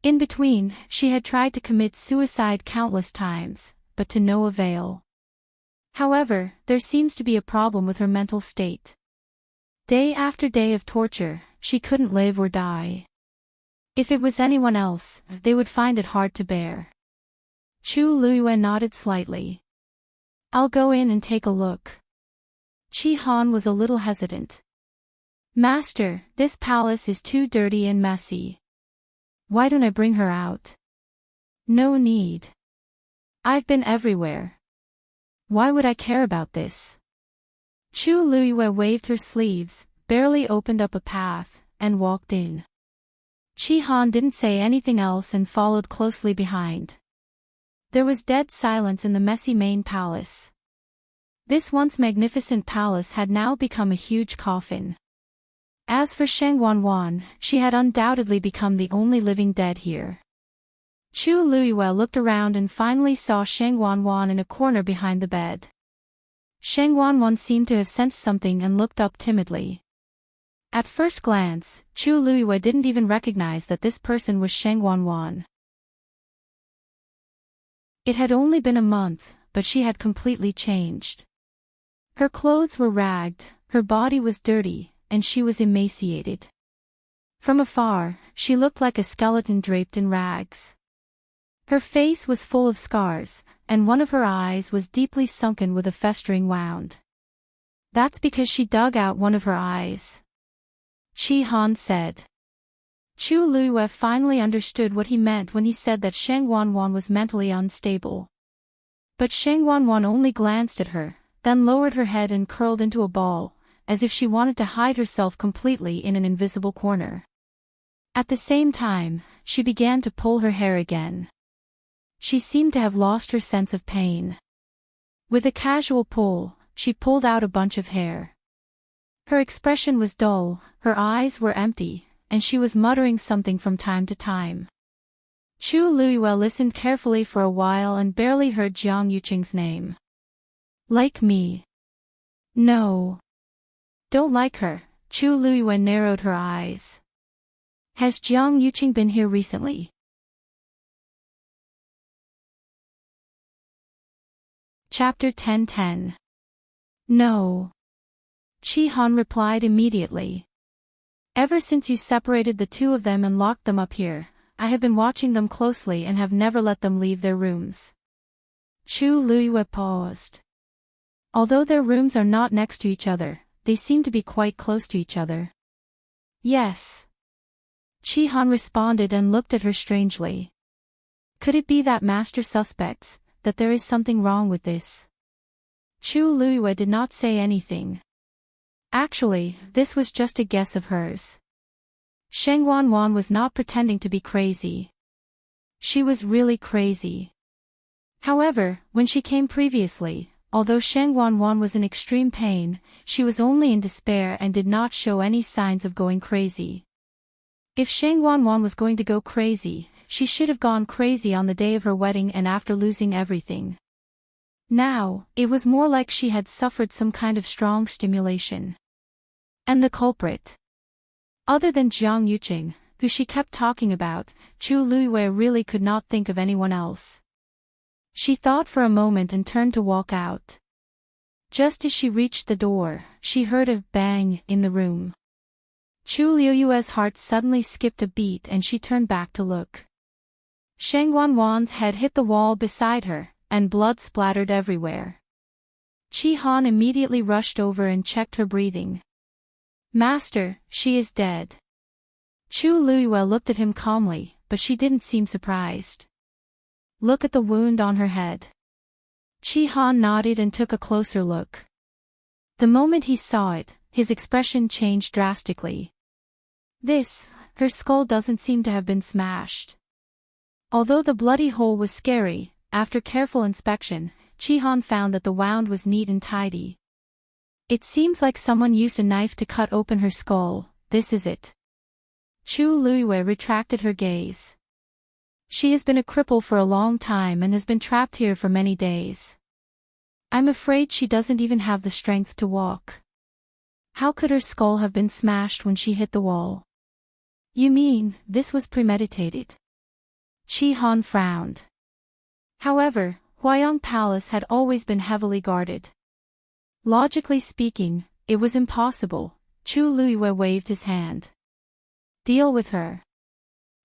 In between, she had tried to commit suicide countless times, but to no avail. However, there seems to be a problem with her mental state. Day after day of torture, she couldn't live or die. If it was anyone else, they would find it hard to bear. Chu Luiyue nodded slightly. I'll go in and take a look. Qi Han was a little hesitant. Master, this palace is too dirty and messy. Why don't I bring her out? No need. I've been everywhere. Why would I care about this? Chu Luiyue waved her sleeves, barely opened up a path, and walked in. Qi Han didn't say anything else and followed closely behind. There was dead silence in the messy main palace. This once magnificent palace had now become a huge coffin. As for Shang Wanwan, she had undoubtedly become the only living dead here. Chu Luiyue looked around and finally saw Shang Wanwan in a corner behind the bed. Shang Wanwan seemed to have sensed something and looked up timidly. At first glance, Chu Luiyue didn't even recognize that this person was Shang Wanwan. It had only been a month, but she had completely changed. Her clothes were ragged, her body was dirty, and she was emaciated. From afar, she looked like a skeleton draped in rags. Her face was full of scars, and one of her eyes was deeply sunken with a festering wound. That's because she dug out one of her eyes. Qi Han said. Chu Luiyue finally understood what he meant when he said that Shang Wanwan was mentally unstable. But Shang Wanwan only glanced at her, then lowered her head and curled into a ball, as if she wanted to hide herself completely in an invisible corner. At the same time, she began to pull her hair again. she seemed to have lost her sense of pain. With a casual pull, she pulled out a bunch of hair. Her expression was dull, her eyes were empty, and she was muttering something from time to time. Chu Luiyue listened carefully for a while and barely heard Jiang Yuqing's name. Like me? No. Don't like her. Chu Luiyue narrowed her eyes. Has Jiang Yuqing been here recently? Chapter 10:10. No. Qi Han replied immediately. Ever since you separated the two of them and locked them up here, I have been watching them closely and have never let them leave their rooms. Chu Luiyue paused. Although their rooms are not next to each other, they seem to be quite close to each other. Yes. Qi Han responded and looked at her strangely. Could it be that Master suspects that there is something wrong with this? Chu Luiyue did not say anything. Actually, this was just a guess of hers. Sheng Wanwan was not pretending to be crazy. She was really crazy. However, when she came previously, although Sheng Wanwan was in extreme pain, she was only in despair and did not show any signs of going crazy. If Sheng Wanwan was going to go crazy, she should have gone crazy on the day of her wedding and after losing everything. Now, it was more like she had suffered some kind of strong stimulation. And the culprit? Other than Jiang Yuqing, who she kept talking about, Chu Luiyue really could not think of anyone else. She thought for a moment and turned to walk out. Just as she reached the door, she heard a bang in the room. Chu Luiyue's heart suddenly skipped a beat and she turned back to look. Sheng Wanwan's head hit the wall beside her, and blood splattered everywhere. Qi Han immediately rushed over and checked her breathing. Master, she is dead. Chu Luiyue looked at him calmly, but she didn't seem surprised. Look at the wound on her head. Qi Han nodded and took a closer look. The moment he saw it, his expression changed drastically. Her skull doesn't seem to have been smashed. Although the bloody hole was scary, after careful inspection, Qi Han found that the wound was neat and tidy. It seems like someone used a knife to cut open her skull. This is it. Chu Luiyue retracted her gaze. She has been a cripple for a long time and has been trapped here for many days. I'm afraid she doesn't even have the strength to walk. How could her skull have been smashed when she hit the wall? You mean, this was premeditated? Qi Han frowned. However, Huayong Palace had always been heavily guarded. Logically speaking, it was impossible. Chu Luiyue waved his hand. Deal with her.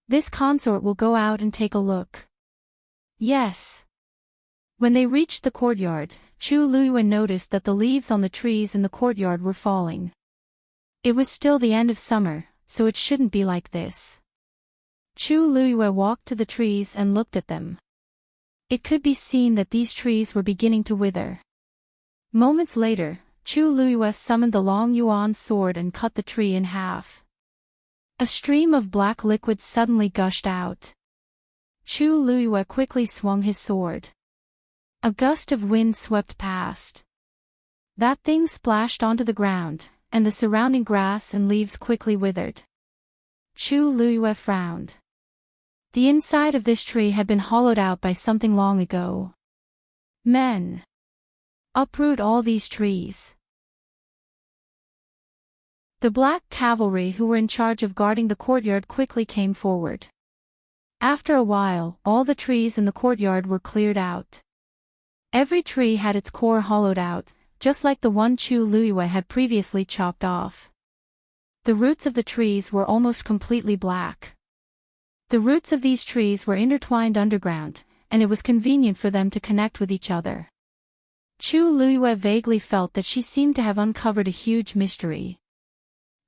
This consort will go out and take a look. Yes. When they reached the courtyard, Chu Luiyue noticed that the leaves on the trees in the courtyard were falling. It was still the end of summer, so it shouldn't be like this. Chu Luiyue walked to the trees and looked at them. It could be seen that these trees were beginning to wither. Moments later, Chu Luiyue summoned the long yuan sword and cut the tree in half. A stream of black liquid suddenly gushed out. Chu Luiyue quickly swung his sword. A gust of wind swept past. That thing splashed onto the ground, and the surrounding grass and leaves quickly withered. Chu Luiyue frowned. The inside of this tree had been hollowed out by something long ago. Men. Uproot all these trees. The black cavalry who were in charge of guarding the courtyard quickly came forward. After a while, all the trees in the courtyard were cleared out. Every tree had its core hollowed out, just like the one Chu Luiyue had previously chopped off. The roots of the trees were almost completely black. The roots of these trees were intertwined underground, and it was convenient for them to connect with each other. Chu Luiyue vaguely felt that she seemed to have uncovered a huge mystery.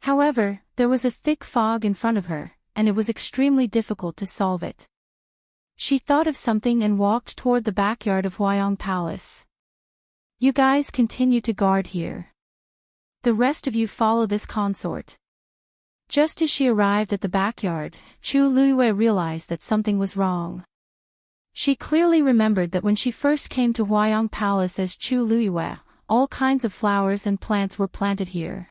However, there was a thick fog in front of her, and it was extremely difficult to solve it. She thought of something and walked toward the backyard of Huayong Palace. You guys continue to guard here. The rest of you follow this consort. Just as she arrived at the backyard, Chu Luiyue realized that something was wrong. She clearly remembered that when she first came to Huayong Palace as Chu Luiyue, all kinds of flowers and plants were planted here.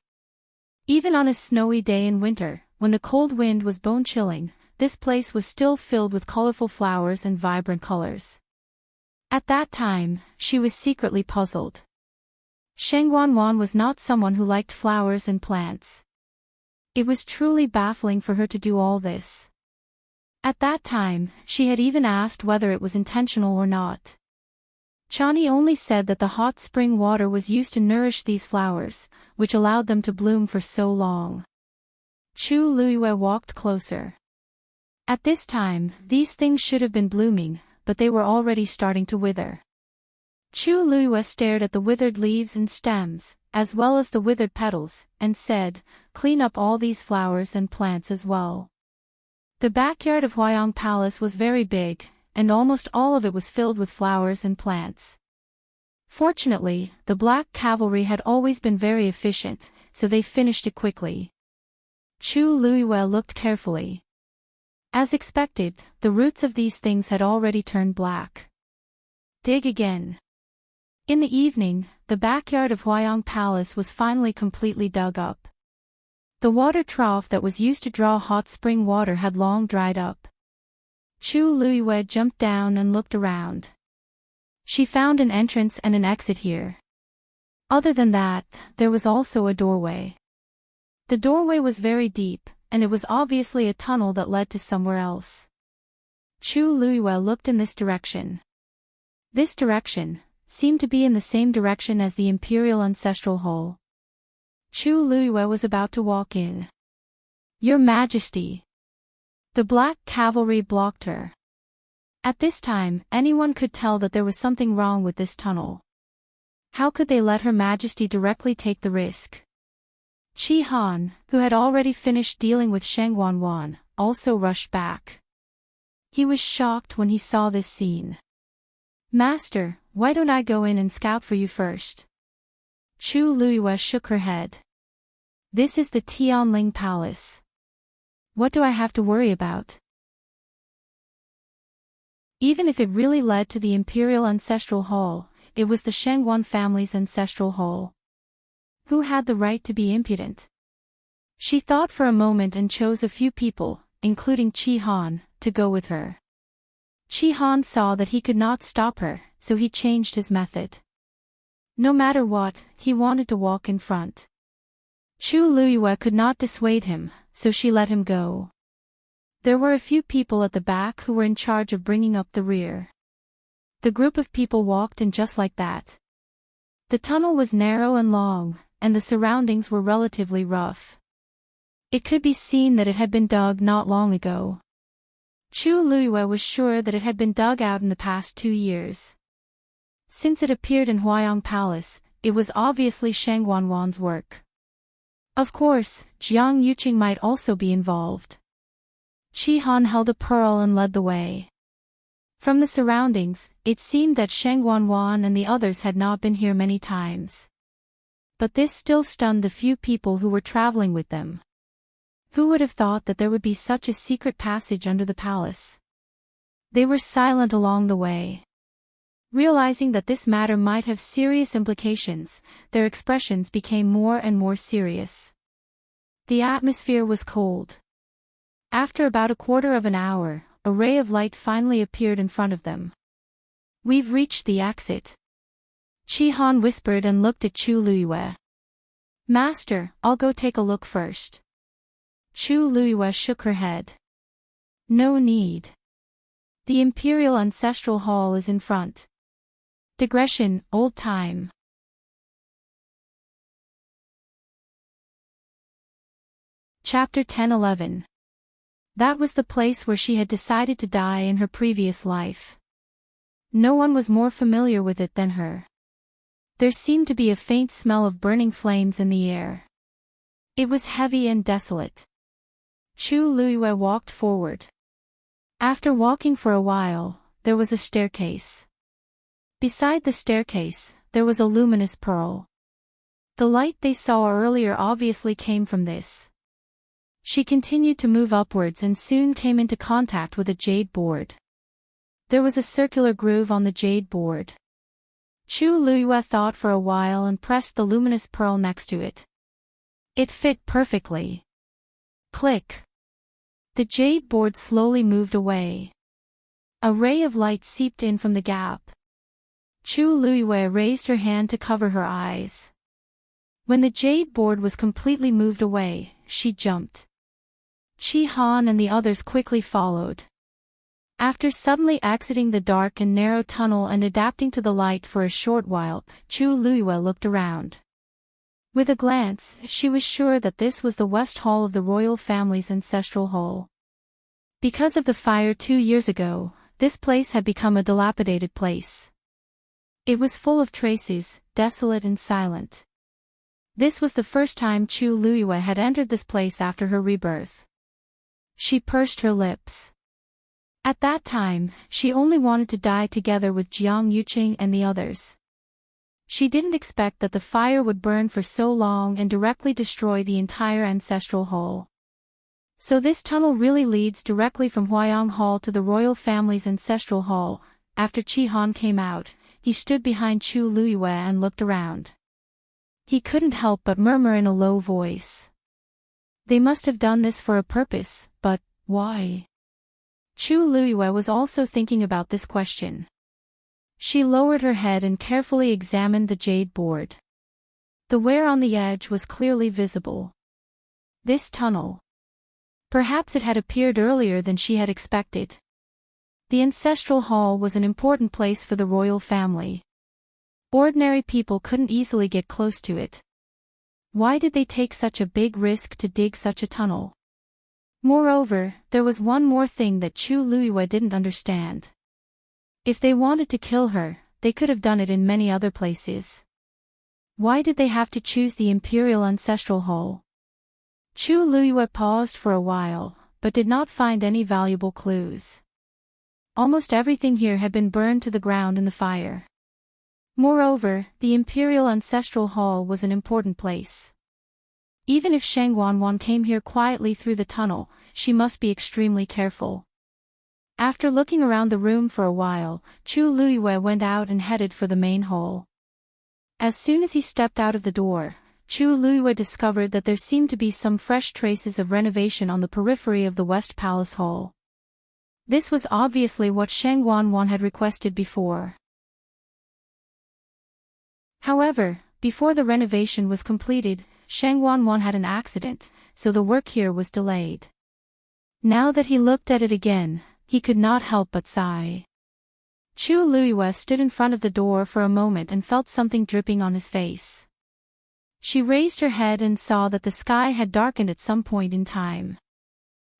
Even on a snowy day in winter, when the cold wind was bone-chilling, this place was still filled with colorful flowers and vibrant colors. At that time, she was secretly puzzled. Sheng Wanwan was not someone who liked flowers and plants. It was truly baffling for her to do all this. At that time, she had even asked whether it was intentional or not. Chani only said that the hot spring water was used to nourish these flowers, which allowed them to bloom for so long. Chu Luiyue walked closer. At this time, these things should have been blooming, but they were already starting to wither. Chu Luiyue stared at the withered leaves and stems, as well as the withered petals, and said, "Clean up all these flowers and plants as well." The backyard of Huayong Palace was very big, and almost all of it was filled with flowers and plants. Fortunately, the Black Cavalry had always been very efficient, so they finished it quickly. Chu Luiyue looked carefully. As expected, the roots of these things had already turned black. Dig again. In the evening, the backyard of Huayong Palace was finally completely dug up. The water trough that was used to draw hot spring water had long dried up. Chu Luiyue jumped down and looked around. She found an entrance and an exit here. Other than that, there was also a doorway. The doorway was very deep, and it was obviously a tunnel that led to somewhere else. Chu Luiyue looked in this direction. This direction seemed to be in the same direction as the Imperial Ancestral Hall. Chu Luiyue was about to walk in. "Your Majesty." The Black Cavalry blocked her. At this time, anyone could tell that there was something wrong with this tunnel. How could they let Her Majesty directly take the risk? Chi Han, who had already finished dealing with Sheng Wanwan, also rushed back. He was shocked when he saw this scene. "Master, why don't I go in and scout for you first?" Chu Luiyue shook her head. "This is the Tianling Palace. What do I have to worry about?" Even if it really led to the Imperial Ancestral Hall, it was the Shengwan family's ancestral hall. Who had the right to be impudent? She thought for a moment and chose a few people, including Chi Han, to go with her. Chi Han saw that he could not stop her, so he changed his method. No matter what, he wanted to walk in front. Chu Luiyue could not dissuade him, so she let him go. There were a few people at the back who were in charge of bringing up the rear. The group of people walked in just like that. The tunnel was narrow and long, and the surroundings were relatively rough. It could be seen that it had been dug not long ago. Chu Luiyue was sure that it had been dug out in the past 2 years. Since it appeared in Huayong Palace, it was obviously Sheng Wanwan's work. Of course, Jiang Yuqing might also be involved. Chi Han held a pearl and led the way. From the surroundings, it seemed that Sheng Wanwan and the others had not been here many times. But this still stunned the few people who were traveling with them. Who would have thought that there would be such a secret passage under the palace? They were silent along the way. Realizing that this matter might have serious implications, their expressions became more and more serious. The atmosphere was cold. After about a quarter of an hour, a ray of light finally appeared in front of them. "We've reached the exit." Chi Han whispered and looked at Chu Luiyue. "Master, I'll go take a look first." Chu Luiyue shook her head. "No need. The Imperial Ancestral Hall is in front." Digression, old time. Chapter 10-11. That was the place where she had decided to die in her previous life. No one was more familiar with it than her. There seemed to be a faint smell of burning flames in the air. It was heavy and desolate. Chu Luiyue walked forward. After walking for a while, there was a staircase. Beside the staircase, there was a luminous pearl. The light they saw earlier obviously came from this. She continued to move upwards and soon came into contact with a jade board. There was a circular groove on the jade board. Chu Luiyue thought for a while and pressed the luminous pearl next to it. It fit perfectly. Click. The jade board slowly moved away. A ray of light seeped in from the gap. Chu Luiyue raised her hand to cover her eyes. When the jade board was completely moved away, she jumped. Chi Han and the others quickly followed. After suddenly exiting the dark and narrow tunnel and adapting to the light for a short while, Chu Luiyue looked around. With a glance, she was sure that this was the West Hall of the royal family's ancestral hall. Because of the fire 2 years ago, this place had become a dilapidated place. It was full of traces, desolate and silent. This was the first time Chu Luiyue had entered this place after her rebirth. She pursed her lips. At that time, she only wanted to die together with Jiang Yuqing and the others. She didn't expect that the fire would burn for so long and directly destroy the entire ancestral hall. So this tunnel really leads directly from Huayang Hall to the royal family's ancestral hall. After Chi Han came out, he stood behind Chu Luiyue and looked around. He couldn't help but murmur in a low voice. They must have done this for a purpose, but why? Chu Luiyue was also thinking about this question. She lowered her head and carefully examined the jade board. The wear on the edge was clearly visible. This tunnel. Perhaps it had appeared earlier than she had expected. The ancestral hall was an important place for the royal family. Ordinary people couldn't easily get close to it. Why did they take such a big risk to dig such a tunnel? Moreover, there was one more thing that Chu Luiyue didn't understand. If they wanted to kill her, they could have done it in many other places. Why did they have to choose the Imperial ancestral hall? Chu Luiyue paused for a while, but did not find any valuable clues. Almost everything here had been burned to the ground in the fire. Moreover, the Imperial ancestral hall was an important place. Even if Sheng Wanwan came here quietly through the tunnel, she must be extremely careful. After looking around the room for a while, Chu Luiyue went out and headed for the main hall. As soon as he stepped out of the door, Chu Luiyue discovered that there seemed to be some fresh traces of renovation on the periphery of the West Palace Hall. This was obviously what Sheng Wanwan had requested before. However, before the renovation was completed, Sheng Wanwan had an accident, so the work here was delayed. Now that he looked at it again, he could not help but sigh. Chu Luiyue stood in front of the door for a moment and felt something dripping on his face. She raised her head and saw that the sky had darkened at some point in time.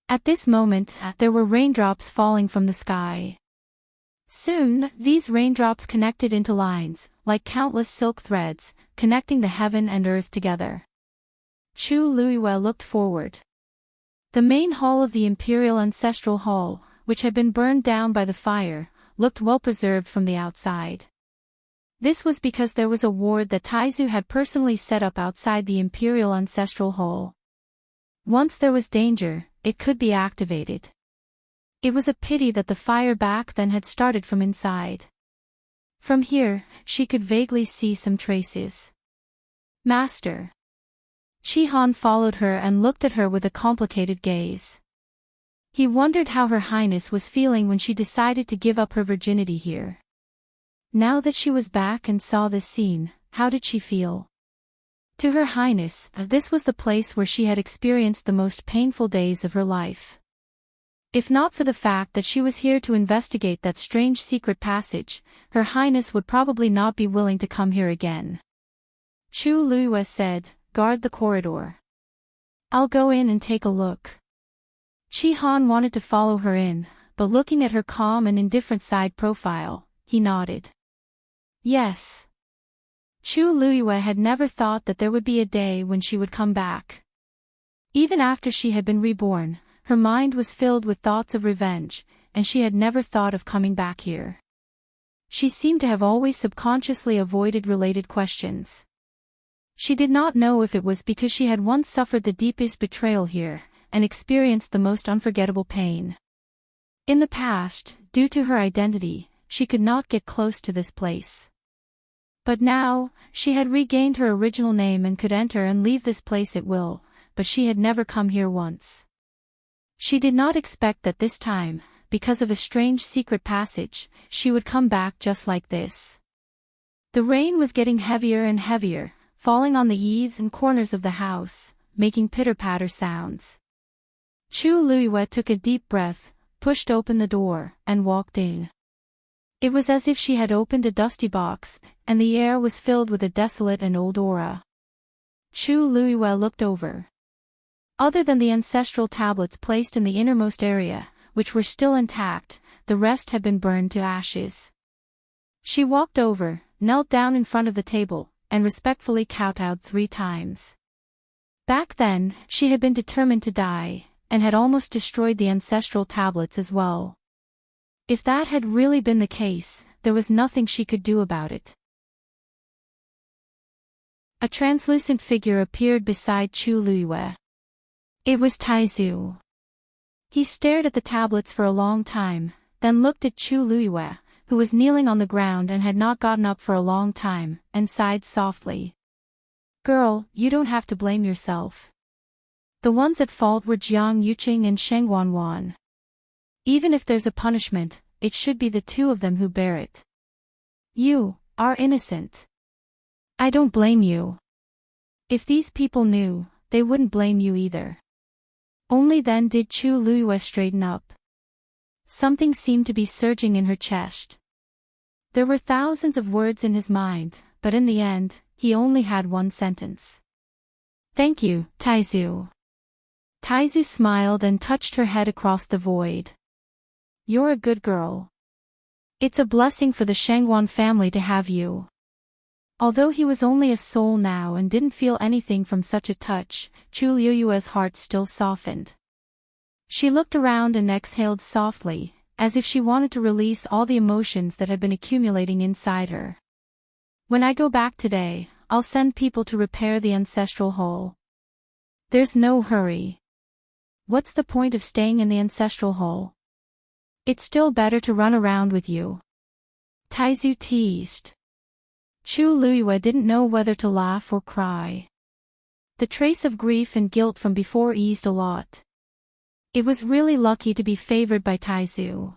At this moment, there were raindrops falling from the sky. Soon, these raindrops connected into lines, like countless silk threads, connecting the heaven and earth together. Chu Luiyue looked forward. The main hall of the Imperial Ancestral Hall, which had been burned down by the fire, looked well preserved from the outside. This was because there was a ward that Taizu had personally set up outside the Imperial Ancestral Hall. Once there was danger, it could be activated. It was a pity that the fire back then had started from inside. From here, she could vaguely see some traces. Master. Chi Han followed her and looked at her with a complicated gaze. He wondered how Her Highness was feeling when she decided to give up her virginity here. Now that she was back and saw this scene, how did she feel? To Her Highness, this was the place where she had experienced the most painful days of her life. If not for the fact that she was here to investigate that strange secret passage, Her Highness would probably not be willing to come here again. Chu Luiyue said, "Guard the corridor. I'll go in and take a look." Chi Han wanted to follow her in, but looking at her calm and indifferent side profile, he nodded. Yes. Chu Luiyue had never thought that there would be a day when she would come back. Even after she had been reborn, her mind was filled with thoughts of revenge, and she had never thought of coming back here. She seemed to have always subconsciously avoided related questions. She did not know if it was because she had once suffered the deepest betrayal here, and experienced the most unforgettable pain. In the past, due to her identity, she could not get close to this place. But now, she had regained her original name and could enter and leave this place at will, but she had never come here once. She did not expect that this time, because of a strange secret passage, she would come back just like this. The rain was getting heavier and heavier, falling on the eaves and corners of the house, making pitter-patter sounds. Chu Luiyue took a deep breath, pushed open the door, and walked in. It was as if she had opened a dusty box, and the air was filled with a desolate and old aura. Chu Luiyue looked over. Other than the ancestral tablets placed in the innermost area, which were still intact, the rest had been burned to ashes. She walked over, knelt down in front of the table, and respectfully kowtowed 3 times. Back then, she had been determined to die, and had almost destroyed the ancestral tablets as well. If that had really been the case, there was nothing she could do about it. A translucent figure appeared beside Chu Luiyue. It was Taizu. He stared at the tablets for a long time, then looked at Chu Luiyue, who was kneeling on the ground and had not gotten up for a long time, and sighed softly. Girl, you don't have to blame yourself. The ones at fault were Jiang Yuqing and Sheng Wanwan. Even if there's a punishment, it should be the 2 of them who bear it. You are innocent. I don't blame you. If these people knew, they wouldn't blame you either. Only then did Chu Luiyue straighten up. Something seemed to be surging in her chest. There were thousands of words in his mind, but in the end, he only had one sentence. Thank you, Taizu. Taizu smiled and touched her head across the void. You're a good girl. It's a blessing for the Shengwan family to have you. Although he was only a soul now and didn't feel anything from such a touch, Chu Luiyue's heart still softened. She looked around and exhaled softly, as if she wanted to release all the emotions that had been accumulating inside her. When I go back today, I'll send people to repair the ancestral hole. There's no hurry. What's the point of staying in the ancestral hole? It's still better to run around with you. Taizu teased. Chu Luiyue didn't know whether to laugh or cry. The trace of grief and guilt from before eased a lot. It was really lucky to be favored by Taizu.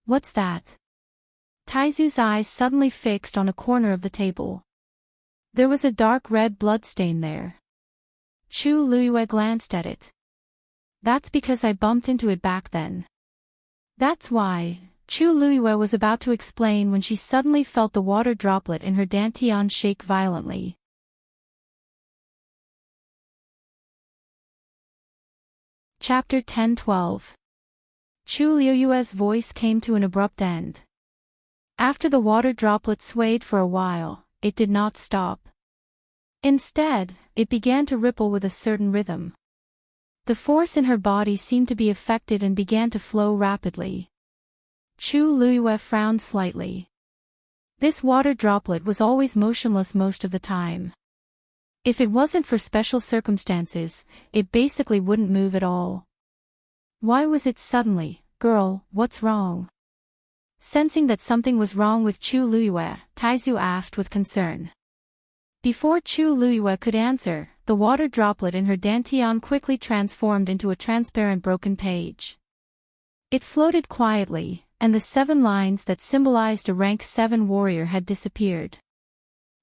What's that? Taizu's eyes suddenly fixed on a corner of the table. There was a dark red bloodstain there. Chu Luiyue glanced at it. That's because I bumped into it back then. That's why. Chu Luiyue was about to explain when she suddenly felt the water droplet in her dantian shake violently. Chapter 10-12. Chu Luiyue's voice came to an abrupt end. After the water droplet swayed for a while, it did not stop. Instead, it began to ripple with a certain rhythm. The force in her body seemed to be affected and began to flow rapidly. Chu Luiyue frowned slightly. This water droplet was always motionless most of the time. If it wasn't for special circumstances, it basically wouldn't move at all. Why was it suddenly, girl, what's wrong? Sensing that something was wrong with Chu Luiyue, Taizu asked with concern. Before Chu Luiyue could answer, the water droplet in her dantian quickly transformed into a transparent broken page. It floated quietly, and the 7 lines that symbolized a rank 7 warrior had disappeared.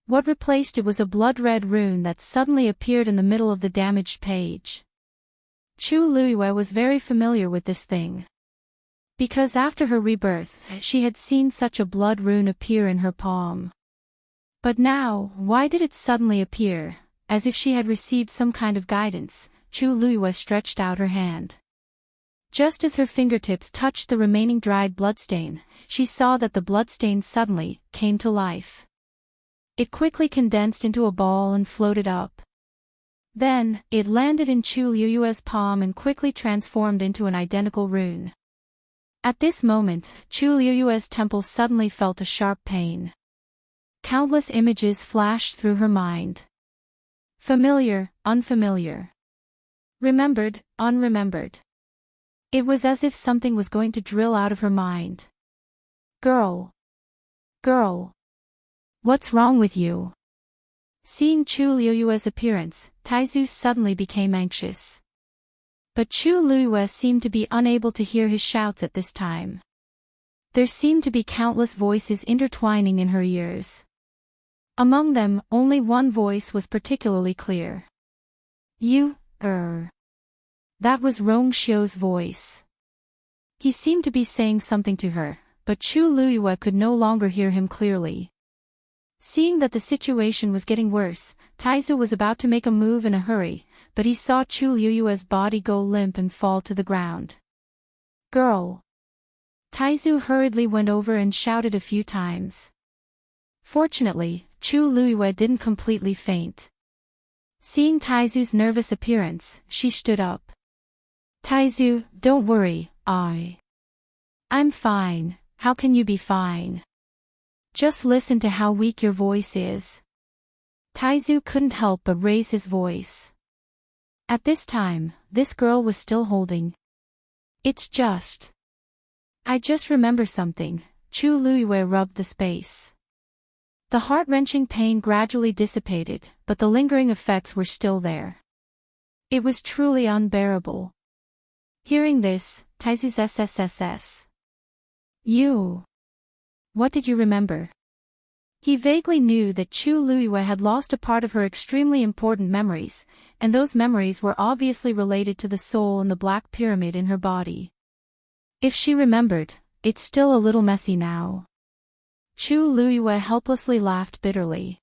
What replaced it was a blood-red rune that suddenly appeared in the middle of the damaged page. Chu Luiyue was very familiar with this thing. Because after her rebirth, she had seen such a blood rune appear in her palm. But now, why did it suddenly appear? As if she had received some kind of guidance, Chu Luiyue stretched out her hand. Just as her fingertips touched the remaining dried bloodstain, she saw that the bloodstain suddenly came to life. It quickly condensed into a ball and floated up. Then, it landed in Chu Luiyue's palm and quickly transformed into an identical rune. At this moment, Chu Luiyue's temple suddenly felt a sharp pain. Countless images flashed through her mind. Familiar, unfamiliar. Remembered, unremembered. It was as if something was going to drill out of her mind. Girl. Girl. What's wrong with you? Seeing Chu Liuyue's appearance, Taizu suddenly became anxious. But Chu Liuyue seemed to be unable to hear his shouts at this time. There seemed to be countless voices intertwining in her ears. Among them, only one voice was particularly clear. That was Rong Xiu's voice. He seemed to be saying something to her, but Chu Liuyue could no longer hear him clearly. Seeing that the situation was getting worse, Taizu was about to make a move in a hurry, but he saw Chu Liuyue's body go limp and fall to the ground. Girl. Taizu hurriedly went over and shouted a few times. Fortunately, Chu Liuyue didn't completely faint. Seeing Taizu's nervous appearance, she stood up. Taizu, don't worry, I'm fine. How can you be fine? Just listen to how weak your voice is. Taizu couldn't help but raise his voice. At this time, this girl was still holding. I just remember something. Chu Liuyue rubbed the space. The heart-wrenching pain gradually dissipated, but the lingering effects were still there. It was truly unbearable. Hearing this, Taizu's SSSS. What did you remember? He vaguely knew that Chu Liuyue had lost a part of her extremely important memories, and those memories were obviously related to the soul and the black pyramid in her body. If she remembered, it's still a little messy now. Chu Liuyue helplessly laughed bitterly.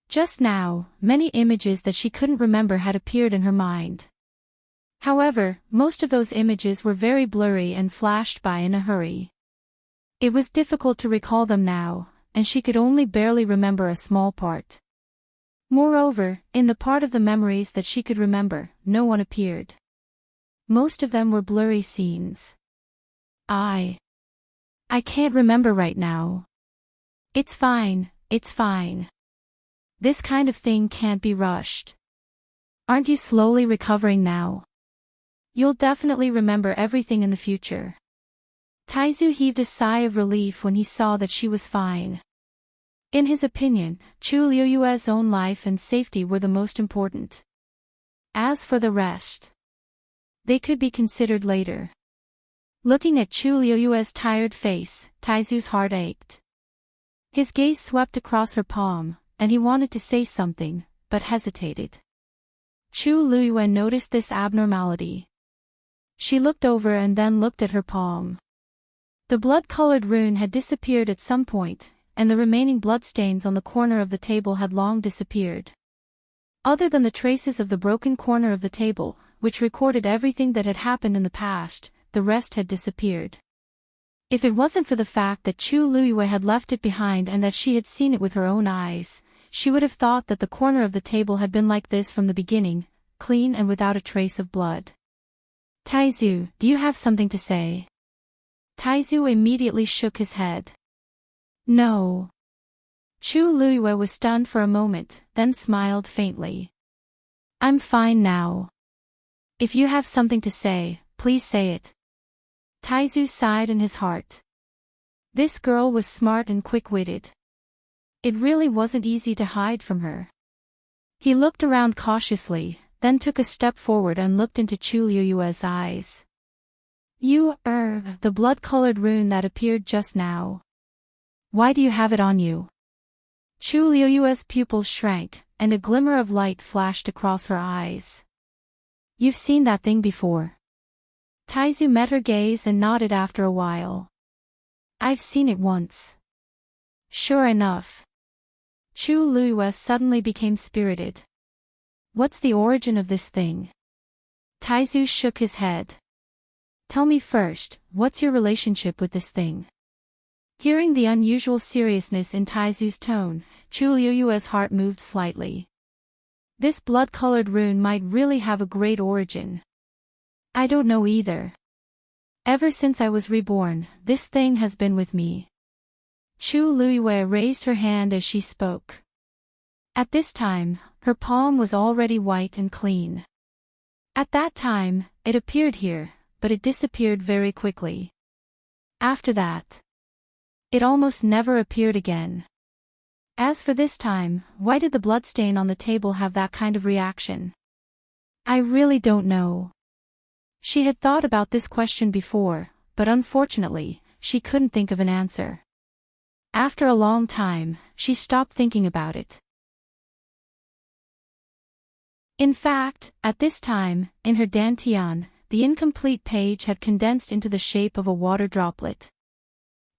Just now, many images that she couldn't remember had appeared in her mind. However, most of those images were very blurry and flashed by in a hurry. It was difficult to recall them now, and she could only barely remember a small part. Moreover, in the part of the memories that she could remember, no one appeared. Most of them were blurry scenes. I can't remember right now. It's fine. This kind of thing can't be rushed. Aren't you slowly recovering now? You'll definitely remember everything in the future. Taizu heaved a sigh of relief when he saw that she was fine. In his opinion, Chu Liuyue's own life and safety were the most important. As for the rest, they could be considered later. Looking at Chu Liuyue's tired face, Taizu's heart ached. His gaze swept across her palm, and he wanted to say something, but hesitated. Chu Liuyue noticed this abnormality. She looked over and then looked at her palm. The blood-colored rune had disappeared at some point, and the remaining bloodstains on the corner of the table had long disappeared. Other than the traces of the broken corner of the table, which recorded everything that had happened in the past, the rest had disappeared. If it wasn't for the fact that Chu Liuyue had left it behind and that she had seen it with her own eyes, she would have thought that the corner of the table had been like this from the beginning, clean and without a trace of blood. Taizu, do you have something to say? Taizu immediately shook his head. No. Chu Liuyue was stunned for a moment, then smiled faintly. I'm fine now. If you have something to say, please say it. Taizu sighed in his heart. This girl was smart and quick-witted. It really wasn't easy to hide from her. He looked around cautiously, then took a step forward and looked into Chu Liuyue's eyes. The blood-colored rune that appeared just now. Why do you have it on you? Chu Liuyue's pupils shrank, and a glimmer of light flashed across her eyes. You've seen that thing before. Taizu met her gaze and nodded after a while. I've seen it once. Sure enough. Chu Liuyue suddenly became spirited. What's the origin of this thing? Taizu shook his head. Tell me first, what's your relationship with this thing? Hearing the unusual seriousness in Taizu's tone, Chu Liuyue's heart moved slightly. This blood-colored rune might really have a great origin. I don't know either. Ever since I was reborn, this thing has been with me. Chu Liuyue raised her hand as she spoke. At this time, her palm was already white and clean. At that time, it appeared here, but it disappeared very quickly. After that, it almost never appeared again. As for this time, why did the bloodstain on the table have that kind of reaction? I really don't know. She had thought about this question before, but unfortunately, she couldn't think of an answer. After a long time, she stopped thinking about it. In fact, at this time, in her dantian, the incomplete page had condensed into the shape of a water droplet.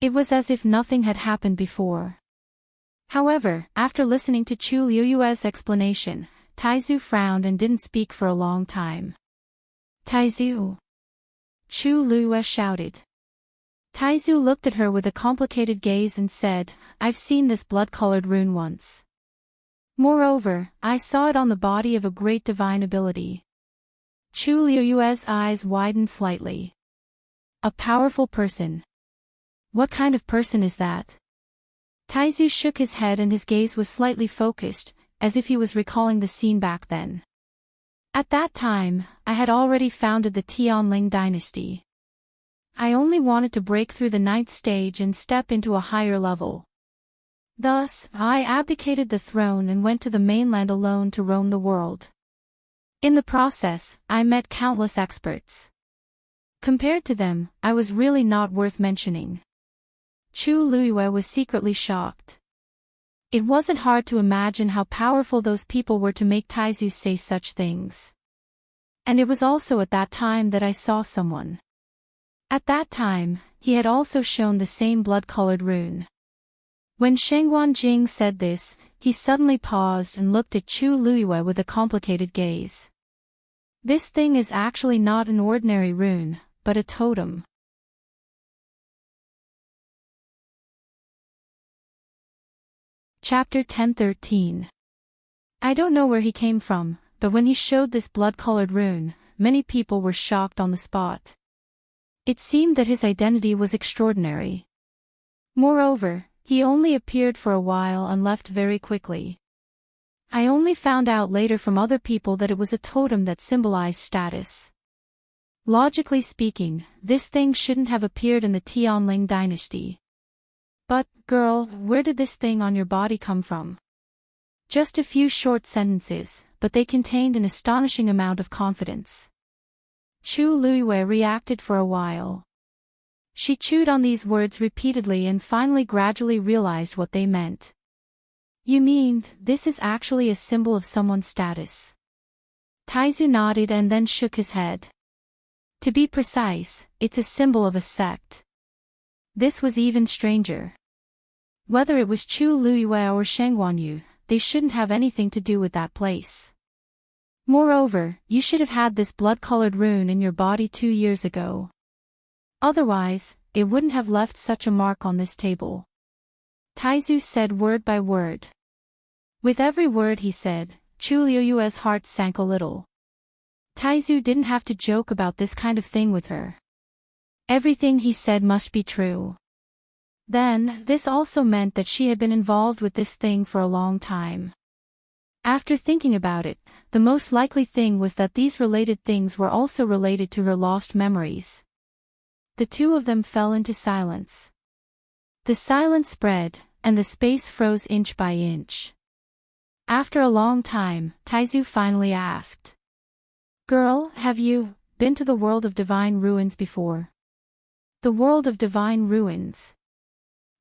It was as if nothing had happened before. However, after listening to Chu Liuyue's explanation, Taizu frowned and didn't speak for a long time. Taizu! Chu Liyue shouted. Taizu looked at her with a complicated gaze and said, I've seen this blood-colored rune once. Moreover, I saw it on the body of a great divine ability. Chu Liuyue's eyes widened slightly. A powerful person. What kind of person is that? Taizu shook his head and his gaze was slightly focused, as if he was recalling the scene back then. At that time, I had already founded the Tianling dynasty. I only wanted to break through the 9th stage and step into a higher level. Thus, I abdicated the throne and went to the mainland alone to roam the world. In the process, I met countless experts. Compared to them, I was really not worth mentioning. Chu Liyue was secretly shocked. It wasn't hard to imagine how powerful those people were to make Taizu say such things. And it was also at that time that I saw someone. At that time, he had also shown the same blood-colored rune. When Shengguan Jing said this, he suddenly paused and looked at Chu Liyue with a complicated gaze. This thing is actually not an ordinary rune, but a totem. Chapter 10:13. I don't know where he came from, but when he showed this blood-colored rune, many people were shocked on the spot. It seemed that his identity was extraordinary. Moreover, he only appeared for a while and left very quickly. I only found out later from other people that it was a totem that symbolized status. Logically speaking, this thing shouldn't have appeared in the Tianling dynasty. But, girl, where did this thing on your body come from? Just a few short sentences, but they contained an astonishing amount of confidence. Chu Liyue reacted for a while. She chewed on these words repeatedly and finally gradually realized what they meant. You mean, this is actually a symbol of someone's status? Taizu nodded and then shook his head. To be precise, it's a symbol of a sect. This was even stranger. Whether it was Chu Liyue or Shengguanyu, they shouldn't have anything to do with that place. Moreover, you should have had this blood-colored rune in your body 2 years ago. Otherwise, it wouldn't have left such a mark on this table. Taizu said word by word. With every word he said, Chu Liyue's heart sank a little. Taizu didn't have to joke about this kind of thing with her. Everything he said must be true. Then, this also meant that she had been involved with this thing for a long time. After thinking about it, the most likely thing was that these related things were also related to her lost memories. The two of them fell into silence. The silence spread, and the space froze inch by inch. After a long time, Taizu finally asked. Girl, have you been to the world of divine ruins before? The world of divine ruins.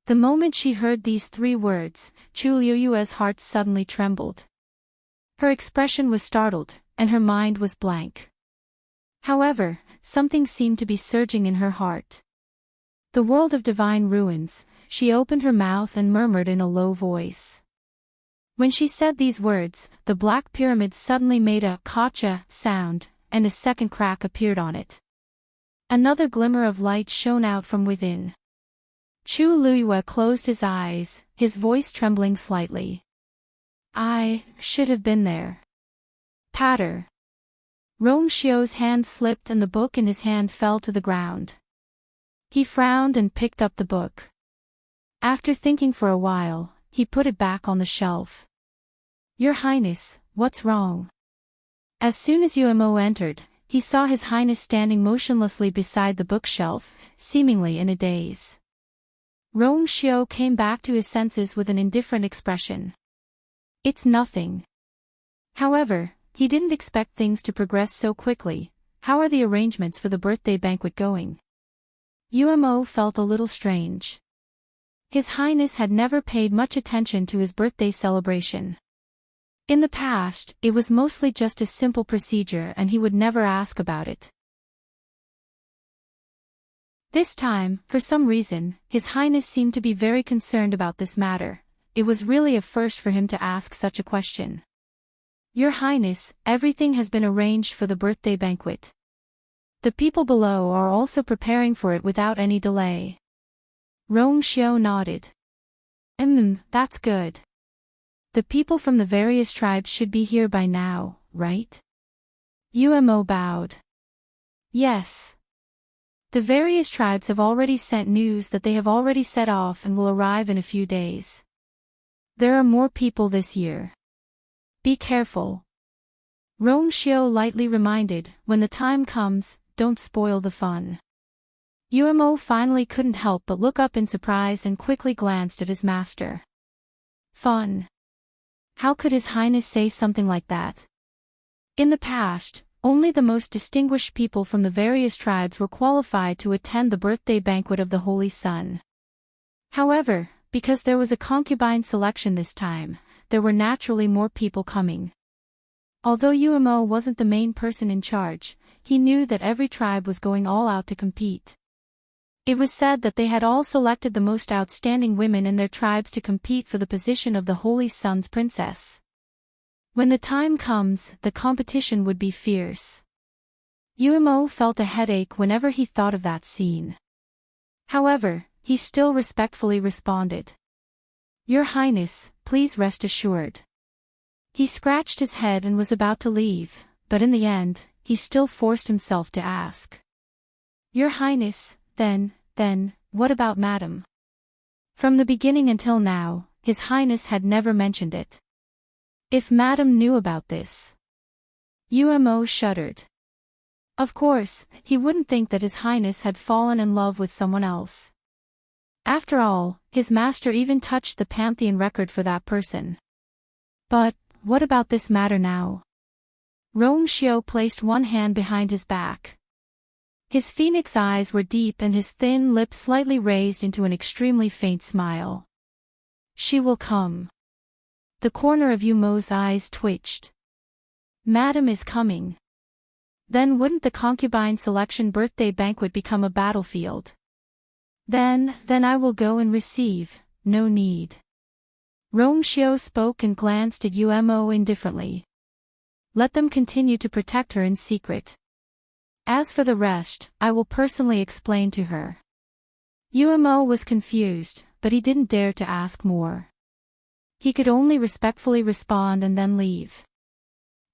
The moment she heard these 3 words, Chu Liyue's heart suddenly trembled. Her expression was startled, and her mind was blank. However, something seemed to be surging in her heart. The world of divine ruins, she opened her mouth and murmured in a low voice. When she said these words, the black pyramid suddenly made a "kacha" sound, and a second crack appeared on it. Another glimmer of light shone out from within. Chu Liyue closed his eyes, his voice trembling slightly. I should have been there. Patter. Rong Xiu's hand slipped and the book in his hand fell to the ground. He frowned and picked up the book. After thinking for a while, he put it back on the shelf. Your Highness, what's wrong? As soon as Yuemo entered, he saw His Highness standing motionlessly beside the bookshelf, seemingly in a daze. Rong Xiao came back to his senses with an indifferent expression. It's nothing. However, he didn't expect things to progress so quickly. How are the arrangements for the birthday banquet going? Umo felt a little strange. His Highness had never paid much attention to his birthday celebration. In the past, it was mostly just a simple procedure and he would never ask about it. This time, for some reason, His Highness seemed to be very concerned about this matter. It was really a first for him to ask such a question. Your Highness, everything has been arranged for the birthday banquet. The people below are also preparing for it without any delay. Rong Xiao nodded. That's good. The people from the various tribes should be here by now, right? Umo bowed. Yes. The various tribes have already sent news that they have already set off and will arrive in a few days. There are more people this year. Be careful. Rong Xiao lightly reminded, when the time comes, don't spoil the fun. Umo finally couldn't help but look up in surprise and quickly glanced at his master. Fun. How could His Highness say something like that? In the past, only the most distinguished people from the various tribes were qualified to attend the birthday banquet of the Holy Sun. However, because there was a concubine selection this time, there were naturally more people coming. Although Umo wasn't the main person in charge, he knew that every tribe was going all out to compete. It was said that they had all selected the most outstanding women in their tribes to compete for the position of the Holy Sun's princess. When the time comes, the competition would be fierce. Umo felt a headache whenever he thought of that scene. However, he still respectfully responded. Your Highness, please rest assured. He scratched his head and was about to leave, but in the end, he still forced himself to ask. Your Highness, then, what about Madam? From the beginning until now, His Highness had never mentioned it. If Madam knew about this. Umo shuddered. Of course, he wouldn't think that His Highness had fallen in love with someone else. After all, his master even touched the pantheon record for that person. But, what about this matter now? Rong Xiao placed one hand behind his back. His phoenix eyes were deep and his thin lips slightly raised into an extremely faint smile. She will come. The corner of Umo's eyes twitched. Madam is coming. Then wouldn't the concubine selection birthday banquet become a battlefield? Then I will go and receive, no need. Rong Xiao spoke and glanced at Umo indifferently. Let them continue to protect her in secret. As for the rest, I will personally explain to her. Umo was confused, but he didn't dare to ask more. He could only respectfully respond and then leave.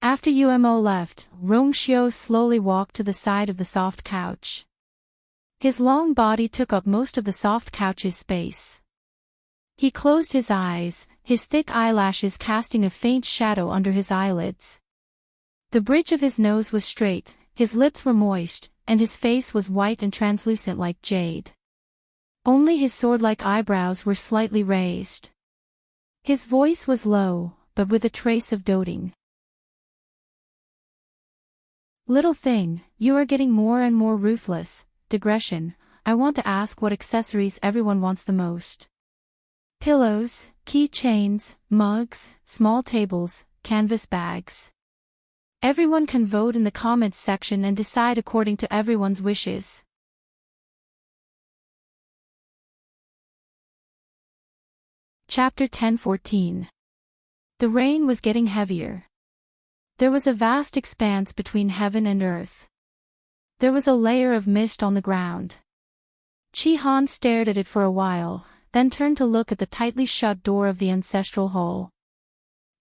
After Umo left, Rong Xiao slowly walked to the side of the soft couch. His long body took up most of the soft couch's space. He closed his eyes, his thick eyelashes casting a faint shadow under his eyelids. The bridge of his nose was straight, his lips were moist, and his face was white and translucent like jade. Only his sword-like eyebrows were slightly raised. His voice was low, but with a trace of doting. Little thing, you are getting more and more ruthless. Digression, I want to ask what accessories everyone wants the most. Pillows, keychains, mugs, small tables, canvas bags. Everyone can vote in the comments section and decide according to everyone's wishes. Chapter 10:14. The rain was getting heavier. There was a vast expanse between heaven and earth. There was a layer of mist on the ground. Chi-Han stared at it for a while, then turned to look at the tightly shut door of the ancestral hall.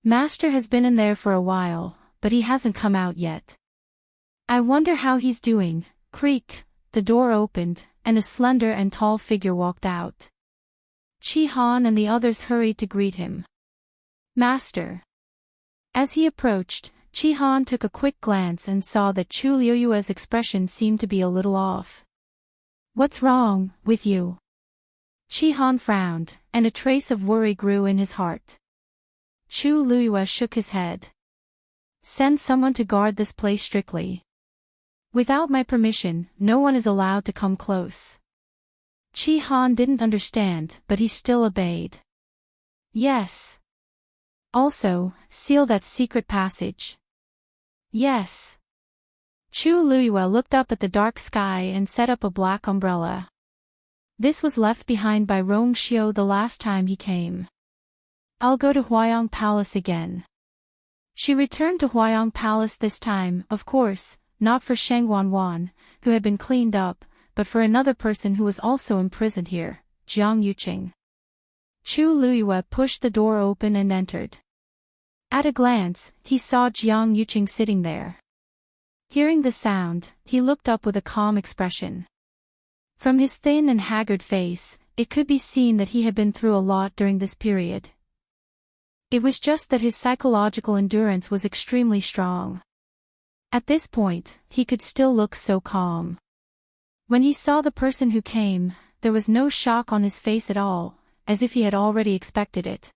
Master has been in there for a while, but he hasn't come out yet. I wonder how he's doing. Creak, the door opened, and a slender and tall figure walked out. Chi-Han and the others hurried to greet him. Master. As he approached, Chi-Han took a quick glance and saw that Chu Liuyue's expression seemed to be a little off. "What's wrong with you?" Chi-Han frowned, and a trace of worry grew in his heart. Chu Liyue shook his head. "Send someone to guard this place strictly. Without my permission, no one is allowed to come close." Chi-Han didn't understand, but he still obeyed. "Yes. Also, seal that secret passage." "Yes." Chu Liyue looked up at the dark sky and set up a black umbrella. This was left behind by Rong Xiu the last time he came. "I'll go to Huayang Palace again." She returned to Huayang Palace this time, of course, not for Sheng Wanwan, who had been cleaned up, but for another person who was also imprisoned here, Jiang Yuqing. Chu Liyue pushed the door open and entered. At a glance, he saw Jiang Yuqing sitting there. Hearing the sound, he looked up with a calm expression. From his thin and haggard face, it could be seen that he had been through a lot during this period. It was just that his psychological endurance was extremely strong. At this point, he could still look so calm. When he saw the person who came, there was no shock on his face at all, as if he had already expected it.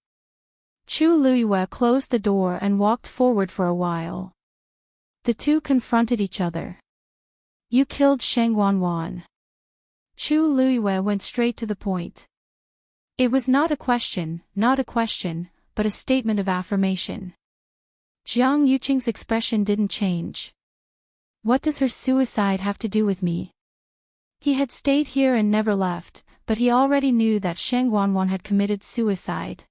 Chu Liyue closed the door and walked forward for a while. The two confronted each other. "You killed Sheng Wanwan." Chu Liyue went straight to the point. It was not a question, but a statement of affirmation. Jiang Yuqing's expression didn't change. "What does her suicide have to do with me?" He had stayed here and never left, but he already knew that Sheng Wanwan had committed suicide.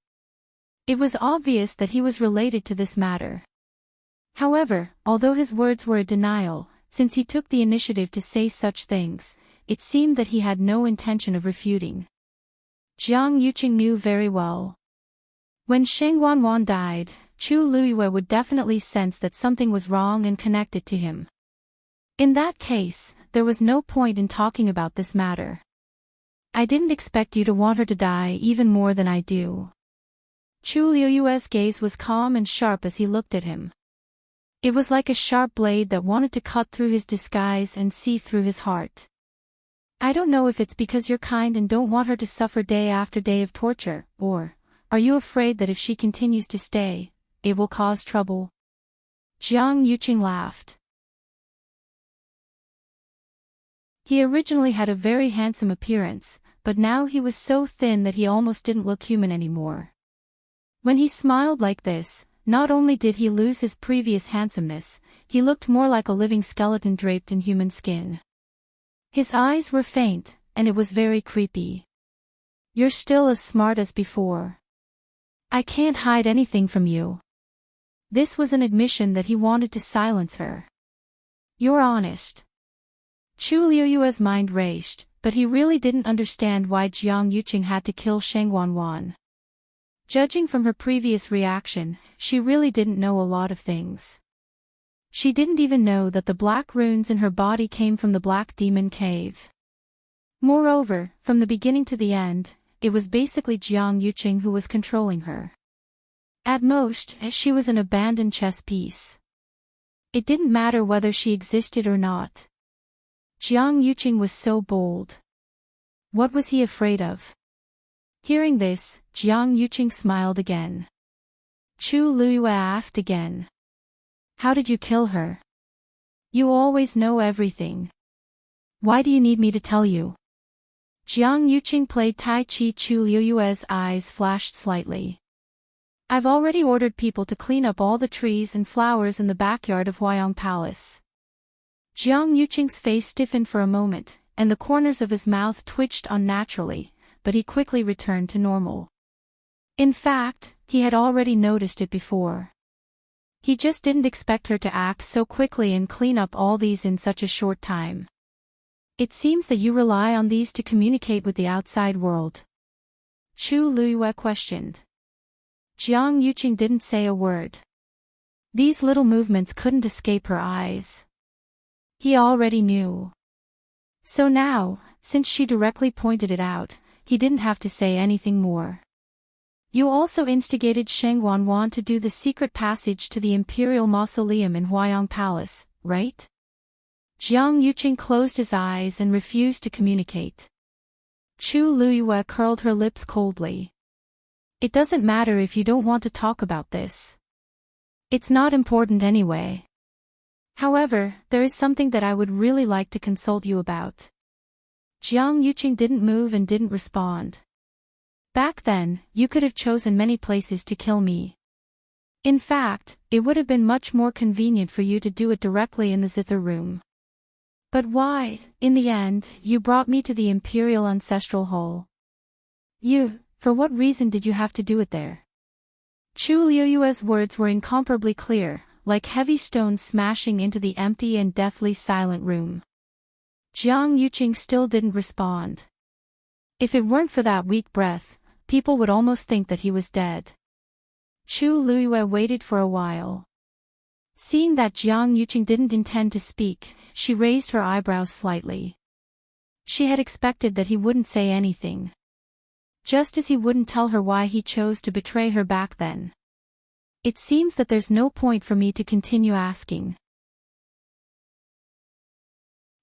It was obvious that he was related to this matter. However, although his words were a denial, since he took the initiative to say such things, it seemed that he had no intention of refuting. Jiang Yuqing knew very well. When Sheng Wanwan died, Chu Liyue would definitely sense that something was wrong and connected to him. In that case, there was no point in talking about this matter. "I didn't expect you to want her to die even more than I do." Chu Liyue's gaze was calm and sharp as he looked at him. It was like a sharp blade that wanted to cut through his disguise and see through his heart. "I don't know if it's because you're kind and don't want her to suffer day after day of torture, or are you afraid that if she continues to stay, it will cause trouble?" Jiang Yuqing laughed. He originally had a very handsome appearance, but now he was so thin that he almost didn't look human anymore. When he smiled like this, not only did he lose his previous handsomeness, he looked more like a living skeleton draped in human skin. His eyes were faint, and it was very creepy. "You're still as smart as before. I can't hide anything from you." This was an admission that he wanted to silence her. "You're honest." Chu Liyue's mind raced, but he really didn't understand why Jiang Yuqing had to kill Sheng Wanwan. Judging from her previous reaction, she really didn't know a lot of things. She didn't even know that the black runes in her body came from the Black Demon Cave. Moreover, from the beginning to the end, it was basically Jiang Yuqing who was controlling her. At most, she was an abandoned chess piece. It didn't matter whether she existed or not. Jiang Yuqing was so bold. What was he afraid of? Hearing this, Jiang Yuqing smiled again. Chu Liyue asked again. "How did you kill her? You always know everything. Why do you need me to tell you?" Jiang Yuqing played Tai Chi. Chu Liyue's eyes flashed slightly. "I've already ordered people to clean up all the trees and flowers in the backyard of Huayang Palace." Jiang Yuqing's face stiffened for a moment, and the corners of his mouth twitched unnaturally, but he quickly returned to normal. In fact, he had already noticed it before. He just didn't expect her to act so quickly and clean up all these in such a short time. "It seems that you rely on these to communicate with the outside world?" Chu Liyue questioned. Jiang Yuqing didn't say a word. These little movements couldn't escape her eyes. He already knew. So now, since she directly pointed it out, he didn't have to say anything more. You also instigated Sheng Wanwan to do the secret passage to the Imperial Mausoleum in Huayang Palace, right? Jiang Yuqing closed his eyes and refused to communicate. Chu Luyue curled her lips coldly. It doesn't matter if you don't want to talk about this. It's not important anyway. However, there is something that I would really like to consult you about. Jiang Yuqing didn't move and didn't respond. Back then, you could have chosen many places to kill me. In fact, it would have been much more convenient for you to do it directly in the zither room. But why, in the end, you brought me to the Imperial Ancestral Hall? For what reason did you have to do it there? Chu Liuyue's words were incomparably clear, like heavy stones smashing into the empty and deathly silent room. Jiang Yuqing still didn't respond. If it weren't for that weak breath, people would almost think that he was dead. Chu Luyue waited for a while. Seeing that Jiang Yuqing didn't intend to speak, she raised her eyebrows slightly. She had expected that he wouldn't say anything. Just as he wouldn't tell her why he chose to betray her back then. It seems that there's no point for me to continue asking.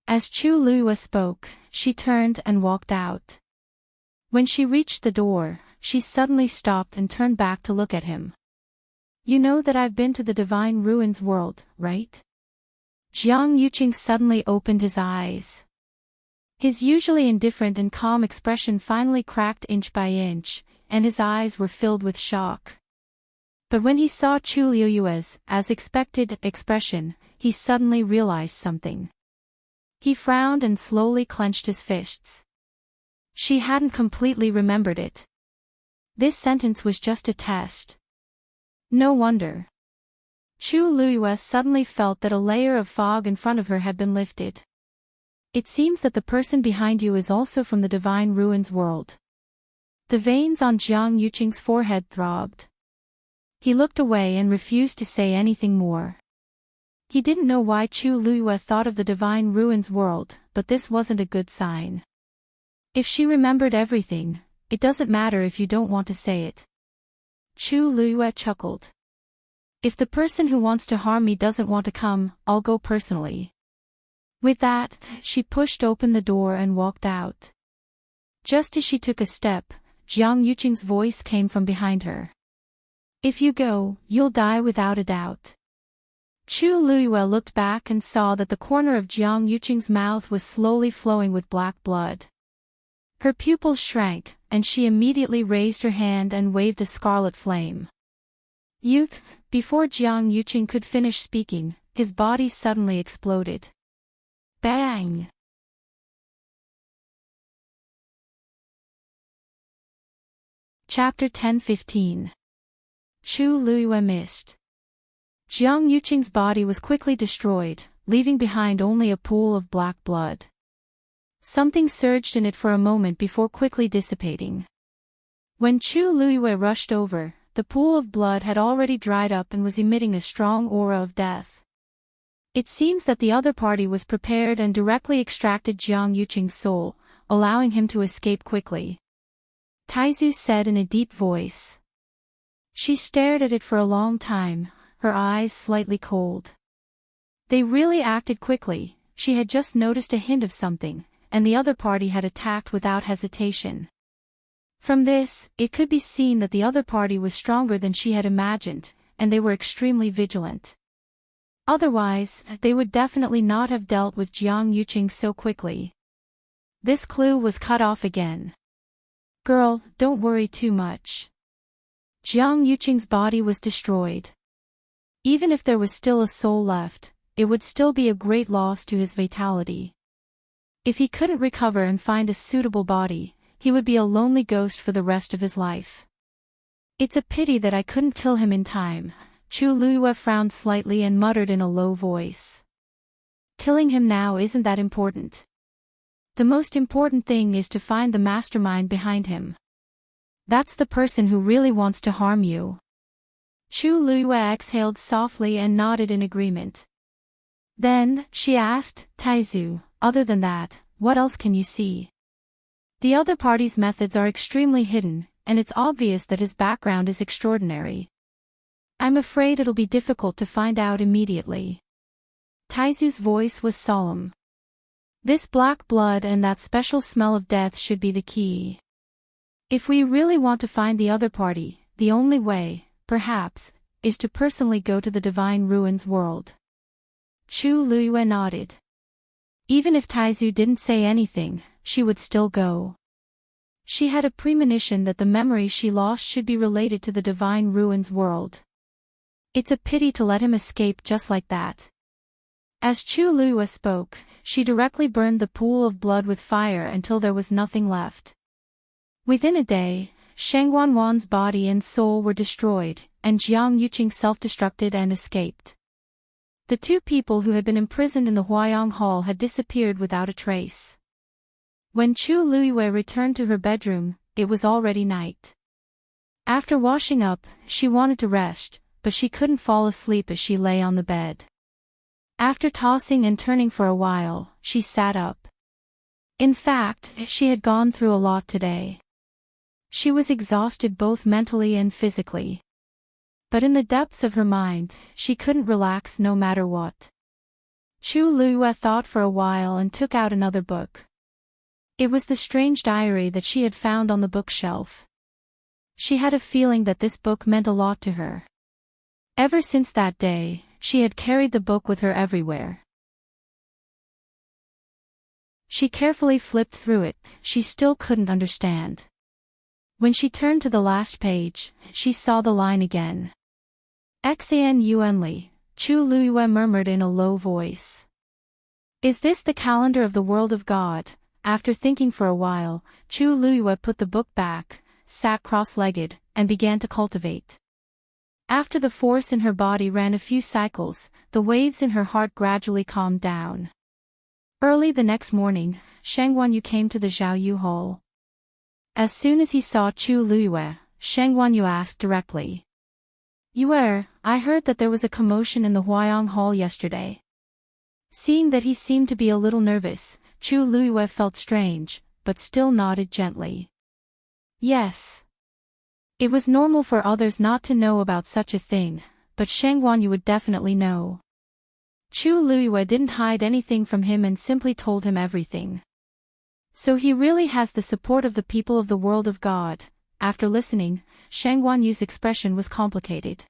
As Chu Luyue spoke, she turned and walked out. When she reached the door, she suddenly stopped and turned back to look at him. You know that I've been to the Divine Ruins world, right? Jiang Yuqing suddenly opened his eyes. His usually indifferent and calm expression finally cracked inch by inch, and his eyes were filled with shock. But when he saw Chu Liyue's, as expected, expression, he suddenly realized something. He frowned and slowly clenched his fists. She hadn't completely remembered it. This sentence was just a test. No wonder. Chu Luyue suddenly felt that a layer of fog in front of her had been lifted. It seems that the person behind you is also from the Divine Ruins world. The veins on Jiang Yuqing's forehead throbbed. He looked away and refused to say anything more. He didn't know why Chu Luyue thought of the Divine Ruins world, but this wasn't a good sign. If she remembered everything, it doesn't matter if you don't want to say it. Chu Luyue chuckled. If the person who wants to harm me doesn't want to come, I'll go personally. With that, she pushed open the door and walked out. Just as she took a step, Jiang Yuqing's voice came from behind her. If you go, you'll die without a doubt. Chu Luyue looked back and saw that the corner of Jiang Yuqing's mouth was slowly flowing with black blood. Her pupils shrank, and she immediately raised her hand and waved a scarlet flame. Youth! Before Jiang Yuqing could finish speaking, his body suddenly exploded. Bang! Chapter 10-15. Chu Luyue missed. Jiang Yuqing's body was quickly destroyed, leaving behind only a pool of black blood. Something surged in it for a moment before quickly dissipating. When Chu Luyue rushed over, the pool of blood had already dried up and was emitting a strong aura of death. It seems that the other party was prepared and directly extracted Jiang Yuqing's soul, allowing him to escape quickly. Taizu said in a deep voice. She stared at it for a long time, her eyes slightly cold. They really acted quickly. She had just noticed a hint of something, and the other party had attacked without hesitation. From this, it could be seen that the other party was stronger than she had imagined, and they were extremely vigilant. Otherwise, they would definitely not have dealt with Jiang Yuqing so quickly. This clue was cut off again. Girl, don't worry too much. Jiang Yuqing's body was destroyed. Even if there was still a soul left, it would still be a great loss to his vitality. If he couldn't recover and find a suitable body, he would be a lonely ghost for the rest of his life. It's a pity that I couldn't kill him in time. Chu Luyue frowned slightly and muttered in a low voice. Killing him now isn't that important. The most important thing is to find the mastermind behind him. That's the person who really wants to harm you. Chu Luyue exhaled softly and nodded in agreement. Then, she asked, Taizu, other than that, what else can you see? The other party's methods are extremely hidden, and it's obvious that his background is extraordinary. I'm afraid it'll be difficult to find out immediately. Taizu's voice was solemn. This black blood and that special smell of death should be the key. If we really want to find the other party, the only way, perhaps, is to personally go to the Divine Ruins world. Chu Luiyue nodded. Even if Taizu didn't say anything, she would still go. She had a premonition that the memory she lost should be related to the Divine Ruins world. It's a pity to let him escape just like that. As Chu Luiyue spoke, she directly burned the pool of blood with fire until there was nothing left. Within a day, Sheng Wanwan's body and soul were destroyed, and Jiang Yuqing self-destructed and escaped. The two people who had been imprisoned in the Huayang Hall had disappeared without a trace. When Chu Luiyue returned to her bedroom, it was already night. After washing up, she wanted to rest, but she couldn't fall asleep as she lay on the bed. After tossing and turning for a while, she sat up. In fact, she had gone through a lot today. She was exhausted both mentally and physically. But in the depths of her mind, she couldn't relax no matter what. Chu Luiyue thought for a while and took out another book. It was the strange diary that she had found on the bookshelf. She had a feeling that this book meant a lot to her. Ever since that day, she had carried the book with her everywhere. She carefully flipped through it, she still couldn't understand. When she turned to the last page, she saw the line again. Xan Yuanli, Chu Luiyue murmured in a low voice. Is this the calendar of the world of God? After thinking for a while, Chu Luiyue put the book back, sat cross-legged, and began to cultivate. After the force in her body ran a few cycles, the waves in her heart gradually calmed down. Early the next morning, Sheng Wanyu came to the Zhaoyu Hall. As soon as he saw Chu Luiyue, Sheng Wanyu asked directly. Yue, I heard that there was a commotion in the Huayang Hall yesterday. Seeing that he seemed to be a little nervous, Chu Luiyue felt strange, but still nodded gently. Yes. It was normal for others not to know about such a thing, but Sheng Wanyu would definitely know. Chu Luiyue didn't hide anything from him and simply told him everything. So he really has the support of the people of the world of God. After listening, Sheng Wanyu's expression was complicated.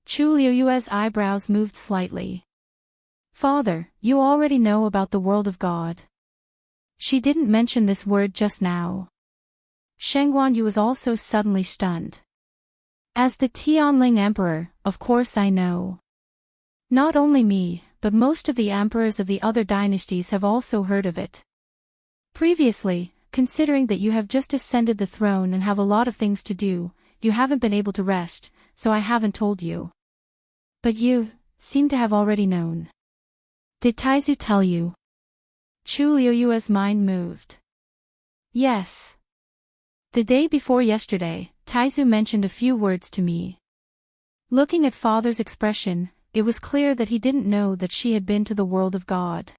Chu Luiyue's eyebrows moved slightly. Father, you already know about the world of God. She didn't mention this word just now. Sheng Wanyu was also suddenly stunned. As the Tianling Emperor, of course I know. Not only me, but most of the emperors of the other dynasties have also heard of it. Previously, considering that you have just ascended the throne and have a lot of things to do, you haven't been able to rest, so I haven't told you. But you seem to have already known. Did Taizu tell you? Chu Luiyue's mind moved. Yes. The day before yesterday, Taizu mentioned a few words to me. Looking at father's expression, it was clear that he didn't know that she had been to the world of God.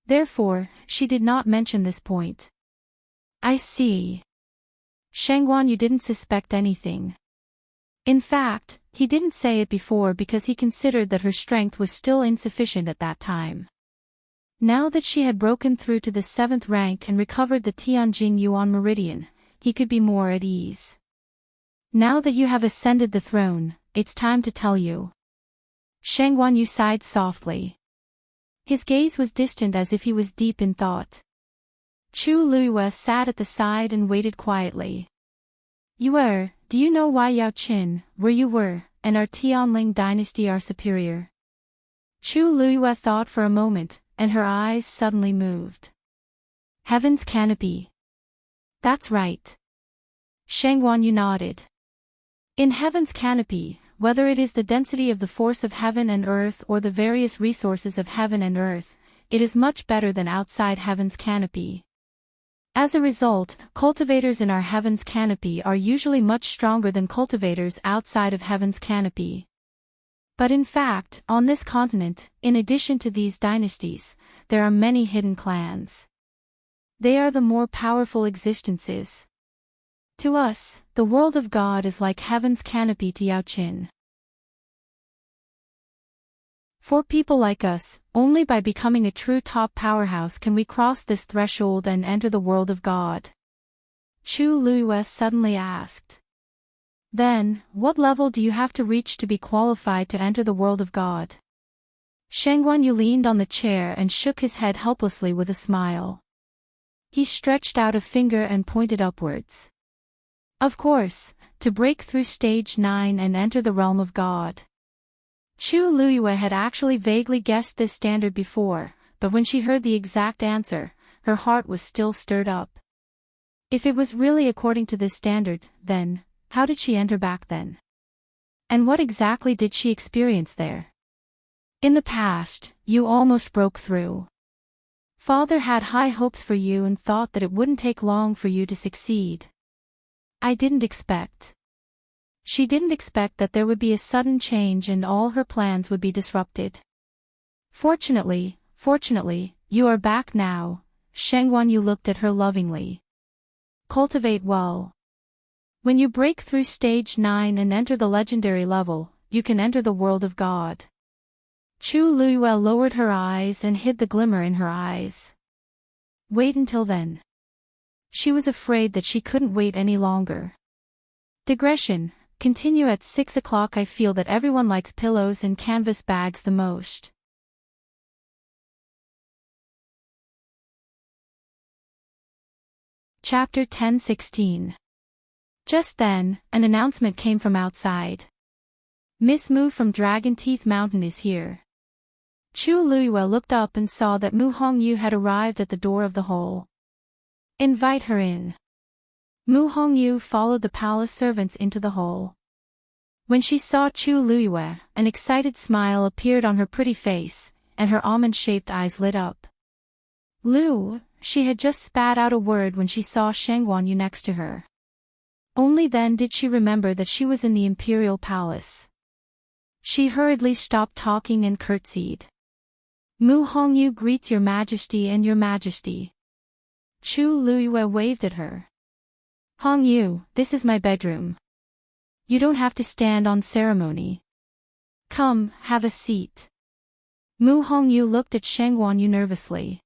Therefore, she did not mention this point. I see. Sheng Wanyu didn't suspect anything. In fact, he didn't say it before because he considered that her strength was still insufficient at that time. Now that she had broken through to the 7th rank and recovered the Tianjing Yuan Meridian, he could be more at ease. Now that you have ascended the throne, it's time to tell you. Sheng Wanyu sighed softly. His gaze was distant as if he was deep in thought. Chu Luiyue sat at the side and waited quietly. Yue, do you know why Yao Qin, where you were, and our Tianling dynasty are superior? Chu Luiyue thought for a moment, and her eyes suddenly moved. Heaven's canopy. That's right. Sheng Wanyu nodded. In heaven's canopy, whether it is the density of the force of heaven and earth or the various resources of heaven and earth, it is much better than outside heaven's canopy. As a result, cultivators in our heaven's canopy are usually much stronger than cultivators outside of heaven's canopy. But in fact, on this continent, in addition to these dynasties, there are many hidden clans. They are the more powerful existences. To us, the world of God is like heaven's canopy to Yao Qin. For people like us, only by becoming a true top powerhouse can we cross this threshold and enter the world of God. Chu Luiyue suddenly asked. Then, what level do you have to reach to be qualified to enter the world of God? Sheng Guanyu leaned on the chair and shook his head helplessly with a smile. He stretched out a finger and pointed upwards. Of course, to break through stage 9 and enter the realm of God. Chu Luiyue had actually vaguely guessed this standard before, but when she heard the exact answer, her heart was still stirred up. If it was really according to this standard, then, how did she enter back then? And what exactly did she experience there? In the past, you almost broke through. Father had high hopes for you and thought that it wouldn't take long for you to succeed. I didn't expect. She didn't expect that there would be a sudden change and all her plans would be disrupted. Fortunately, you are back now, Sheng Guanyu looked at her lovingly. Cultivate well. When you break through stage 9 and enter the legendary level, you can enter the world of God. Chu Luiyue lowered her eyes and hid the glimmer in her eyes. Wait until then. She was afraid that she couldn't wait any longer. Digression. Continue at 6 o'clock. I feel that everyone likes pillows and canvas bags the most. Chapter 10:16. Just then, an announcement came from outside. Miss Mu from Dragon Teeth Mountain is here. Chu Luiyue looked up and saw that Mu Hongyu had arrived at the door of the hall. Invite her in. Mu Hongyu followed the palace servants into the hall. When she saw Chu Luiyue, an excited smile appeared on her pretty face, and her almond-shaped eyes lit up. Lu, she had just spat out a word when she saw Sheng Guanyu next to her. Only then did she remember that she was in the Imperial palace. She hurriedly stopped talking and curtsied. Mu Hongyu greets your majesty and your majesty. Chu Luiyue waved at her. Hongyu, this is my bedroom. You don't have to stand on ceremony. Come, have a seat. Mu Hongyu looked at Sheng Guanyu nervously.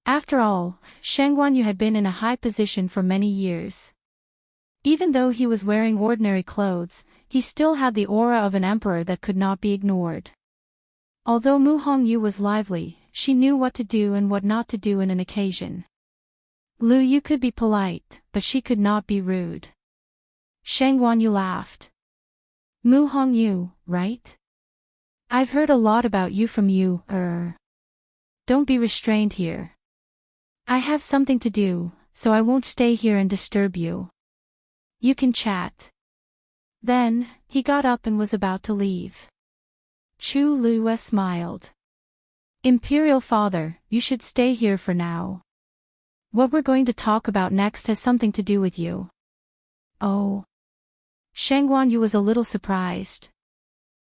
After all, Sheng Guanyu had been in a high position for many years. Even though he was wearing ordinary clothes, he still had the aura of an emperor that could not be ignored. Although Mu Hongyu was lively, she knew what to do and what not to do in an occasion. Lu Yu could be polite, but she could not be rude. Sheng Guanyu laughed. Mu Hongyu, right? I've heard a lot about you from you, Don't be restrained here. I have something to do, so I won't stay here and disturb you. You can chat. Then, he got up and was about to leave. Chu Luiyue smiled. Imperial father, you should stay here for now. What we're going to talk about next has something to do with you. Oh. Sheng Guanyu was a little surprised.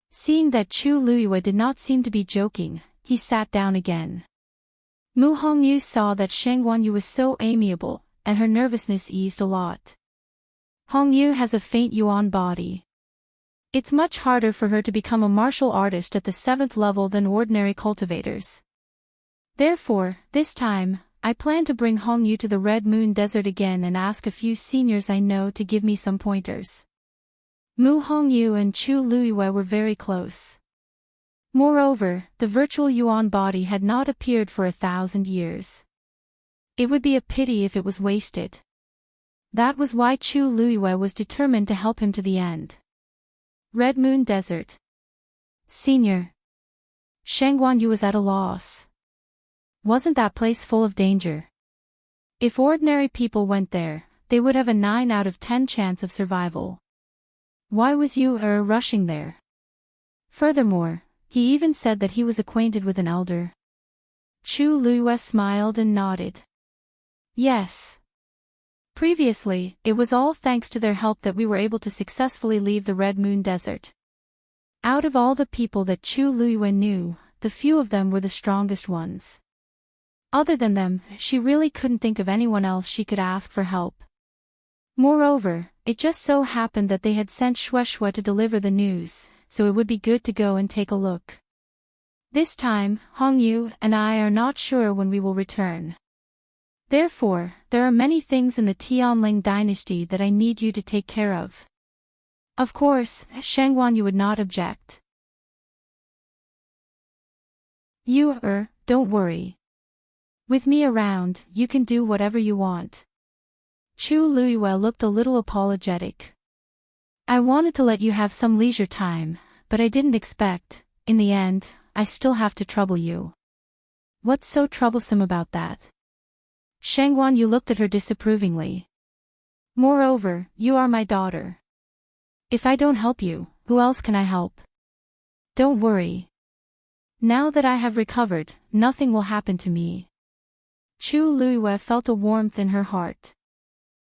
Seeing that Chu Luiyue did not seem to be joking, he sat down again. Mu Hongyu saw that Sheng Guanyu was so amiable, and her nervousness eased a lot. Hongyu has a faint yuan body. It's much harder for her to become a martial artist at the 7th level than ordinary cultivators. Therefore, this time, I plan to bring Hongyu to the Red Moon Desert again and ask a few seniors I know to give me some pointers. Mu Hongyu and Chu Luiyue were very close. Moreover, the virtual yuan body had not appeared for 1,000 years. It would be a pity if it was wasted. That was why Chu Luiyue was determined to help him to the end. Red Moon Desert. Senior. Sheng Guanyu was at a loss. Wasn't that place full of danger? If ordinary people went there, they would have a 9 out of 10 chance of survival. Why was you rushing there? Furthermore, he even said that he was acquainted with an elder. Chu Luiyue smiled and nodded. Yes. Previously, it was all thanks to their help that we were able to successfully leave the Red Moon Desert. Out of all the people that Chu Luiyue knew, the few of them were the strongest ones. Other than them, she really couldn't think of anyone else she could ask for help. Moreover, it just so happened that they had sent Shue to deliver the news, so it would be good to go and take a look. This time, Hongyu and I are not sure when we will return. Therefore, there are many things in the Tianling dynasty that I need you to take care of. Of course, Shangguan, you would not object. Don't worry. With me around, you can do whatever you want. Chu Luiyue looked a little apologetic. I wanted to let you have some leisure time, but I didn't expect, in the end, I still have to trouble you. What's so troublesome about that? Shangguan, you looked at her disapprovingly. Moreover, you are my daughter. If I don't help you, who else can I help? Don't worry. Now that I have recovered, nothing will happen to me. Chu Luiyue felt a warmth in her heart.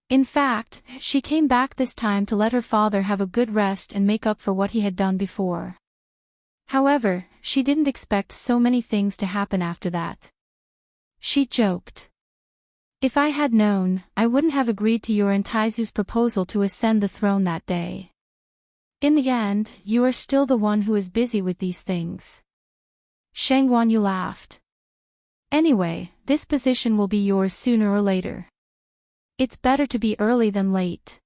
In fact, she came back this time to let her father have a good rest and make up for what he had done before. However, she didn't expect so many things to happen after that. She joked. If I had known, I wouldn't have agreed to your and Taizu's proposal to ascend the throne that day. In the end, you are still the one who is busy with these things. Shangguan, you laughed. Anyway, this position will be yours sooner or later. It's better to be early than late.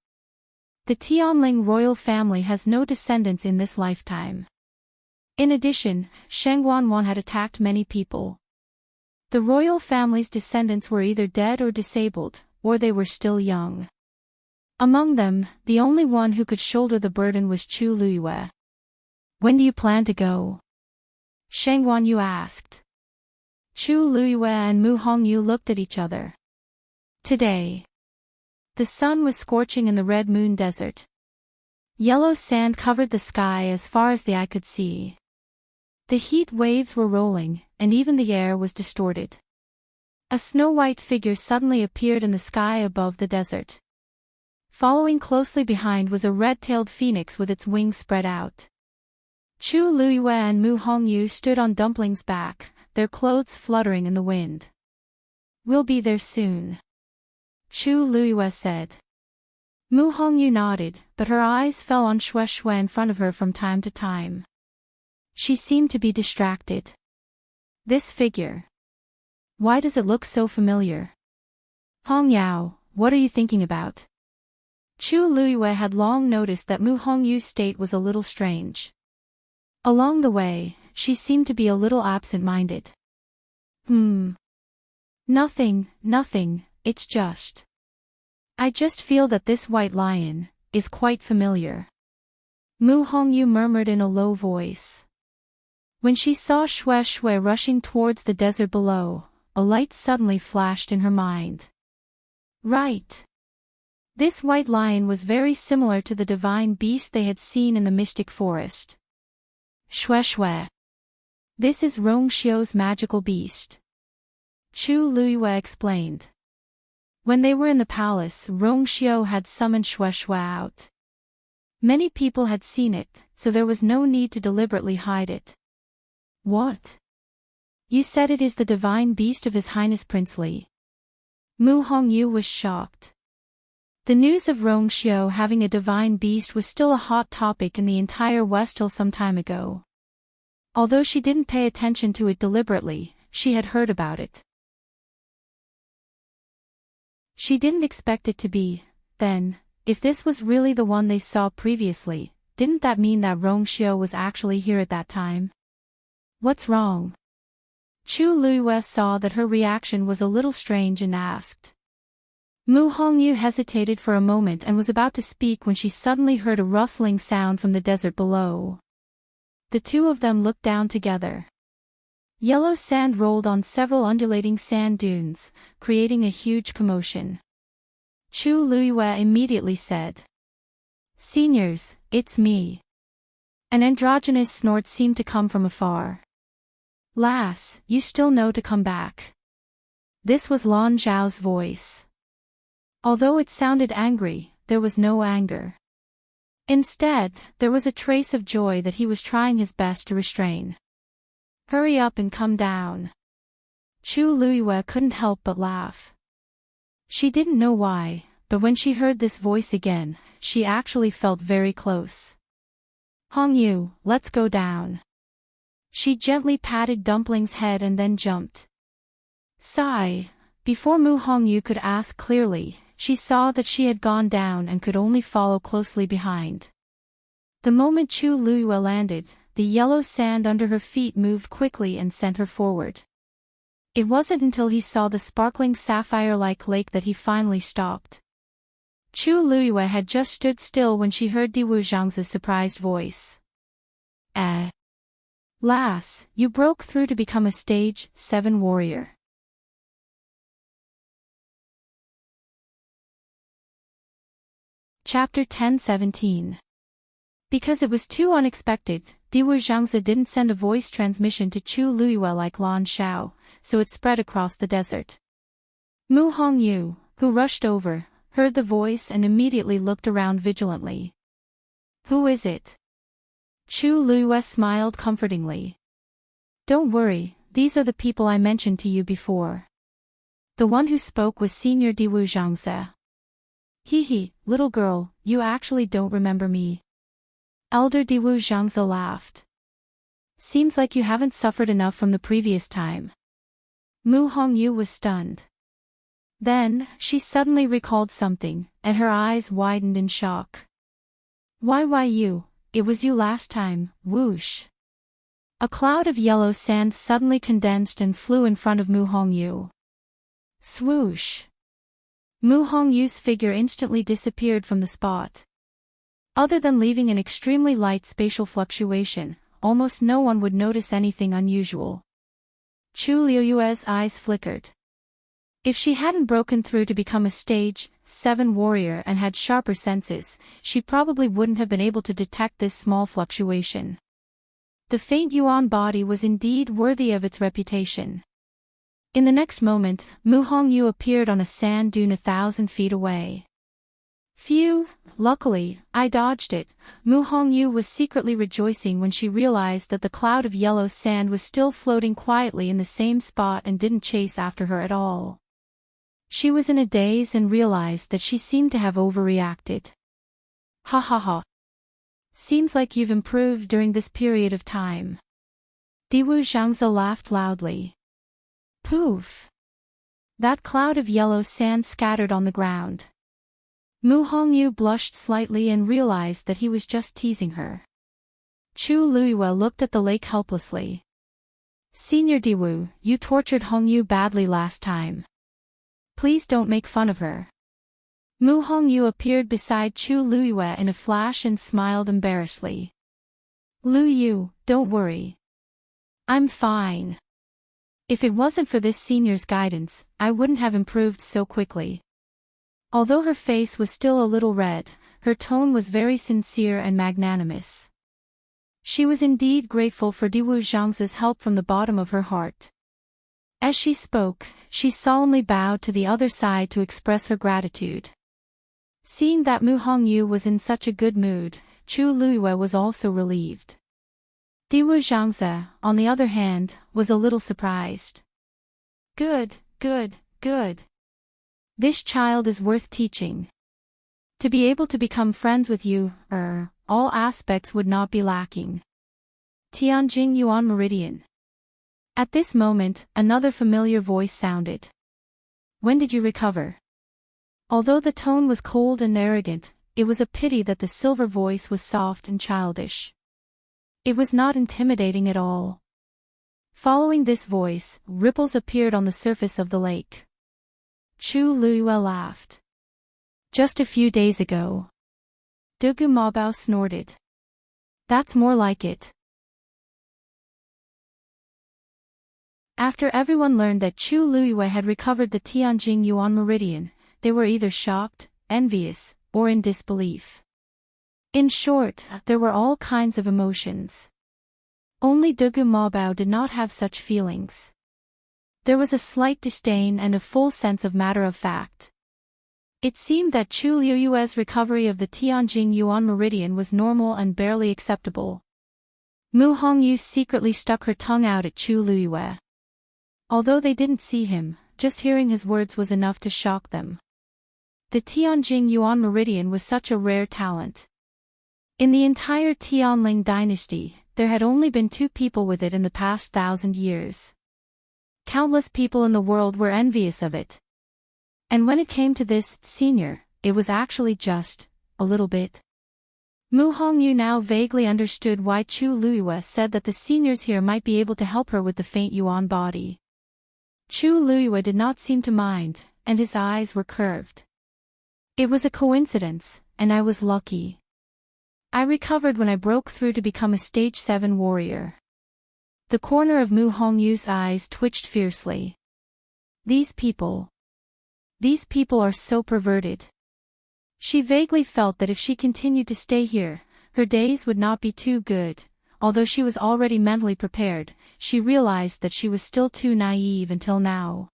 The Tianling royal family has no descendants in this lifetime. In addition, Shangguan had attacked many people. The royal family's descendants were either dead or disabled, or they were still young. Among them, the only one who could shoulder the burden was Chu Luiyue. When do you plan to go? Shangguan asked. Chu Luiyue and Mu Hongyu looked at each other. Today. The sun was scorching in the Red Moon Desert. Yellow sand covered the sky as far as the eye could see. The heat waves were rolling, and even the air was distorted. A snow-white figure suddenly appeared in the sky above the desert. Following closely behind was a red-tailed phoenix with its wings spread out. Chu Luiyue and Mu Hongyu stood on Dumpling's back, their clothes fluttering in the wind. We'll be there soon. Chu Luiyue said. Mu Hongyu nodded, but her eyes fell on Shue in front of her from time to time. She seemed to be distracted. This figure. Why does it look so familiar? Hong Yao, what are you thinking about? Chu Luiyue had long noticed that Mu Hongyu's state was a little strange. Along the way, she seemed to be a little absent-minded. Nothing, it's just. I just feel that this white lion is quite familiar. Mu Hongyu murmured in a low voice. When she saw Shue rushing towards the desert below, a light suddenly flashed in her mind. Right. This white lion was very similar to the divine beast they had seen in the mystic forest. Shue. This is Rongxiu's magical beast. Chu Luiyue explained. When they were in the palace, Rongxiu had summoned Shue out. Many people had seen it, so there was no need to deliberately hide it. What? You said it is the divine beast of His Highness Prince Li. Mu Hongyu was shocked. The news of Rongxiu having a divine beast was still a hot topic in the entire West till some time ago. Although she didn't pay attention to it deliberately, she had heard about it. She didn't expect it to be, then, if this was really the one they saw previously, didn't that mean that Rongxiu was actually here at that time? What's wrong? Chu Luiyue saw that her reaction was a little strange and asked. Mu Hongyu hesitated for a moment and was about to speak when she suddenly heard a rustling sound from the desert below. The two of them looked down together. Yellow sand rolled on several undulating sand dunes, creating a huge commotion. Chu Luiyue immediately said. Seniors, it's me. An androgynous snort seemed to come from afar. Lass, you still know to come back. This was Lan Zhao's voice. Although it sounded angry, there was no anger. Instead, there was a trace of joy that he was trying his best to restrain. Hurry up and come down. Chu Luiyue couldn't help but laugh. She didn't know why, but when she heard this voice again, she actually felt very close. Hongyu, let's go down. She gently patted Dumpling's head and then jumped. Sigh. Before Mu Hongyu could ask clearly, she saw that she had gone down and could only follow closely behind. The moment Chu Luyue landed, the yellow sand under her feet moved quickly and sent her forward. It wasn't until he saw the sparkling sapphire-like lake that he finally stopped. Chu Luyue had just stood still when she heard Diwu Zhang's surprised voice. Lass, you broke through to become a stage 7 warrior. Chapter 10:17. Because it was too unexpected, Diwu Zhangzi didn't send a voice transmission to Chu Luyue like Lan Xiao, so it spread across the desert. Mu Hongyu, who rushed over, heard the voice and immediately looked around vigilantly. Who is it? Chu Luyue smiled comfortingly. Don't worry, these are the people I mentioned to you before. The one who spoke was Senior Diwu Zhangzi. Hee, little girl, you actually don't remember me. Elder Diwu Zhangzi laughed. Seems like you haven't suffered enough from the previous time. Mu Hongyu was stunned. Then, she suddenly recalled something, and her eyes widened in shock. Why you? It was you last time, whoosh. A cloud of yellow sand suddenly condensed and flew in front of Mu Hongyu. Swoosh. Mu Hongyu's figure instantly disappeared from the spot. Other than leaving an extremely light spatial fluctuation, almost no one would notice anything unusual. Chu Liyue's eyes flickered. If she hadn't broken through to become a stage 7 warrior and had sharper senses, she probably wouldn't have been able to detect this small fluctuation. The faint Yuan body was indeed worthy of its reputation. In the next moment, Mu Hongyu appeared on a sand dune 1,000 feet away. Phew, luckily, I dodged it. Mu Hongyu was secretly rejoicing when she realized that the cloud of yellow sand was still floating quietly in the same spot and didn't chase after her at all. She was in a daze and realized that she seemed to have overreacted. Ha ha ha. Seems like you've improved during this period of time. Diwu Zhangzi laughed loudly. Poof! That cloud of yellow sand scattered on the ground. Mu Hongyu blushed slightly and realized that he was just teasing her. Chu Luyue looked at the lake helplessly. Senior Diwu, you tortured Hongyu badly last time. Please don't make fun of her. Mu Hongyu appeared beside Chu Luyue in a flash and smiled embarrassedly. Luyu, don't worry. I'm fine. If it wasn't for this senior's guidance, I wouldn't have improved so quickly. Although her face was still a little red, her tone was very sincere and magnanimous. She was indeed grateful for Diwu Zhangzi's help from the bottom of her heart. As she spoke, she solemnly bowed to the other side to express her gratitude. Seeing that Mu Hongyu was in such a good mood, Chu Luyue was also relieved. Diwu Zhangzi, on the other hand, was a little surprised. Good. This child is worth teaching. To be able to become friends with you, all aspects would not be lacking. Tianjing Yuan Meridian. At this moment, another familiar voice sounded. When did you recover? Although the tone was cold and arrogant, it was a pity that the silver voice was soft and childish. It was not intimidating at all. Following this voice, ripples appeared on the surface of the lake. Chu Luyue laughed. Just a few days ago. Dugu Mabao snorted. That's more like it. After everyone learned that Chu Luyue had recovered the Tianjing Yuan Meridian, they were either shocked, envious, or in disbelief. In short, there were all kinds of emotions. Only Dugu Mabao did not have such feelings. There was a slight disdain and a full sense of matter of fact. It seemed that Chu Liyue's recovery of the Tianjing Yuan Meridian was normal and barely acceptable. Mu Hongyu secretly stuck her tongue out at Chu Liyue. Although they didn't see him, just hearing his words was enough to shock them. The Tianjing Yuan meridian was such a rare talent. In the entire Tianling dynasty, there had only been 2 people with it in the past 1,000 years. Countless people in the world were envious of it. And when it came to this senior, it was actually just a little bit. Mu Hongyu now vaguely understood why Chu Luiyue said that the seniors here might be able to help her with the faint Yuan body. Chu Luiyue did not seem to mind, and his eyes were curved. It was a coincidence, and I was lucky. I recovered when I broke through to become a stage 7 warrior. The corner of Mu Hongyu's eyes twitched fiercely. These people are so perverted. She vaguely felt that if she continued to stay here, her days would not be too good. Although she was already mentally prepared, she realized that she was still too naive until now.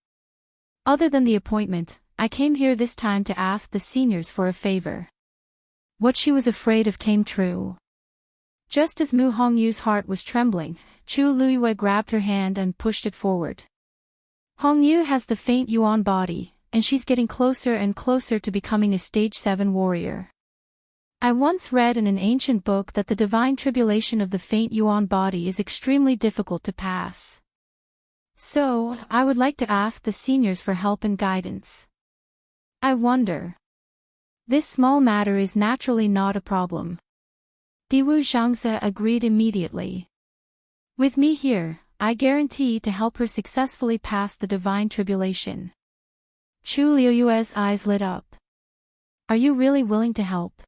Other than the appointment, I came here this time to ask the seniors for a favor. What she was afraid of came true. Just as Mu Hongyu's heart was trembling, Chu Luiyue grabbed her hand and pushed it forward. Hongyu has the faint Yuan body, and she's getting closer and closer to becoming a stage 7 warrior. I once read in an ancient book that the divine tribulation of the faint Yuan body is extremely difficult to pass. So, I would like to ask the seniors for help and guidance. I wonder. This small matter is naturally not a problem. Diwu Zhangze agreed immediately. With me here, I guarantee to help her successfully pass the divine tribulation. Chu Liuyue's eyes lit up. Are you really willing to help?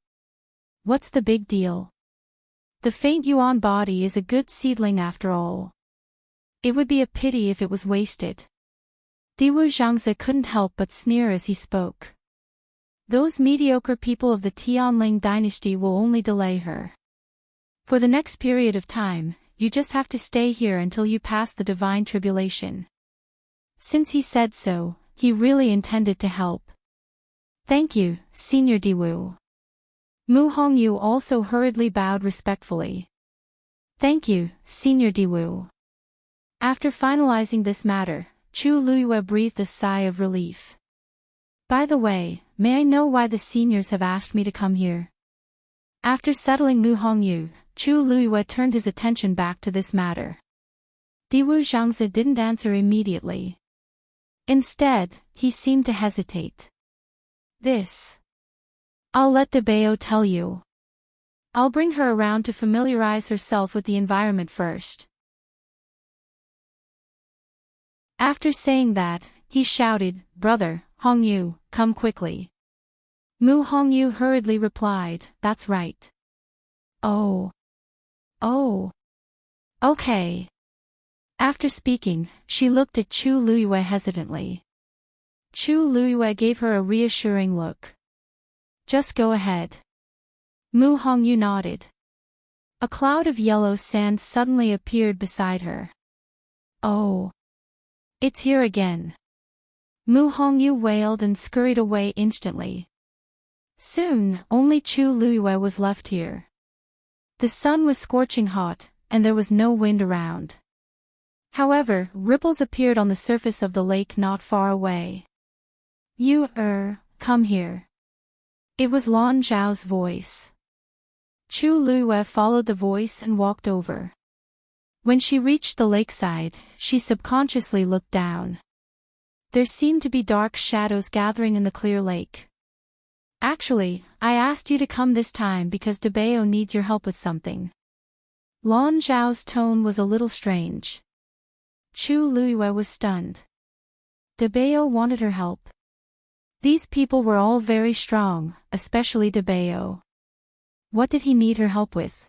What's the big deal? The faint Yuan body is a good seedling after all. It would be a pity if it was wasted. Diwu Zhangze couldn't help but sneer as he spoke. Those mediocre people of the Tianling dynasty will only delay her. For the next period of time, you just have to stay here until you pass the divine tribulation. Since he said so, he really intended to help. Thank you, Senior Diwu. Mu Hongyu also hurriedly bowed respectfully. Thank you, Senior Diwu. After finalizing this matter, Chu Luiyue breathed a sigh of relief. By the way, may I know why the seniors have asked me to come here? After settling Mu Hongyu, Chu Luiyue turned his attention back to this matter. Diwu Zhangze didn't answer immediately. Instead, he seemed to hesitate. I'll let Debeo tell you. I'll bring her around to familiarize herself with the environment first. After saying that, he shouted, Brother, Hongyu, come quickly. Mu Hongyu hurriedly replied, That's right. Oh. Okay. After speaking, she looked at Chu Luiyue hesitantly. Chu Luiyue gave her a reassuring look. Just go ahead. Mu Hongyu nodded. A cloud of yellow sand suddenly appeared beside her. Oh. It's here again. Mu Hongyu wailed and scurried away instantly. Soon, only Chu Luiyue was left here. The sun was scorching hot, and there was no wind around. However, ripples appeared on the surface of the lake not far away. Come here. It was Lan Zhao's voice. Chu Luiyue followed the voice and walked over. When she reached the lakeside, she subconsciously looked down. There seemed to be dark shadows gathering in the clear lake. Actually, I asked you to come this time because Debeo needs your help with something. Lan Zhao's tone was a little strange. Chu Luiyue was stunned. Debeo wanted her help. These people were all very strong, especially Debeo. What did he need her help with?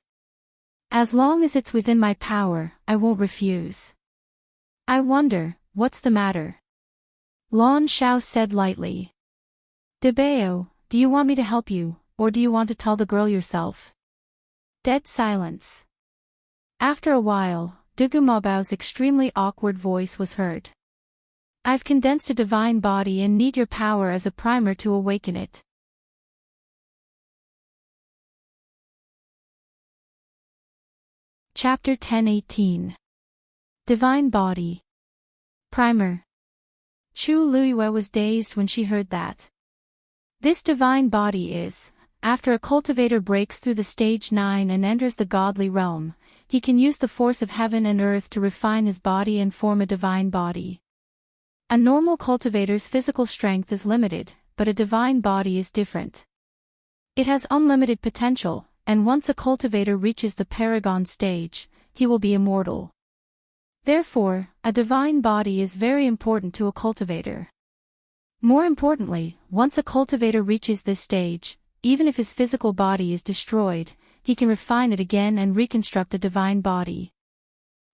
As long as it's within my power, I won't refuse. I wonder, what's the matter? Lan Zhao said lightly. Debeo, do you want me to help you, or do you want to tell the girl yourself? Dead silence. After a while, Dugumabao's extremely awkward voice was heard. I've condensed a divine body and need your power as a primer to awaken it. Chapter 10:18. Divine Body. Primer. Chu Luiyue was dazed when she heard that. This divine body is, after a cultivator breaks through the stage 9 and enters the godly realm, he can use the force of heaven and earth to refine his body and form a divine body. A normal cultivator's physical strength is limited, but a divine body is different. It has unlimited potential, and once a cultivator reaches the paragon stage, he will be immortal. Therefore, a divine body is very important to a cultivator. More importantly, once a cultivator reaches this stage, even if his physical body is destroyed, he can refine it again and reconstruct a divine body.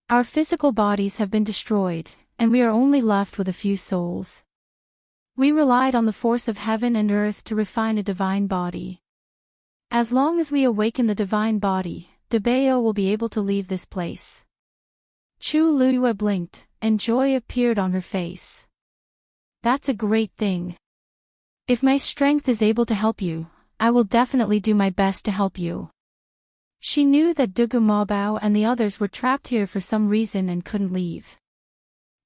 Our physical bodies have been destroyed, and we are only left with a few souls. We relied on the force of heaven and earth to refine a divine body. As long as we awaken the divine body, Debeo will be able to leave this place. Chu Luyue blinked, and joy appeared on her face. That's a great thing. If my strength is able to help you, I will definitely do my best to help you. She knew that Dugu Mabao and the others were trapped here for some reason and couldn't leave.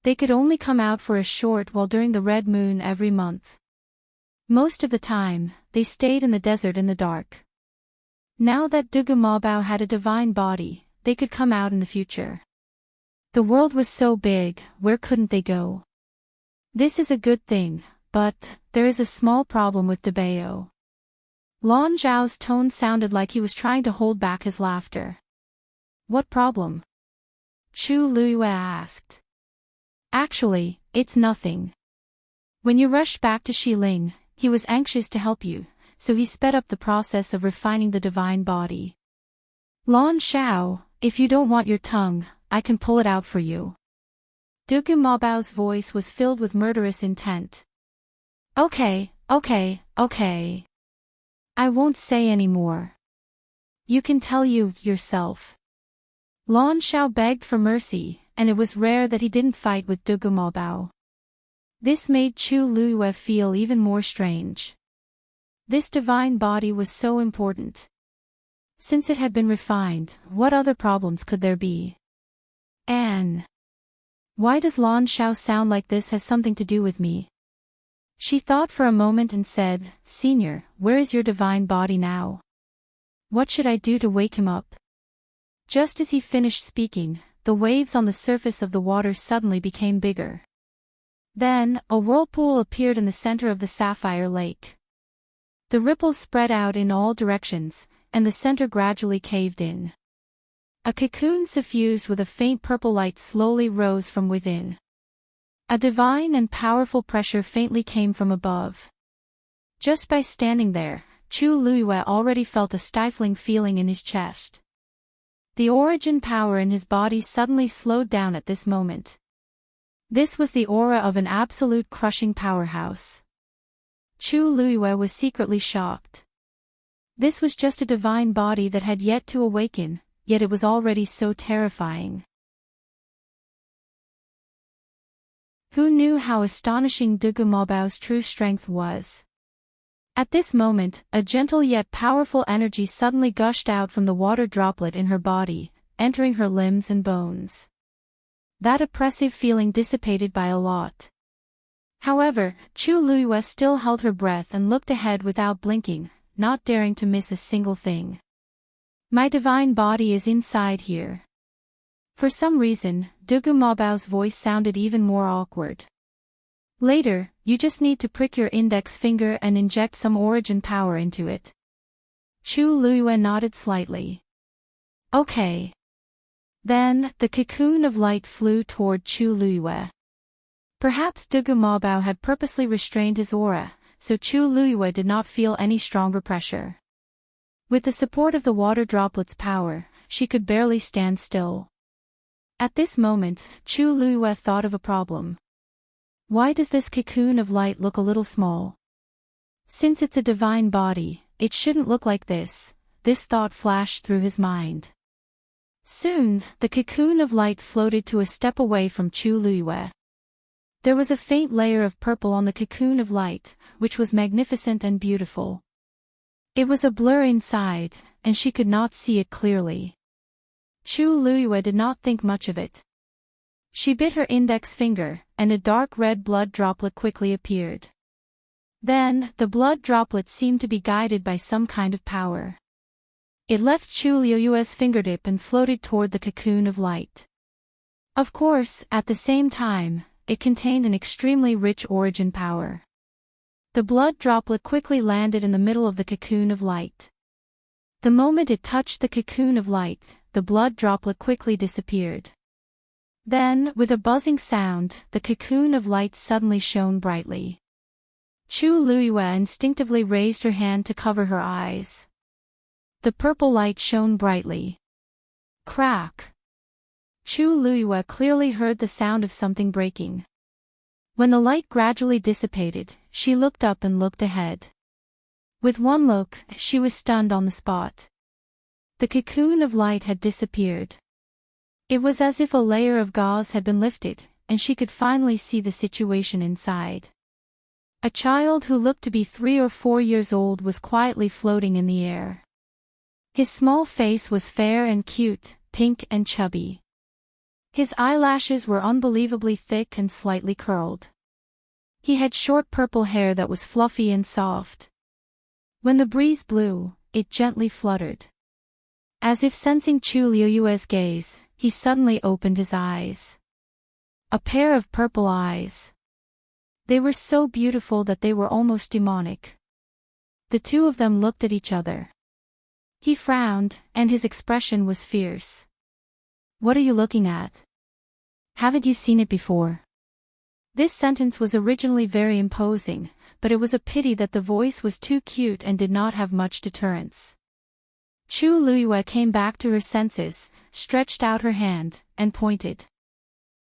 They could only come out for a short while during the red moon every month. Most of the time, they stayed in the desert in the dark. Now that Dugu Mabao had a divine body, they could come out in the future. The world was so big, where couldn't they go? This is a good thing, but there is a small problem with Debeo. Lan Zhao's tone sounded like he was trying to hold back his laughter. What problem? Chu Luyue asked. Actually, it's nothing. When you rushed back to Xiling, he was anxious to help you, so he sped up the process of refining the divine body. Lan Zhao, if you don't want your tongue, I can pull it out for you. Dugu Mabao's voice was filled with murderous intent. Okay. I won't say any more. You can tell you yourself. Lan Zhao begged for mercy, and it was rare that he didn't fight with Dugu Mabao. This made Chu Luyue feel even more strange. This divine body was so important. Since it had been refined, what other problems could there be? And why does Lan Zhao sound like this has something to do with me? She thought for a moment and said, Senior, where is your divine body now? What should I do to wake him up? Just as he finished speaking, the waves on the surface of the water suddenly became bigger. Then, a whirlpool appeared in the center of the sapphire lake. The ripples spread out in all directions, and the center gradually caved in. A cocoon suffused with a faint purple light slowly rose from within. A divine and powerful pressure faintly came from above. Just by standing there, Chu Luyue already felt a stifling feeling in his chest. The origin power in his body suddenly slowed down at this moment. This was the aura of an absolute crushing powerhouse. Chu Luyue was secretly shocked. This was just a divine body that had yet to awaken, yet it was already so terrifying. Who knew how astonishing Dugu Mabao's true strength was? At this moment, a gentle yet powerful energy suddenly gushed out from the water droplet in her body, entering her limbs and bones. That oppressive feeling dissipated by a lot. However, Chu Luyue still held her breath and looked ahead without blinking, not daring to miss a single thing. My divine body is inside here. For some reason, Dugu Mabao's voice sounded even more awkward. Later, you just need to prick your index finger and inject some origin power into it. Chu Luyue nodded slightly. Okay. Then, the cocoon of light flew toward Chu Luyue. Perhaps Dugu Mabao had purposely restrained his aura, so Chu Luyue did not feel any stronger pressure. With the support of the water droplet's power, she could barely stand still. At this moment, Chu Luyue thought of a problem. Why does this cocoon of light look a little small? Since it's a divine body, it shouldn't look like this. This thought flashed through his mind. Soon, the cocoon of light floated to a step away from Chu Luyue. There was a faint layer of purple on the cocoon of light, which was magnificent and beautiful. It was a blur inside, and she could not see it clearly. Chu Luyue did not think much of it. She bit her index finger, and a dark red blood droplet quickly appeared. Then, the blood droplet seemed to be guided by some kind of power. It left Chu Liu's fingertip and floated toward the cocoon of light. Of course, at the same time, it contained an extremely rich origin power. The blood droplet quickly landed in the middle of the cocoon of light. The moment it touched the cocoon of light, the blood droplet quickly disappeared. Then, with a buzzing sound, the cocoon of light suddenly shone brightly. Chu Liu instinctively raised her hand to cover her eyes. The purple light shone brightly. Crack! Chu Liu clearly heard the sound of something breaking. When the light gradually dissipated, she looked up and looked ahead. With one look, she was stunned on the spot. The cocoon of light had disappeared. It was as if a layer of gauze had been lifted, and she could finally see the situation inside. A child who looked to be 3 or 4 years old was quietly floating in the air. His small face was fair and cute, pink and chubby. His eyelashes were unbelievably thick and slightly curled. He had short purple hair that was fluffy and soft. When the breeze blew, it gently fluttered. As if sensing Chu Liu's gaze, he suddenly opened his eyes. A pair of purple eyes. They were so beautiful that they were almost demonic. The two of them looked at each other. He frowned, and his expression was fierce. "What are you looking at? Haven't you seen it before?" This sentence was originally very imposing, but it was a pity that the voice was too cute and did not have much deterrence. Chu Liu came back to her senses, stretched out her hand, and pointed.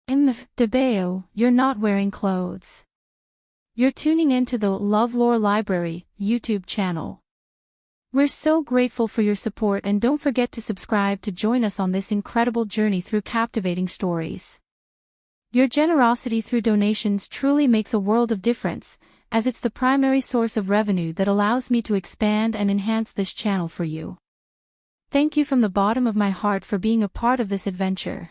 Debeo, you're not wearing clothes. You're tuning into the LoveLore Library YouTube channel. We're so grateful for your support, and don't forget to subscribe to join us on this incredible journey through captivating stories. Your generosity through donations truly makes a world of difference, as it's the primary source of revenue that allows me to expand and enhance this channel for you. Thank you from the bottom of my heart for being a part of this adventure.